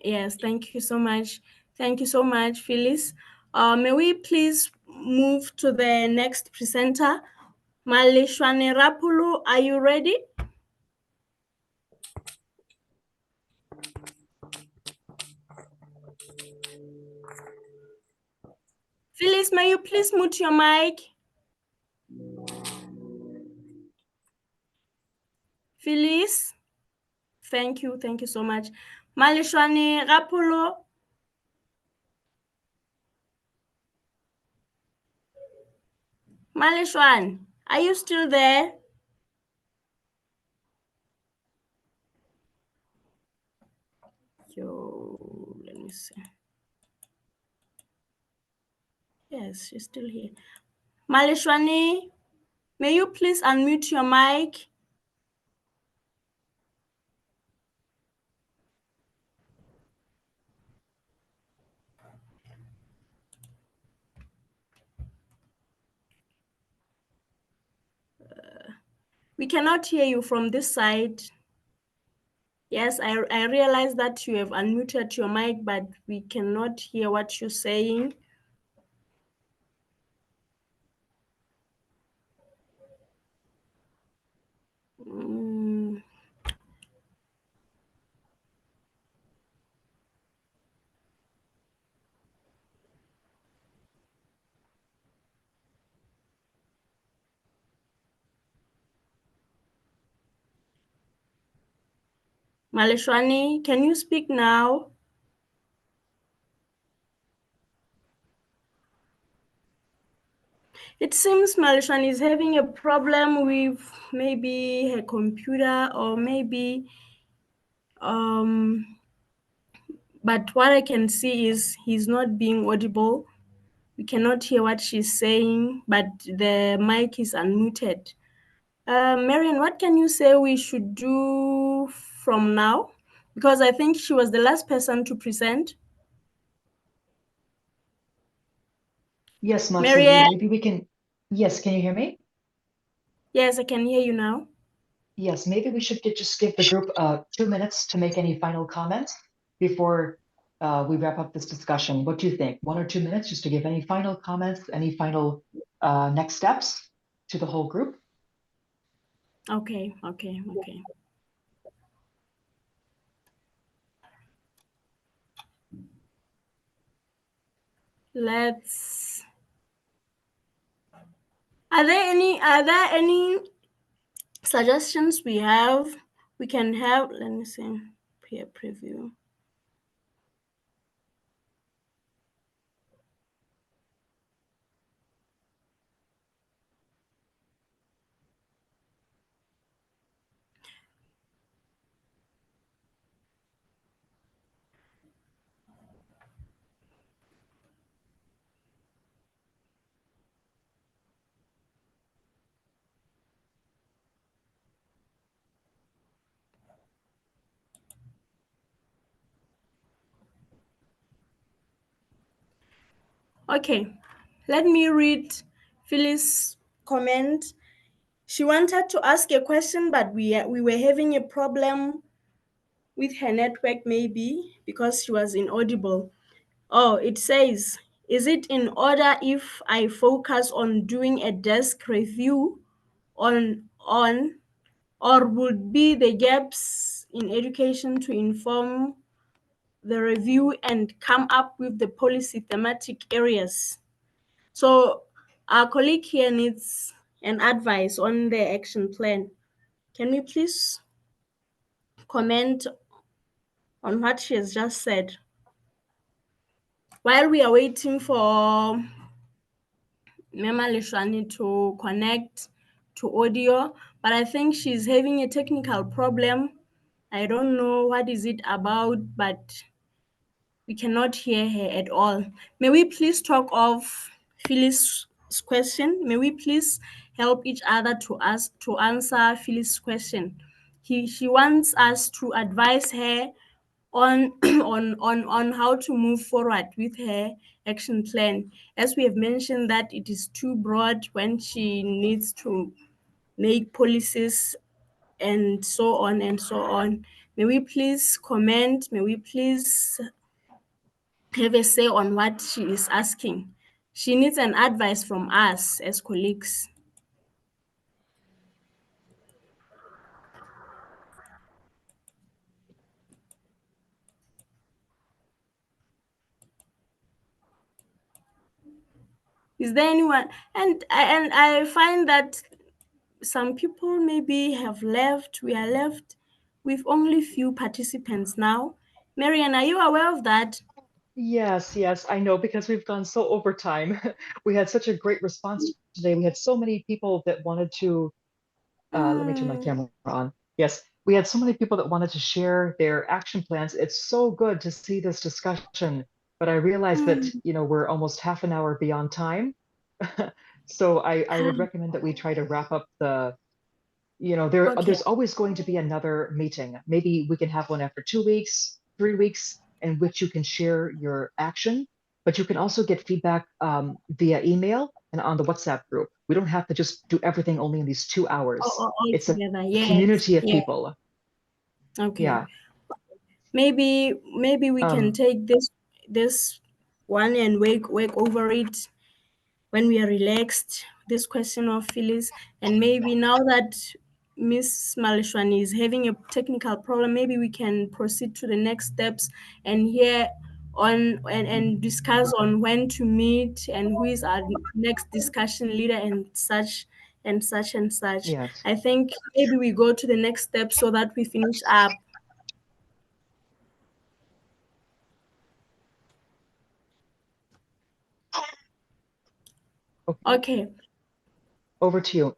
Yes, thank you so much. Thank you so much, Phyllis. May we please move to the next presenter, Maleshwane Rapulu. Are you ready? Phyllis, may you please mute your mic? Phyllis, thank you so much. Maleshwane Rapulu. Maleshwane, are you still there? Let me see. Yes, she's still here. Maleshwane, may you please unmute your mic? We cannot hear you from this side. Yes, I realize that you have unmuted your mic, but we cannot hear what you're saying. Maleshwane, can you speak now? It seems Maleshwane is having a problem with maybe her computer or maybe but what I can see is he's not being audible. We cannot hear what she's saying, but the mic is unmuted. Marian, what can you say we should do from now? Because I think she was the last person to present. Yes, Matsudi, Marian? maybe we can. Yes, can you hear me? Yes, I can hear you now. Yes, maybe we should just give the group 2 minutes to make any final comments before we wrap up this discussion. What do you think? 1 or 2 minutes just to give any final comments, any final next steps to the whole group? Okay. Let's. Are there any suggestions we can have? Let me see. Peer preview. Okay, let me read Phyllis' comment. She wanted to ask a question, but we were having a problem with her network, maybe because she was inaudible. Oh, it says, is it in order if I focus on doing a desk review on or would be the gaps in education to inform the review and come up with the policy thematic areas? So our colleague here needs an advice on the action plan. Can we please comment on what she has just said? While we are waiting for Mema Lishwani to connect to audio, but I think she's having a technical problem. I don't know what is it about, but we cannot hear her at all. May we please talk of Phyllis' question? May we please help each other to answer Phyllis' question? She wants us to advise her on on how to move forward with her action plan. As we have mentioned that it is too broad when she needs to make policies and so on and so on. May we please comment? May we please have a say on what she is asking? She needs an advice from us as colleagues. Is there anyone? And I find that some people maybe have left. We are left with only few participants now. Marian, are you aware of that? Yes, I know, because we've gone so over time. We had such a great response today. We had so many people that wanted to, let me turn my camera on. Yes, we had so many people that wanted to share their action plans. It's so good to see this discussion, but I realized that, we're almost half an hour beyond time. So I would recommend that we try to wrap up Okay. there's always going to be another meeting. Maybe we can have one after 2 weeks, 3 weeks, in which you can share your action, but you can also get feedback via email and on the WhatsApp group. We don't have to just do everything only in these 2 hours. All It's a together. Yes. community of Yes. people. Okay. Yeah. Maybe we can take this one and work over it when we are relaxed. This question of Phyllis, and maybe now that Miss Malishwani is having a technical problem, maybe we can proceed to the next steps and hear on and discuss on when to meet and who is our next discussion leader and such and such and such. Yes. I think maybe we go to the next step so that we finish up. Okay. Over to you.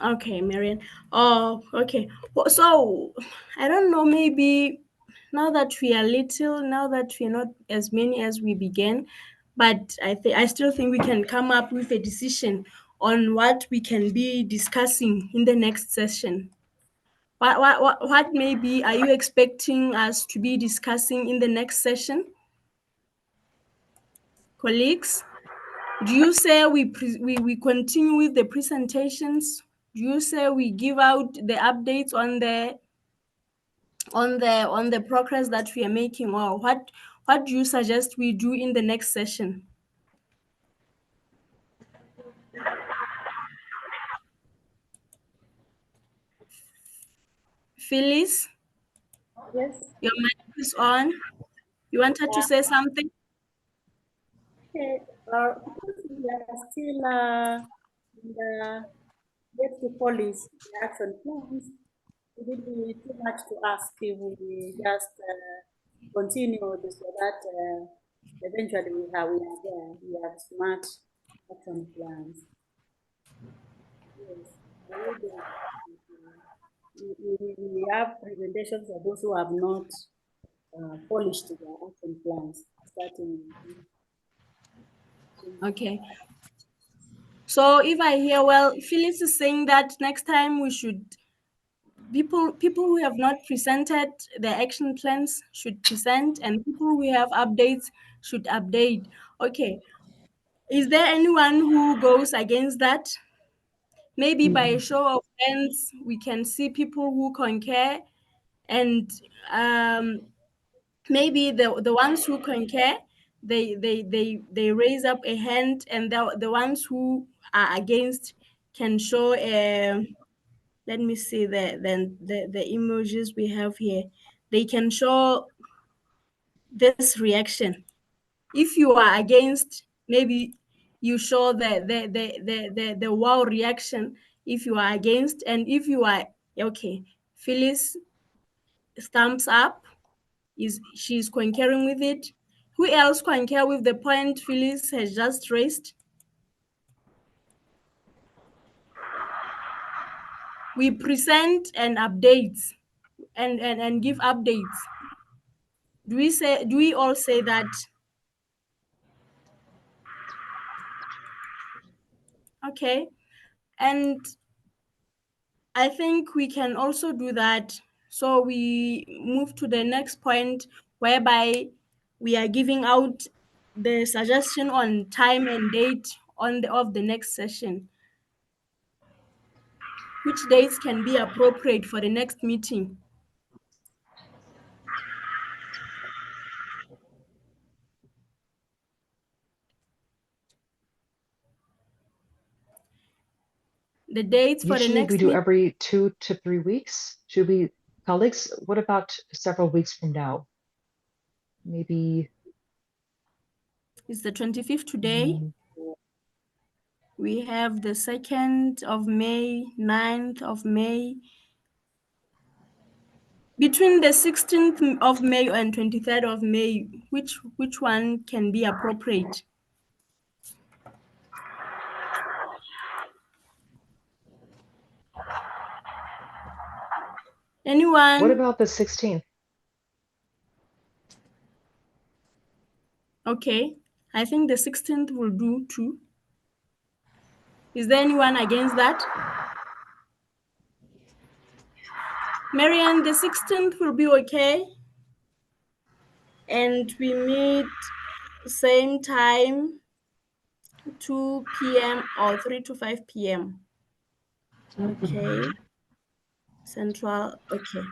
Okay, Marian. Oh, okay. So I don't know, maybe now that we are little, now that we're not as many as we began, but I still think we can come up with a decision on what we can be discussing in the next session. What maybe are you expecting us to be discussing in the next session? Colleagues, do you say we continue with the presentations? Do you say we give out the updates on the progress that we are making, or what do you suggest we do in the next session? Phyllis? Yes. Your mic is on. You wanted to say something? Okay, because we are still in the yet to polish the action plans, it will be too much to ask if we just continue this so that eventually we are there, we have smart action plans. Yes, we have presentations for those who have not polished their action plans starting. Okay. So if I hear well, Phyllis is saying that next time we should people who have not presented their action plans should present, and people who have updates should update. Okay. Is there anyone who goes against that? Maybe by a show of hands, we can see people who concur And maybe the ones who concur, they raise up a hand, and the ones who are against can show let me see the emojis we have here. They can show this reaction. If you are against, maybe you show the wow reaction if you are against, and if you are okay, Phyllis thumbs up, she's concurring with it. Who else concur with the point Phyllis has just raised? We present and updates and give updates. Do we all say that? Okay. And I think we can also do that. So we move to the next point, whereby we are giving out the suggestion on time and date of the next session. Which dates can be appropriate for the next meeting? The dates for the Usually we next do meeting every 2 to 3 weeks. Should we, colleagues, what about several weeks from now? Maybe is the 25th today. We have the 2nd of May, 9th of May. Between the 16th of May and 23rd of May, which one can be appropriate? Anyone? What about the 16th? Okay, I think the 16th will do too. Is there anyone against that? Marianne, the 16th will be okay. And we meet same time, 2 p.m. or 3 to 5 p.m. Okay. Central, okay.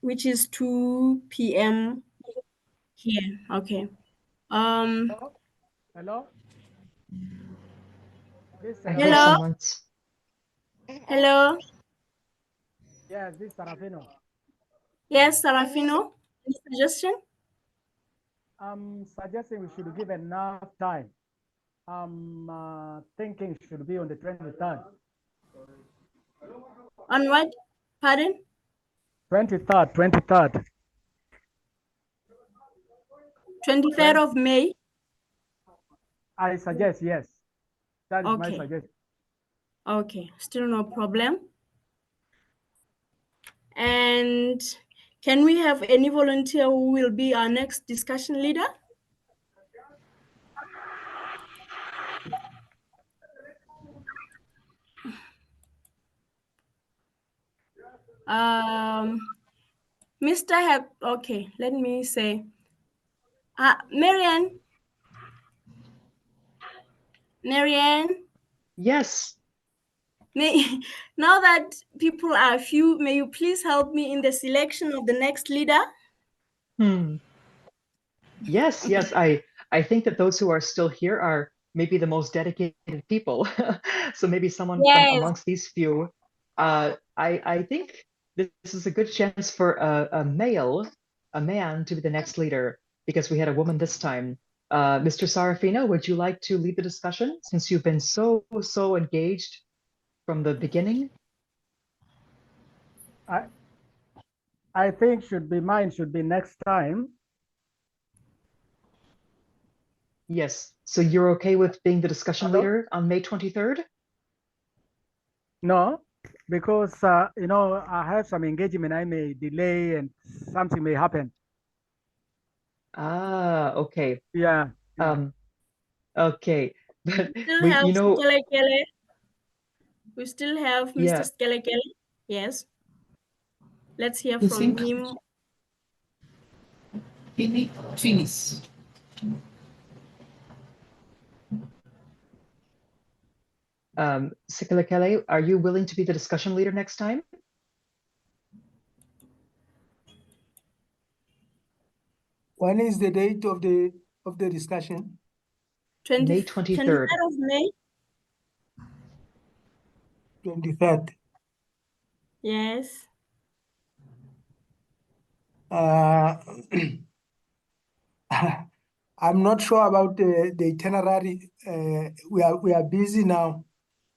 Which is 2 p.m. here. Okay. Hello? This I hear Hello? someone's. Hello? Yes, this is Sarafino. Yes, Sarafino. Any suggestion? I'm suggesting we should give enough time. I'm thinking it should be on the 23rd. On what? Pardon? 23rd. 23rd of May? I suggest, yes. That is my Okay. suggestion. Okay, still no problem. And can we have any volunteer who will be our next discussion leader? Mr. Hep, okay, let me say, Marianne? Yes. Now that people are few, may you please help me in the selection of the next leader? Yes, yes. I think that those who are still here are maybe the most dedicated people. So maybe someone from Yes. amongst these few. I think this is a good chance for a man to be the next leader, because we had a woman this time. Mr. Sarafino, would you like to lead the discussion since you've been so engaged from the beginning? I think mine should be next time. Yes. So you're okay with being the discussion leader on May 23rd? No, because I have some engagement. I may delay and something may happen. Ah, okay. Yeah. Okay. But We still we, have you know, Skele. We still have Mr. yeah. Skele. Yes. Let's hear from him. Finish. Sikalekele, are you willing to be the discussion leader next time? When is the date of the discussion? May 23rd. 23rd of May. 23rd. Yes. I'm not sure about the itinerary. We are busy now.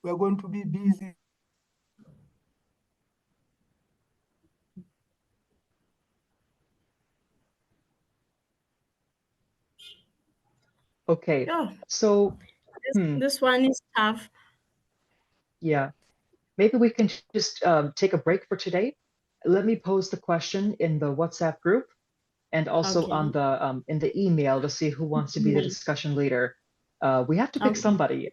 We are going to be busy. Okay. Yeah. So, This one is tough. yeah, maybe we can just take a break for today. Let me pose the question in the WhatsApp group and also on Okay. the in the email to see who wants to be the Email. discussion leader. We have to pick Okay. somebody.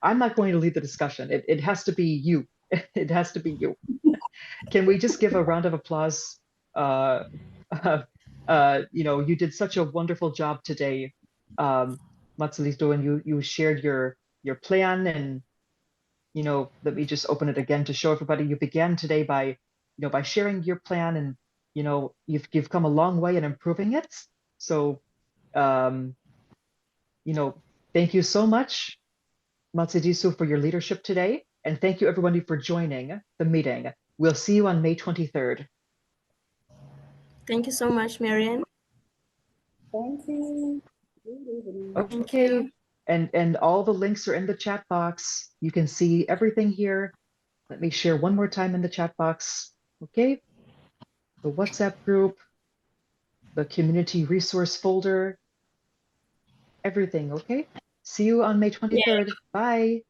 I'm not going to lead the discussion. It has to be you. It has to be you. Can we just give a round of applause? You did such a wonderful job today, Matsulisto, and you shared your plan. And let me just open it again to show everybody. You began today by sharing your plan, and you've come a long way in improving it. So thank you so much, Matsudisu, for your leadership today, and thank you everybody for joining the meeting. We'll see you on May 23rd. Thank you so much, Marianne. Thank you. Thank Okay, you. and all the links are in the chat box. You can see everything here. Let me share one more time in the chat box. Okay, the WhatsApp group, the community resource folder, everything. Okay, see you on May 23rd. Yeah. Bye.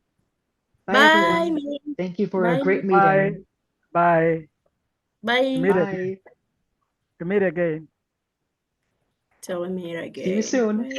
Bye, Bye, everyone. Marianne. Thank you for a Bye. great Bye. meeting. Bye. Bye. Meet again. Bye. To meet again. Till we meet See you again. soon. Bye.